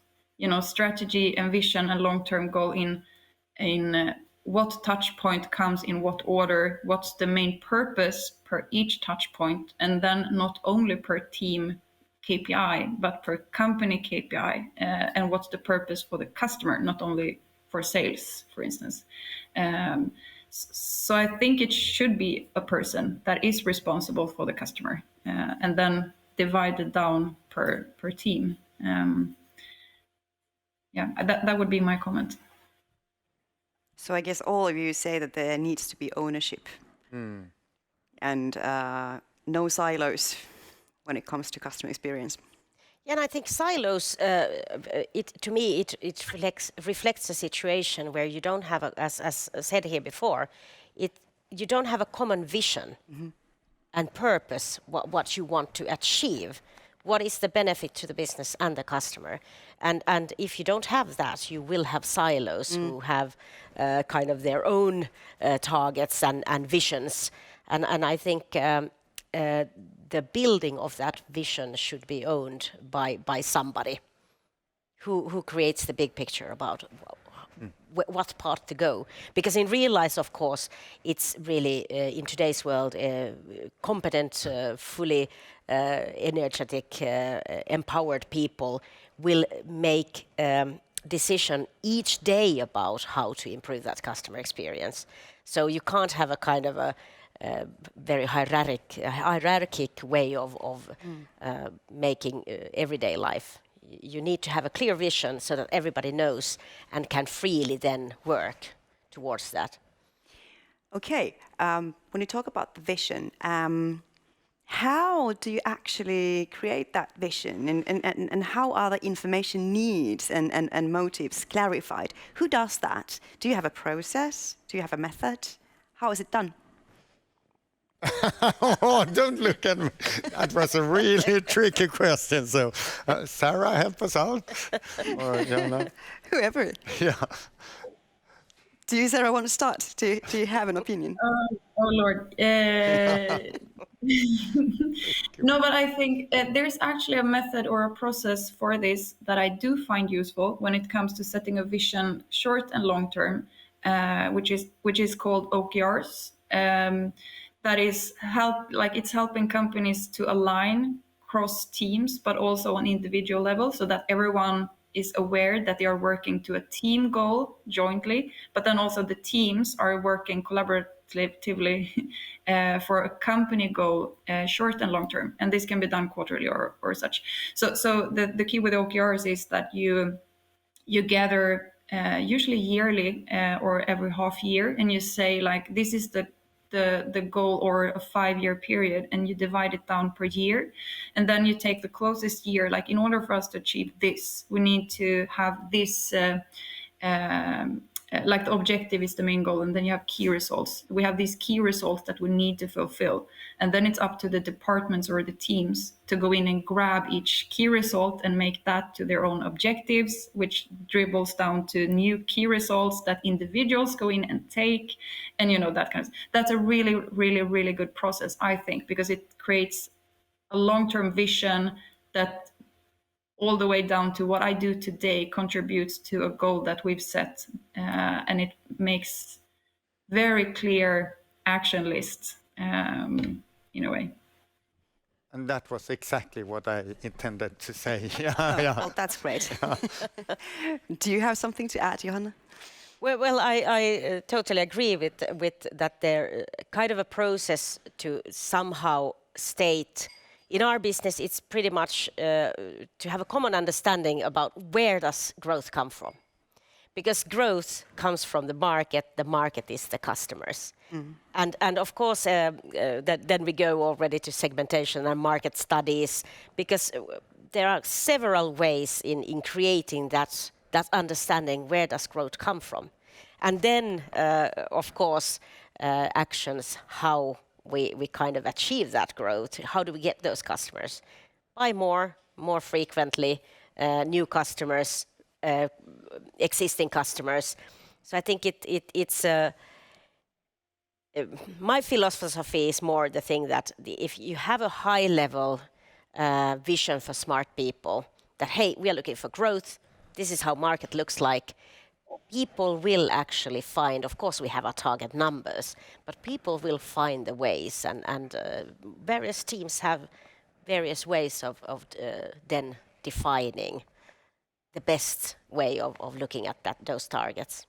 strategy and vision and long-term goal in what touch point comes in what order, what's the main purpose per each touch point, and then not only per team KPI, but per company KPI, and what's the purpose for the customer, not only for sales, for instance. So I think it should be a person that is responsible for the customer, and then divided down per team. That would be my comment. So I guess all of you say that there needs to be ownership and no silos when it comes to customer experience. Yeah, and I think silos, to me, it reflects a situation where you don't have, as said here before, you don't have a common vision and purpose, what you want to achieve. What is the benefit to the business and the customer? And if you don't have that, you will have silos who have kind of their own targets and visions. And I think the building of that vision should be owned by somebody who creates the big picture about what part to go. Because in real life, of course, it's really, in today's world, competent, fully energetic, empowered people will make decision each day about how to improve that customer experience. So you can't have a kind of a very hierarchic way of making everyday life. You need to have a clear vision so that everybody knows and can freely then work towards that. Okay, when you talk about the vision, how do you actually create that vision, and how are the information needs and motives clarified? Who does that? Do you have a process? Do you have a method? How is it done? Oh, don't look at me. That was a really tricky question. So, Sarah, help us out. Or, Whoever. Yeah. Do you, Sarah, want to start? Do you have an opinion? Oh Lord. No, but I think there's actually a method or a process for this that I do find useful when it comes to setting a vision short and long term, which is called OKRs. That is it's helping companies to align cross teams, but also on individual level, so that everyone is aware that they are working to a team goal jointly, but then also the teams are working collaboratively for a company goal, short and long term. And this can be done quarterly or such. So the key with OKRs is that you gather usually yearly or every half year, and you say like, this is the goal or a 5-year period, and you divide it down per year, and then you take the closest year. Like, in order for us to achieve this, we need to have this like the objective is the main goal, and then you have key results. We have these key results that we need to fulfill, and then it's up to the departments or the teams to go in and grab each key result and make that to their own objectives, which dribbles down to new key results that individuals go in and take, and that kind of. That's a really, really, really good process, I think, because it creates a long-term vision that all the way down to what I do today contributes to a goal that we've set, and it makes very clear action lists in a way. And that was exactly what I intended to say. Yeah, Well, that's great. Do you have something to add, Johanna? Well, I totally agree with that. There kind of a process to somehow state. In our business, it's pretty much to have a common understanding about where does growth come from. Because growth comes from the market is the customers. And of course, then we go already to segmentation and market studies, because there are several ways in creating that understanding, where does growth come from. And then, of course, actions, how we kind of achieve that growth. How do we get those customers? Buy more frequently, new customers, existing customers. So I think it's my philosophy is more the thing that if you have a high level vision for smart people, that hey, we are looking for growth, this is how market looks like, people will actually find, of course we have our target numbers, but people will find the ways, and various teams have various ways of then defining the best way of looking at those targets.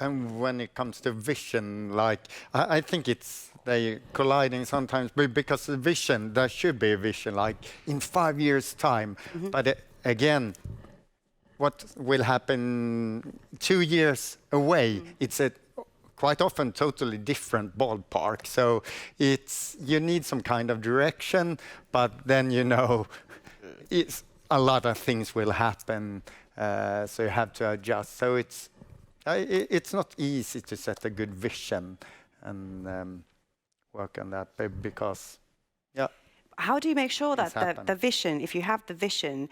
And when it comes to vision, like I think they colliding sometimes, because the vision, there should be a vision like in 5 years' time. But again, what will happen 2 years away? It's a quite often totally different ballpark. So you need some kind of direction, but then it's a lot of things will happen. So you have to adjust. So it's not easy to set a good vision and work on that, because How do you make sure that the vision, if you have the vision,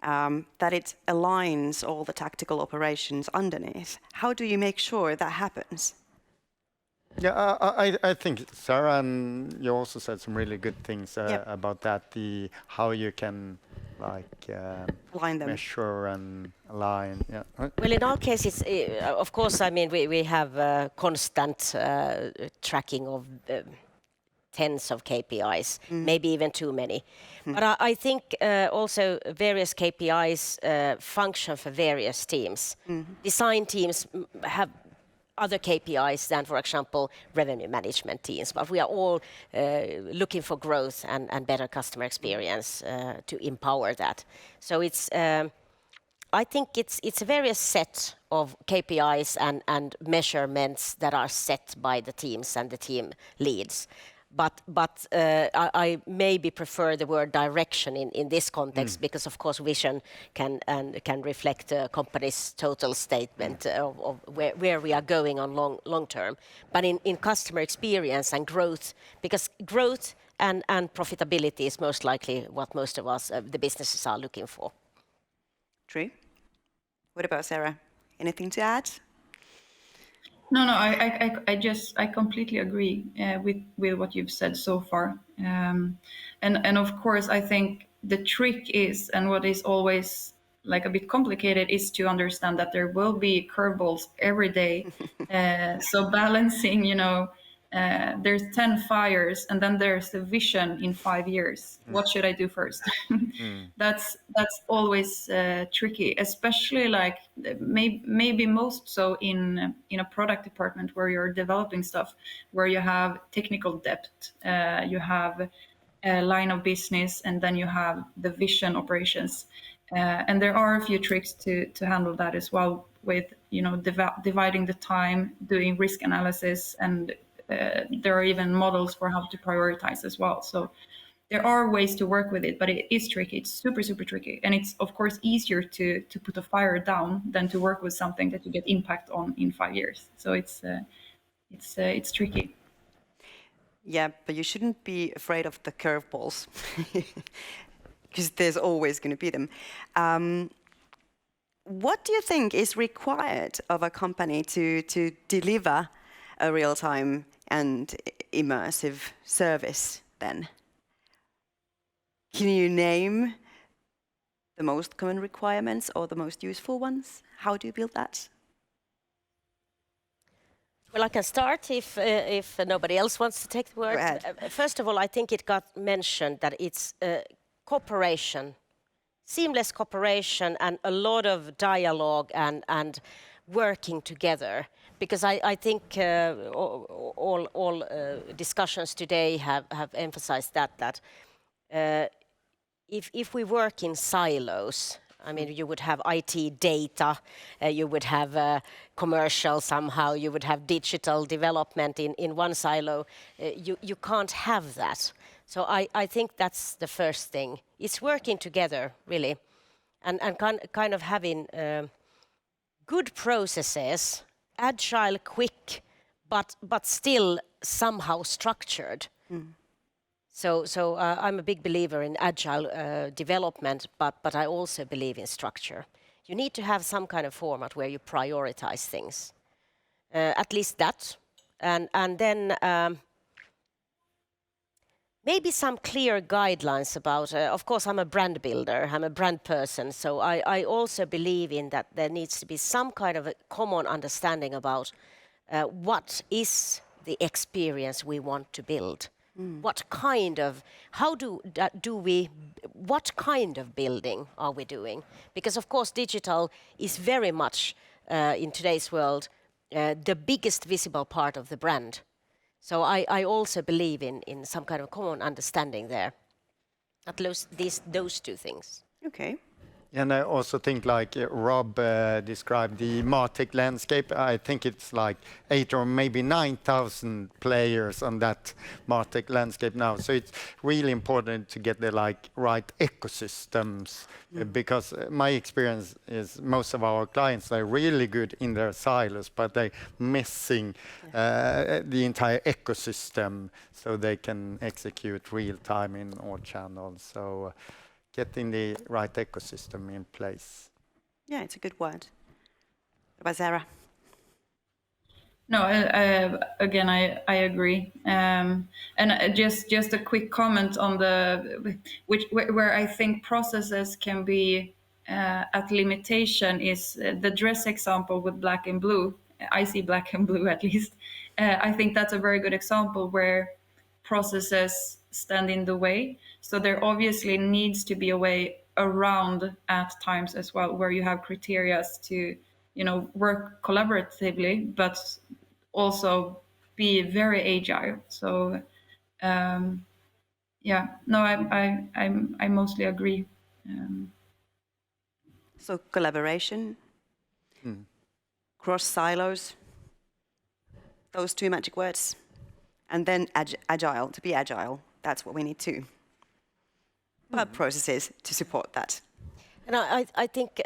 that it aligns all the tactical operations underneath? How do you make sure that happens? Yeah, I think Sarah, and you also said some really good things about that. How you can align them, measure and align. Yeah. Well, in our case, it's of course. I mean, we have constant tracking of tens of KPIs, maybe even too many. But I think also various KPIs function for various teams. Design teams have other KPIs than, for example, revenue management teams. But we are all looking for growth and better customer experience to empower that. So it's I think it's a various set of KPIs and measurements that are set by the teams and the team leads. But I maybe prefer the word direction in this context because of course vision can reflect a company's total statement of where we are going on long term. But in customer experience and growth, because growth and profitability is most likely what most of us, the businesses, are looking for. True. What about Sarah? Anything to add? No, I completely agree with what you've said so far. And of course, I think the trick is, and what is always like a bit complicated, is to understand that there will be curveballs every day. So balancing, there's 10 fires and then there's the vision in 5 years. What should I do first? That's always tricky, especially like maybe most so in a product department where you're developing stuff, where you have technical depth, you have a line of business, and then you have the vision operations. And there are a few tricks to handle that as well, with dividing the time, doing risk analysis, and there are even models for how to prioritize as well. So there are ways to work with it, but it is tricky. It's super, super tricky. And it's, of course, easier to put a fire down than to work with something that you get impact on in 5 years. So it's tricky. Yeah, but you shouldn't be afraid of the curveballs, because there's always going to be them. What do you think is required of a company to deliver a real-time and immersive service then? Can you name the most common requirements or the most useful ones? How do you build that? Well, I can start if nobody else wants to take the word. Go ahead. First of all, I think it got mentioned that it's cooperation, seamless cooperation, and a lot of dialogue and working together. Because I think all discussions today have emphasized that if we work in silos, I mean, you would have IT data, you would have commercial somehow, you would have digital development in one silo. You can't have that. So I think that's the first thing. It's working together, really, and kind of having good processes, agile, quick, but still somehow structured. So I'm a big believer in agile development, but I also believe in structure. You need to have some kind of format where you prioritize things, at least that, and then maybe some clear guidelines about. Of course, I'm a brand builder. I'm a brand person, so I also believe in that there needs to be some kind of a common understanding about what is the experience we want to build. What kind of what kind of building are we doing? Because of course digital is very much in today's world the biggest visible part of the brand. So I also believe in some kind of common understanding there. At least those two things. Okay. And I also think, like Rob described the MarTech landscape, I think it's like 8 or maybe 9,000 players on that MarTech landscape now. So it's really important to get the right ecosystems, because my experience is most of our clients are really good in their silos, but they're missing the entire ecosystem so they can execute real time in all channels. So getting the right ecosystem in place. Yeah, it's a good word. What about Sarah? No, again, I agree. And just a quick comment on where I think processes can be at limitation is the dress example with black and blue. I see black and blue at least. I think that's a very good example where processes stand in the way. So there obviously needs to be a way around at times as well, where you have criteria to, work collaboratively, but also be very agile. So, I mostly agree. So collaboration, cross silos, those 2 magic words. And then agile, to be agile, that's what we need too. But processes to support that. And I think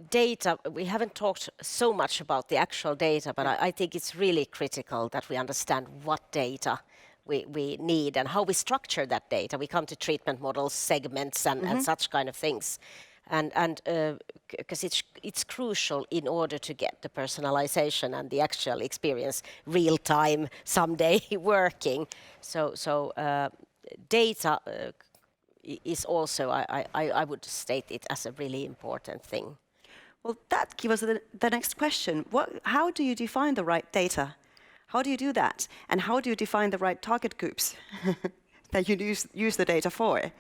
data, we haven't talked so much about the actual data, but I think it's really critical that we understand what data we need and how we structure that data. We come to treatment models, segments, and such kind of things. And because it's crucial in order to get the personalization and the actual experience real time someday working. So data is also, I would state it as a really important thing. Well, that gives us the next question. How do you define the right data? How do you do that? And how do you define the right target groups that you use the data for?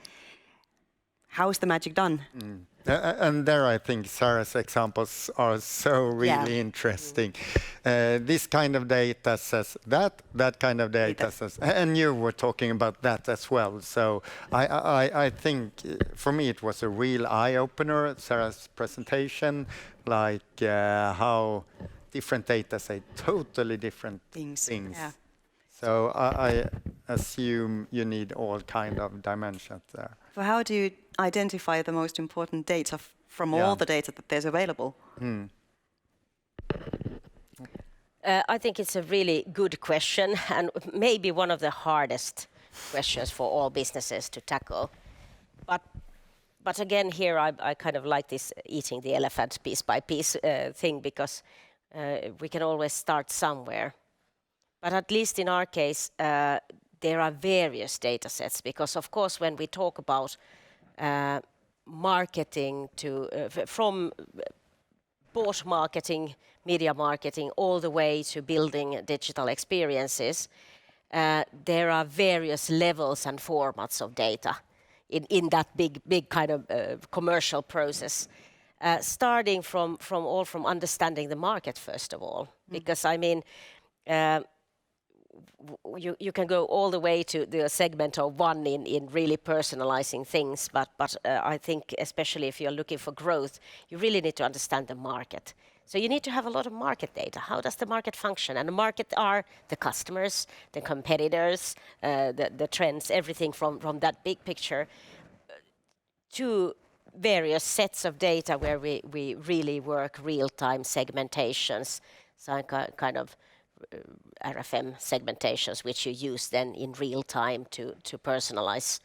How is the magic done? And there I think Sarah's examples are so really interesting. This kind of data says that kind of data says, and you were talking about that as well. So I think for me it was a real eye-opener, Sarah's presentation, like how different data say totally different things. Yeah. So I assume you need all kind of dimensions there. So how do you identify the most important data from all the data that there's available? I think it's a really good question and maybe one of the hardest questions for all businesses to tackle. But again, here I kind of like this eating the elephant piece by piece thing, because we can always start somewhere. But at least in our case, there are various data sets, because of course when we talk about marketing from both marketing, media marketing, all the way to building digital experiences, there are various levels and formats of data in that big kind of commercial process. Starting from understanding the market first of all, because I mean, you can go all the way to the segment of one in really personalizing things, but I think especially if you're looking for growth, you really need to understand the market. So you need to have a lot of market data. How does the market function? And the market are the customers, the competitors, the trends, everything from that big picture to various sets of data where we really work real-time segmentations, so kind of RFM segmentations, which you use then in real time to personalize,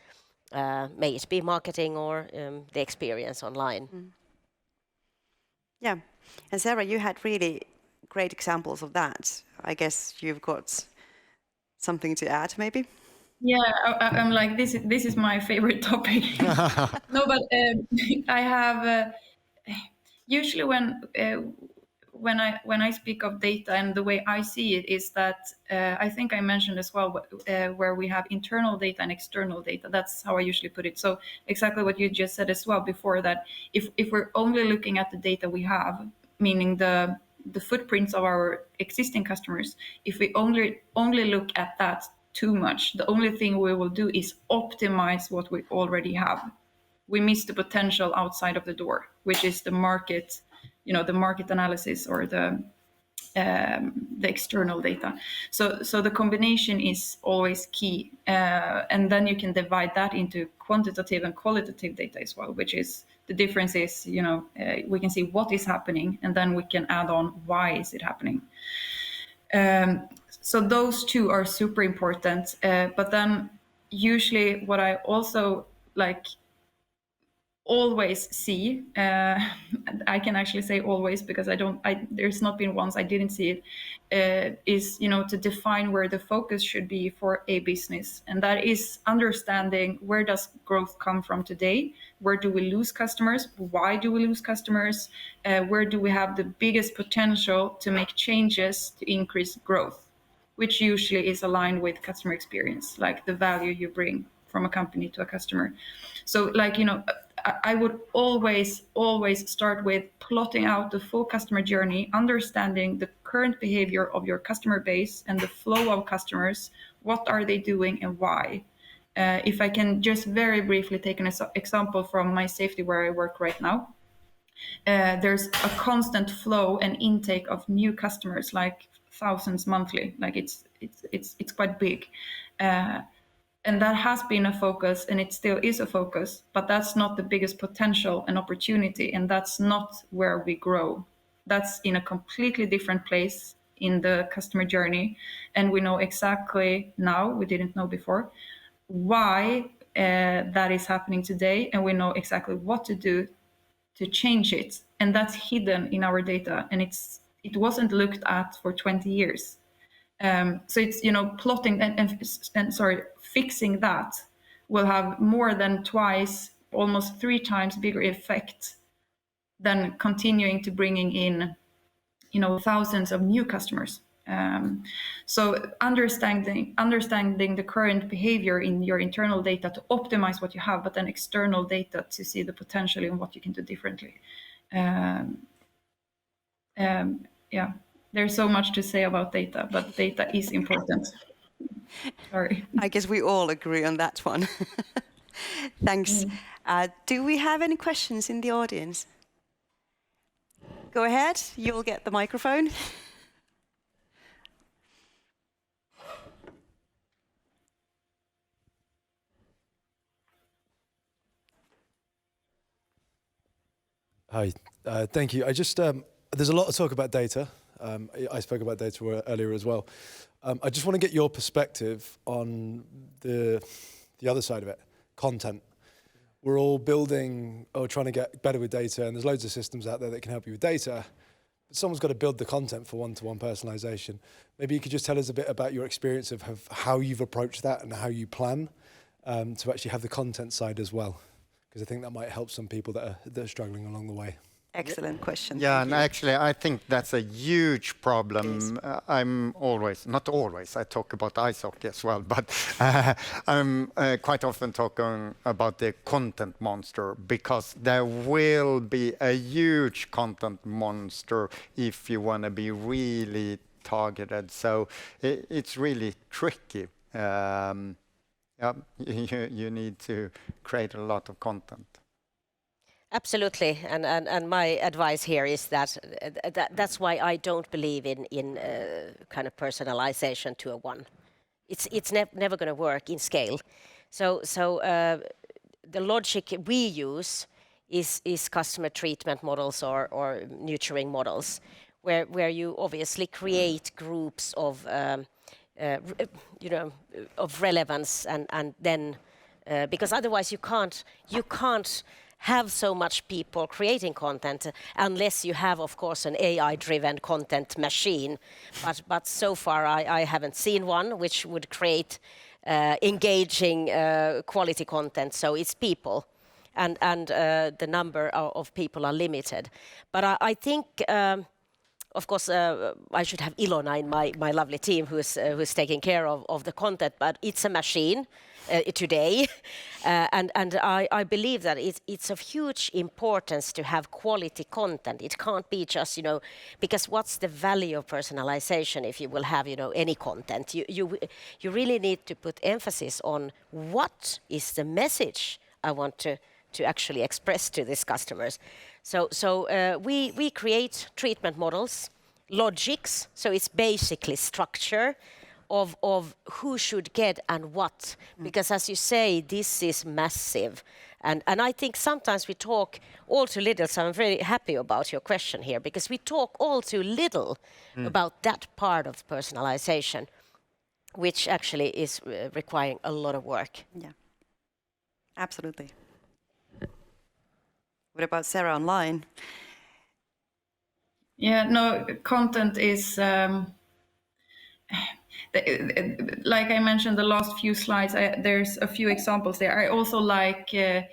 may it be marketing or the experience online. Yeah, and Sarah, you had really great examples of that. I guess you've got something to add, maybe? Yeah, I'm like, this is my favorite topic. No, but I have usually when I speak of data and the way I see it is that I think I mentioned as well where we have internal data and external data. That's how I usually put it. So exactly what you just said as well before, that if we're only looking at the data we have, meaning the footprints of our existing customers, if we only look at that too much, the only thing we will do is optimize what we already have. We miss the potential outside of the door, which is the market, the market analysis or the external data. So the combination is always key, and then you can divide that into quantitative and qualitative data as well, which is the difference is we can see what is happening, and then we can add on why is it happening. So those two are super important. But then usually what I also always see, I can actually say always because there's not been once I didn't see it, is to define where the focus should be for a business. And that is understanding where does growth come from today? Where do we lose customers? Why do we lose customers? Where do we have the biggest potential to make changes to increase growth, which usually is aligned with customer experience, like the value you bring from a company to a customer. So I would always start with plotting out the full customer journey, understanding the current behavior of your customer base and the flow of customers. What are they doing and why? If I can just very briefly take an example from my safety where I work right now. There's a constant flow and intake of new customers, like thousands monthly. Like it's quite big. And that has been a focus, and it still is a focus, but that's not the biggest potential and opportunity, and that's not where we grow. That's in a completely different place in the customer journey, and we know exactly now, we didn't know before, why that is happening today, and we know exactly what to do to change it, and that's hidden in our data, and it wasn't looked at for 20 years. So it's, plotting and fixing that will have more than twice, almost 3 times bigger effect than continuing to bringing in, thousands of new customers. So understanding the current behavior in your internal data to optimize what you have, but then external data to see the potential in what you can do differently. Yeah. There's so much to say about data, but data is important. Sorry. I guess we all agree on that one. Thanks. Do we have any questions in the audience? Go ahead, you'll get the microphone. Hi, thank you. I just, there's a lot of talk about data. I spoke about data earlier as well. I just want to get your perspective on the other side of it, content. We're all building or trying to get better with data, and there's loads of systems out there that can help you with data. But someone's got to build the content for one-to-one personalization. Maybe you could just tell us a bit about your experience of how you've approached that and how you plan to actually have the content side as well, because I think that might help some people that are struggling along the way. Excellent question. Yeah, and actually, I think that's a huge problem. I'm always, not always, I talk about ice hockey as well, but I'm quite often talking about the content monster, because there will be a huge content monster if you want to be really targeted. So it's really tricky. Yeah, you need to create a lot of content. Absolutely, and my advice here is that's why I don't believe in kind of personalization to a one. It's never going to work in scale. So the logic we use is customer treatment models or nurturing models, where you obviously create groups of of relevance and then because otherwise you can't have so much people creating content unless you have, of course, an AI-driven content machine. But so far, I haven't seen one which would create engaging quality content. So it's people, and the number of people are limited. But I think, of course, I should have Ilona in my lovely team who's taking care of the content. But it's a machine. Today, and I believe that it's of huge importance to have quality content. It can't be just, because what's the value of personalization if you will have, any content? You really need to put emphasis on what is the message I want to actually express to these customers. So we create treatment models, logics, so it's basically structure of who should get and what, because as you say, this is massive, and I think sometimes we talk all too little. So I'm very happy about your question here, because we talk all too little about that part of personalization, which actually is requiring a lot of work. Yeah, absolutely. What about Sarah online? Yeah, no, content is. Like I mentioned, the last few slides, there's a few examples there. I also like, in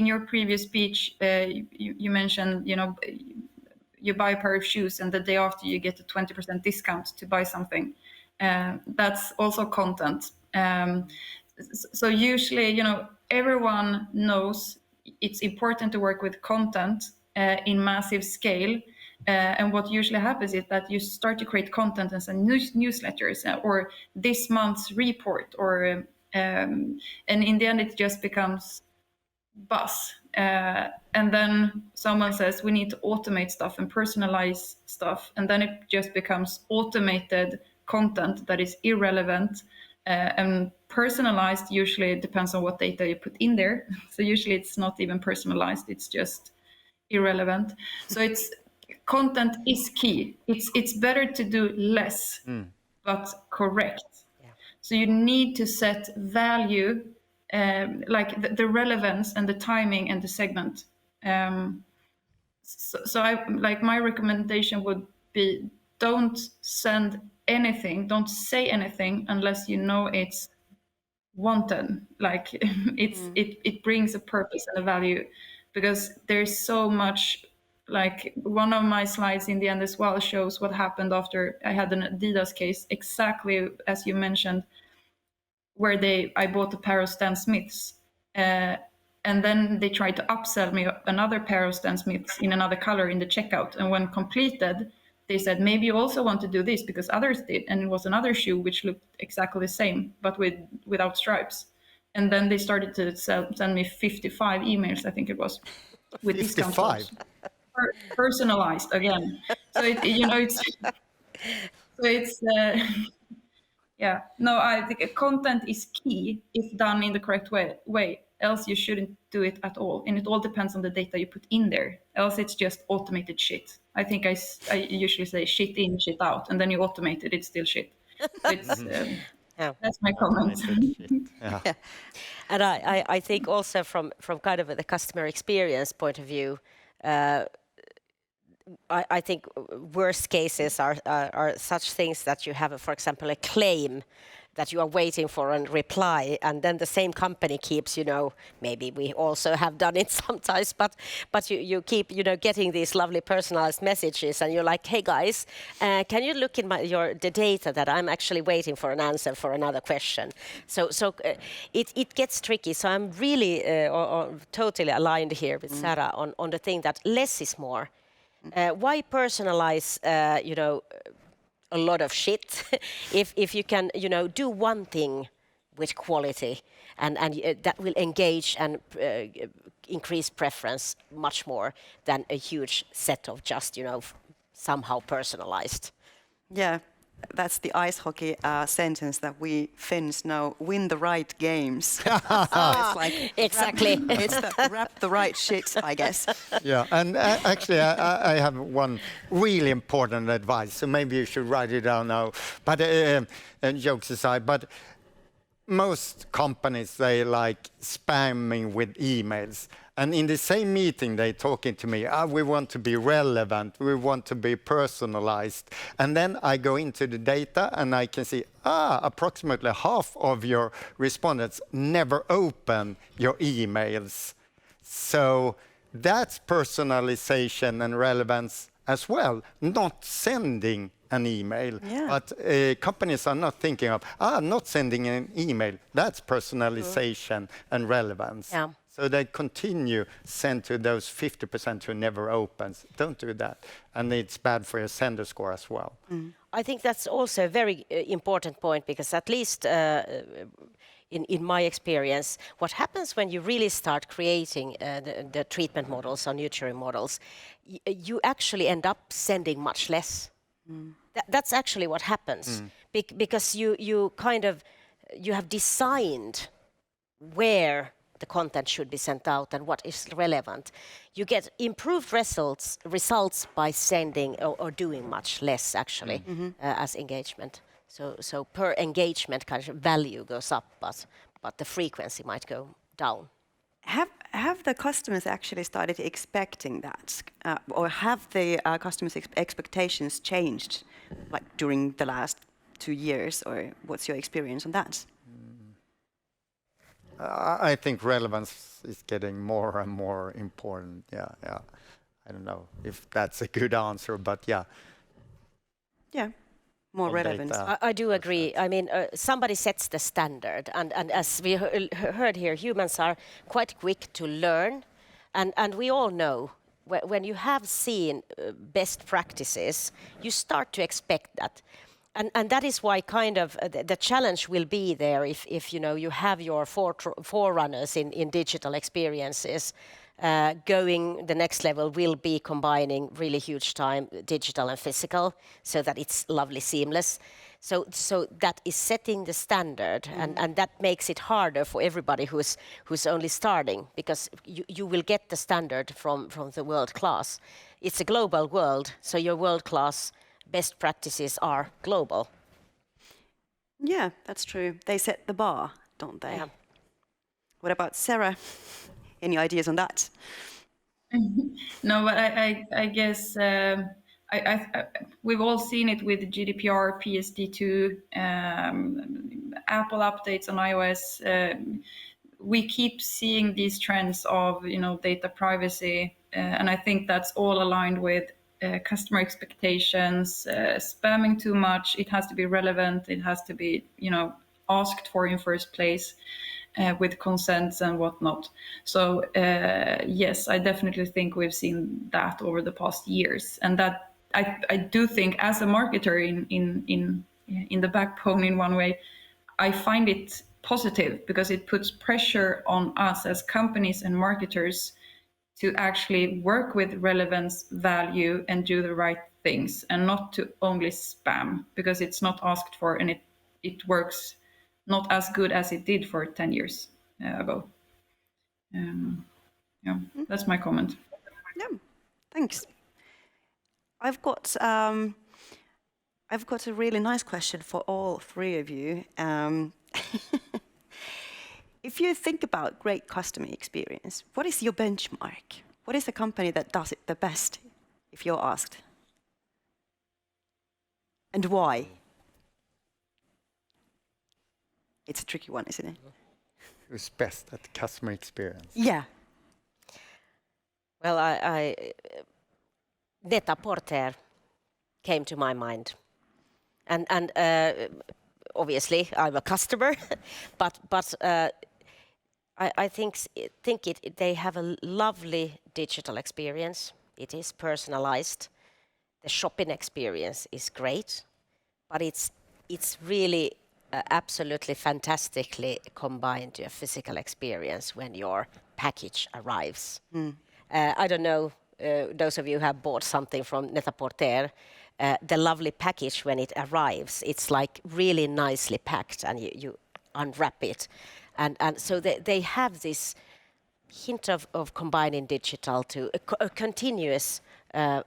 your previous speech, you mentioned, you buy a pair of shoes and the day after you get a 20% discount to buy something. That's also content. So usually, everyone knows it's important to work with content in massive scale. And what usually happens is that you start to create content and send newsletters or this month's report, or and in the end it just becomes buzz. And then someone says we need to automate stuff and personalize stuff, and then it just becomes automated content that is irrelevant. And personalized usually depends on what data you put in there. So usually it's not even personalized, it's just irrelevant. So content is key. It's better to do less, but correct. Yeah. So you need to set value, like the relevance and the timing and the segment. So my recommendation would be, don't send anything, don't say anything unless you know it's wanted. Like it brings a purpose and a value, because there's so much. Like one of my slides in the end as well shows what happened after I had an Adidas case, exactly as you mentioned, where I bought a pair of Stan Smiths, and then they tried to upsell me another pair of Stan Smiths in another color in the checkout. And when completed, they said, maybe you also want to do this because others did. And it was another shoe which looked exactly the same, but without stripes. And then they started to send me 55 emails, I think it was, with 55. Personalized again. So yeah. No, I think content is key if done in the correct way. Else you shouldn't do it at all. And it all depends on the data you put in there. Else it's just automated shit. I think I usually say shit in, shit out, and then you automate it. It's still shit. It's, that's my comment. Yeah. And I think also from kind of the customer experience point of view, I think worst cases are such things that you have, for example, a claim that you are waiting for a reply, and then the same company keeps, maybe we also have done it sometimes, but you keep, getting these lovely personalized messages, and you're like, hey guys, can you look in the data that I'm actually waiting for an answer for another question? So it gets tricky. So I'm really totally aligned here with Sarah on the thing that less is more. Why personalize, a lot of shit if you can, do one thing with quality and that will engage and increase preference much more than a huge set of just, somehow personalized. Yeah. That's the ice hockey sentence that we Finns know: win the right games. It's like exactly. It's wrap the right shit, I guess. Yeah, and actually I have one really important advice, so maybe you should write it down now. But jokes aside, but most companies, they like spamming with emails. And in the same meeting, they're talking to me, we want to be relevant, we want to be personalized. And then I go into the data and I can see, approximately half of your respondents never open your emails. So that's personalization and relevance as well, not sending an email. Yeah. But companies are not thinking of, not sending an email. That's personalization and relevance. Yeah. So they continue send to those 50% who never opens. Don't do that. And it's bad for your sender score as well. I think that's also a very important point, because at least in my experience, what happens when you really start creating the treatment models or nurturing models, you actually end up sending much less. That's actually what happens, because you have designed where the content should be sent out and what is relevant. You get improved results by sending or doing much less, actually, as engagement. So per engagement kind of value goes up, but the frequency might go down. Have the customers actually started expecting that, or have the customers' expectations changed, like during the last 2 years, or what's your experience on that? I think relevance is getting more and more important. Yeah. I don't know if that's a good answer, but yeah. Yeah, more relevance. I do agree. I mean, somebody sets the standard, and as we heard here, humans are quite quick to learn, and we all know when you have seen best practices, you start to expect that. And that is why kind of the challenge will be there if you know you have your forerunners in digital experiences. Going the next level will be combining really huge time digital and physical, so that it's lovely seamless. So that is setting the standard, and that makes it harder for everybody who's only starting, because you will get the standard from the world class. It's a global world, so your world class best practices are global. Yeah, that's true. They set the bar, don't they? Yeah. What about Sarah? Any ideas on that? No, but I guess we've all seen it with GDPR, PSD2, Apple updates on iOS. We keep seeing these trends of data privacy, and I think that's all aligned with customer expectations. Spamming too much, it has to be relevant. It has to be asked for in first place. With consents and whatnot. So yes, I definitely think we've seen that over the past years, and that I do think, as a marketer in the backbone in one way, I find it positive, because it puts pressure on us as companies and marketers to actually work with relevance, value, and do the right things, and not to only spam, because it's not asked for, and it works not as good as it did for 10 years ago. Yeah, that's my comment. Yeah, thanks. I've got a really nice question for all three of you. If you think about great customer experience, what is your benchmark? What is the company that does it the best, if you're asked? And why? It's a tricky one, isn't it? Who's best at customer experience? Yeah. Well, I Net-a-Porter came to my mind, and obviously I'm a customer, but I think they have a lovely digital experience. It is personalized. The shopping experience is great, but it's really absolutely fantastically combined to a physical experience when your package arrives. I don't know, those of you who have bought something from Net-a-Porter, the lovely package when it arrives, it's like really nicely packed, and you unwrap it. And so they have this hint of combining digital to a continuous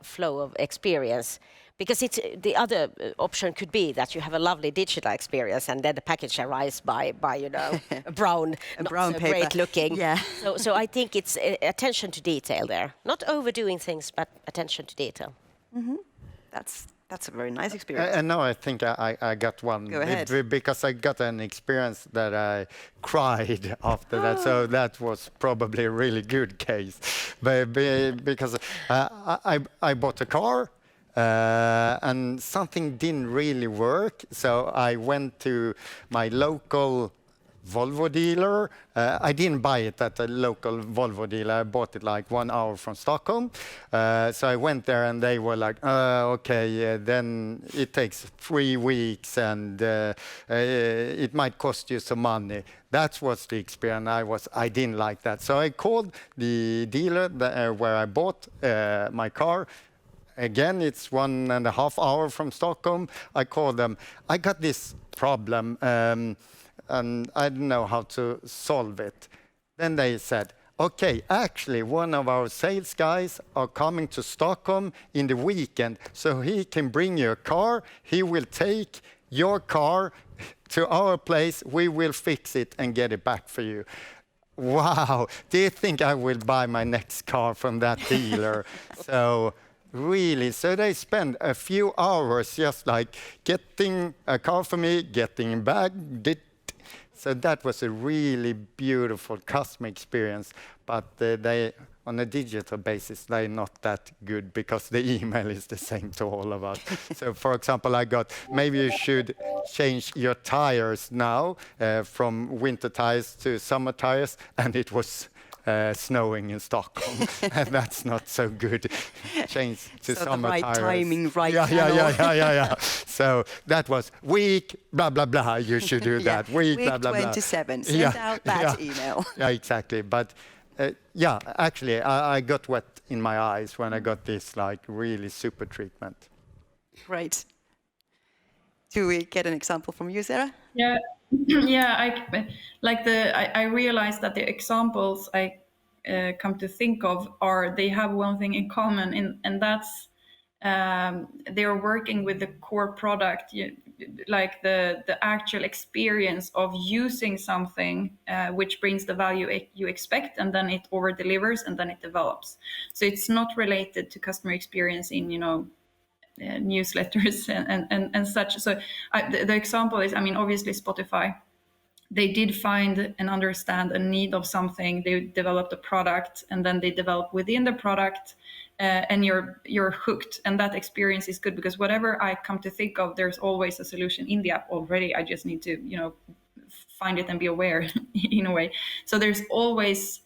flow of experience. Because the other option could be that you have a lovely digital experience, and then the package arrives by a brown, not so paper. great looking. Yeah. So I think it's attention to detail there, not overdoing things, but attention to detail. Mm-hmm. That's a very nice experience. And now I think I got one. Go ahead. Because I got an experience that I cried after that. So that was probably a really good case. But because I bought a car. And something didn't really work, so I went to my local Volvo dealer. I didn't buy it at a local Volvo dealer. I bought it like 1 hour from Stockholm. So I went there, and they were like, okay, then it takes 3 weeks, and it might cost you some money. That was the experience. I didn't like that. So I called the dealer where I bought my car. Again, it's 1.5 hours from Stockholm. I called them. I got this problem, and I don't know how to solve it. Then they said, okay, actually, one of our sales guys are coming to Stockholm in the weekend, so he can bring you a car. He will take your car to our place. We will fix it and get it back for you. Wow, do you think I will buy my next car from that dealer? Really, so they spend a few hours just like getting a car for me, getting it back. So that was a really beautiful customer experience, but they, on a digital basis, they're not that good because the email is the same to all of us. So for example, I got, maybe you should change your tires now from winter tires to summer tires, and it was snowing in Stockholm, and that's not so good. Change to So summer the right tires. timing, right Yeah. channel. So that was week blah blah blah. You should do that. Week blah blah blah. 27. Send out that email. Yeah, exactly. But actually, I got wet in my eyes when I got this like really super treatment. Right. Do we get an example from you, Sarah? Yeah, yeah. I realized that the examples I come to think of they have one thing in common, and that's they are working with the core product, like the actual experience of using something which brings the value you expect, and then it over delivers, and then it develops. So it's not related to customer experience in newsletters and such. So the example is, obviously Spotify. They did find and understand a need of something. They developed a product, and then they develop within the product, and you're hooked. And that experience is good because whatever I come to think of, there's always a solution in the app already. I just need to, find it and be aware in a way. So there's always,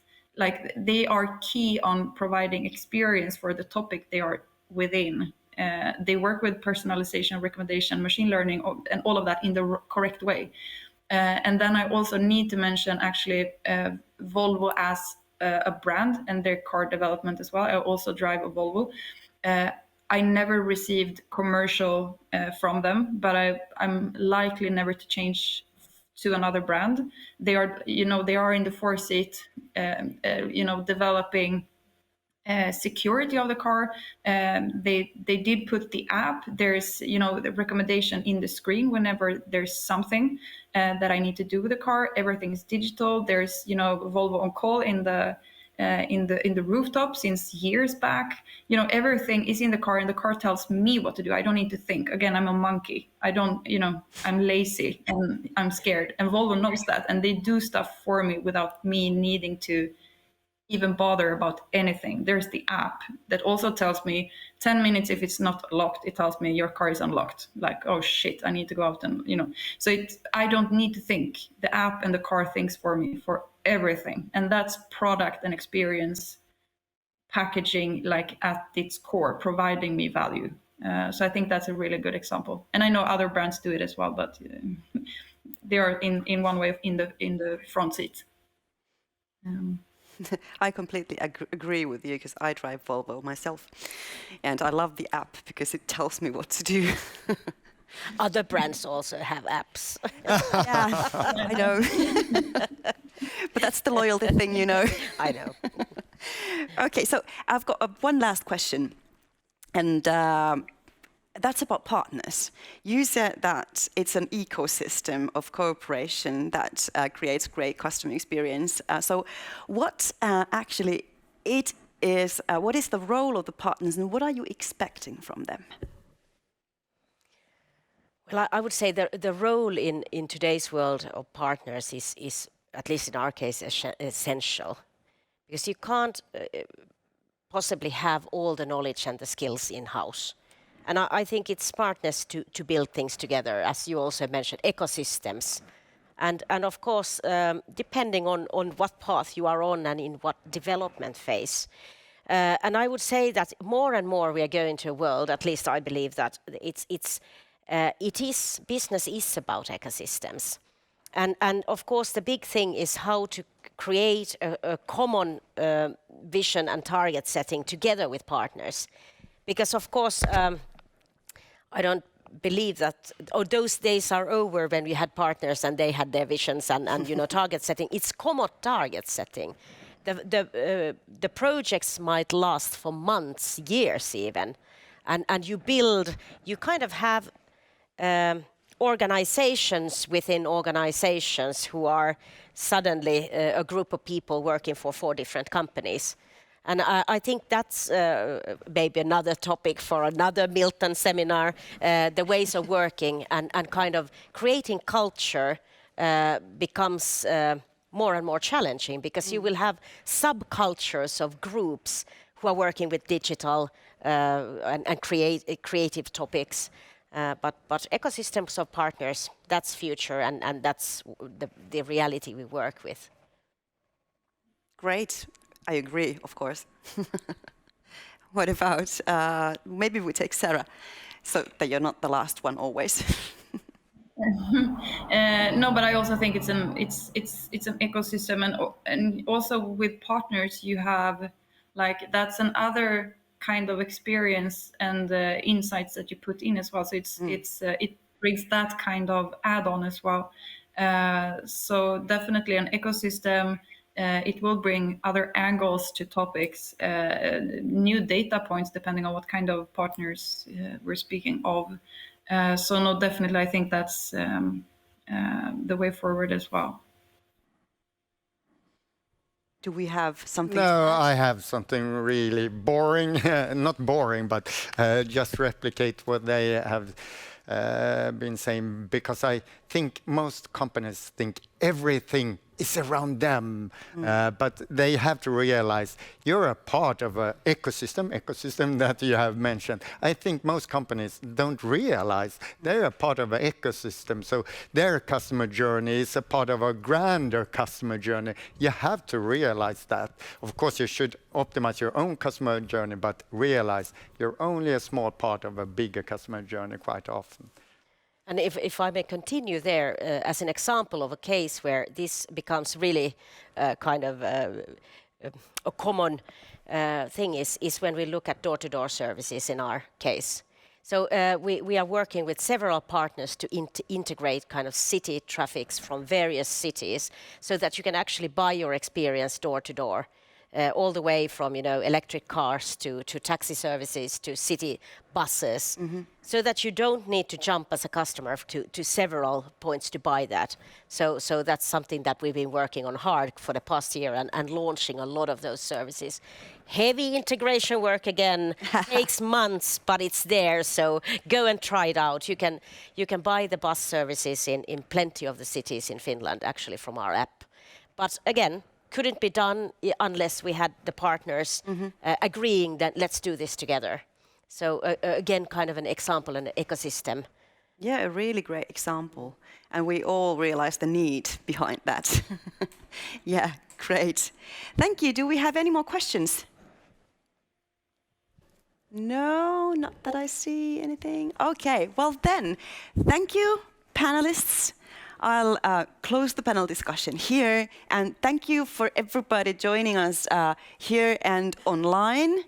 they are key on providing experience for the topic they are within. They work with personalization, recommendation, machine learning, and all of that in the correct way. And then I also need to mention actually Volvo as a brand and their car development as well. I also drive a Volvo. I never received commercial from them, but I'm likely never to change to another brand. They are in the four-seat, developing security of the car. They did put the app. There's the recommendation in the screen whenever there's something that I need to do with the car. Everything's digital. There's Volvo on call in the rooftop since years back. Everything is in the car, and the car tells me what to do. I don't need to think. Again, I'm a monkey. I'm lazy and I'm scared, and Volvo knows that, and they do stuff for me without me needing to even bother about anything. There's the app that also tells me 10 minutes if it's not locked. It tells me your car is unlocked. Like, oh shit, I need to go out and So I don't need to think. The app and the car thinks for me for everything, and that's product and experience packaging, at its core, providing me value. So I think that's a really good example. And I know other brands do it as well, but they are in one way in the front seat. I completely agree with you because I drive Volvo myself, and I love the app because it tells me what to do. Other brands also have apps. Yeah, I know. But that's the loyalty thing, I know. Okay, so I've got one last question, and that's about partners. You said that it's an ecosystem of cooperation that creates great customer experience. So what actually it is, what is the role of the partners, and what are you expecting from them? Well, I would say the role in today's world of partners is at least in our case, essential. Because you can't possibly have all the knowledge and the skills in-house. And I think it's smartness to build things together, as you also mentioned, ecosystems. And of course, depending on what path you are on and in what development phase. And I would say that more and more we are going to a world, at least I believe that business is about ecosystems. And of course, the big thing is how to create a common vision and target setting together with partners. Because of course, I don't believe that those days are over when we had partners and they had their visions and target setting. It's common target setting. The projects might last for months, years even. And you kind of have organizations within organizations who are suddenly a group of people working for 4 different companies. And I think that's maybe another topic for another Miltton seminar, the ways of working and kind of creating culture becomes more and more challenging because you will have subcultures of groups who are working with digital and creative topics. But ecosystems of partners, that's future and that's the reality we work with. Great. I agree, of course. What about, maybe we take Sarah, so that you're not the last one always. No, but I also think it's an ecosystem, and also with partners you have like that's another kind of experience and insights that you put in as well. So it brings that kind of add-on as well. So definitely an ecosystem. It will bring other angles to topics, new data points depending on what kind of partners we're speaking of. So no, definitely, I think that's the way forward as well. Do we have something? No, I have something really boring, not boring, but just replicate what they have been saying, because I think most companies think everything is around them, but they have to realize you're a part of an ecosystem that you have mentioned. I think most companies don't realize they're a part of an ecosystem, so their customer journey is a part of a grander customer journey. You have to realize that. Of course, you should optimize your own customer journey, but realize you're only a small part of a bigger customer journey quite often. And if I may continue there, as an example of a case where this becomes really kind of a common thing is when we look at door-to-door services in our case. So we are working with several partners to integrate kind of city traffics from various cities so that you can actually buy your experience door-to-door. All the way from electric cars to taxi services to city buses, so that you don't need to jump as a customer to several points to buy that. So that's something that we've been working on hard for the past year and launching a lot of those services. Heavy integration work again takes months, but it's there. So go and try it out. You can buy the bus services in plenty of the cities in Finland actually from our app. But again, couldn't be done unless we had the partners agreeing that let's do this together. So again, kind of an example, an ecosystem. Yeah, a really great example. And we all realize the need behind that. Yeah, great. Thank you. Do we have any more questions? No, not that I see anything. Okay, well then, thank you, panelists. I'll close the panel discussion here, and thank you for everybody joining us here and online.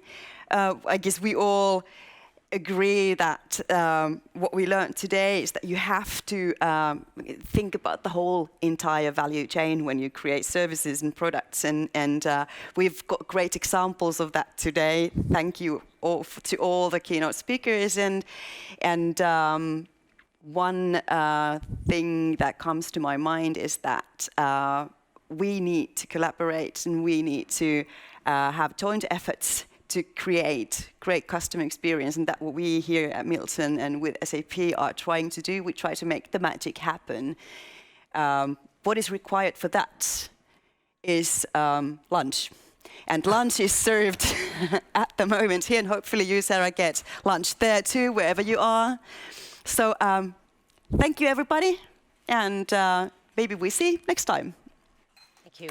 I guess we all agree that what we learned today is that you have to think about the whole entire value chain when you create services and products, and we've got great examples of that today. Thank you all to all the keynote speakers, and one thing that comes to my mind is that we need to collaborate and we need to have joint efforts to create great customer experience, and that's what we here at Miltton and with SAP are trying to do. We try to make the magic happen. What is required for that is lunch. And lunch is served at the moment here, and hopefully you, Sarah, get lunch there too, wherever you are. So thank you, everybody, and maybe we see you next time. Thank you.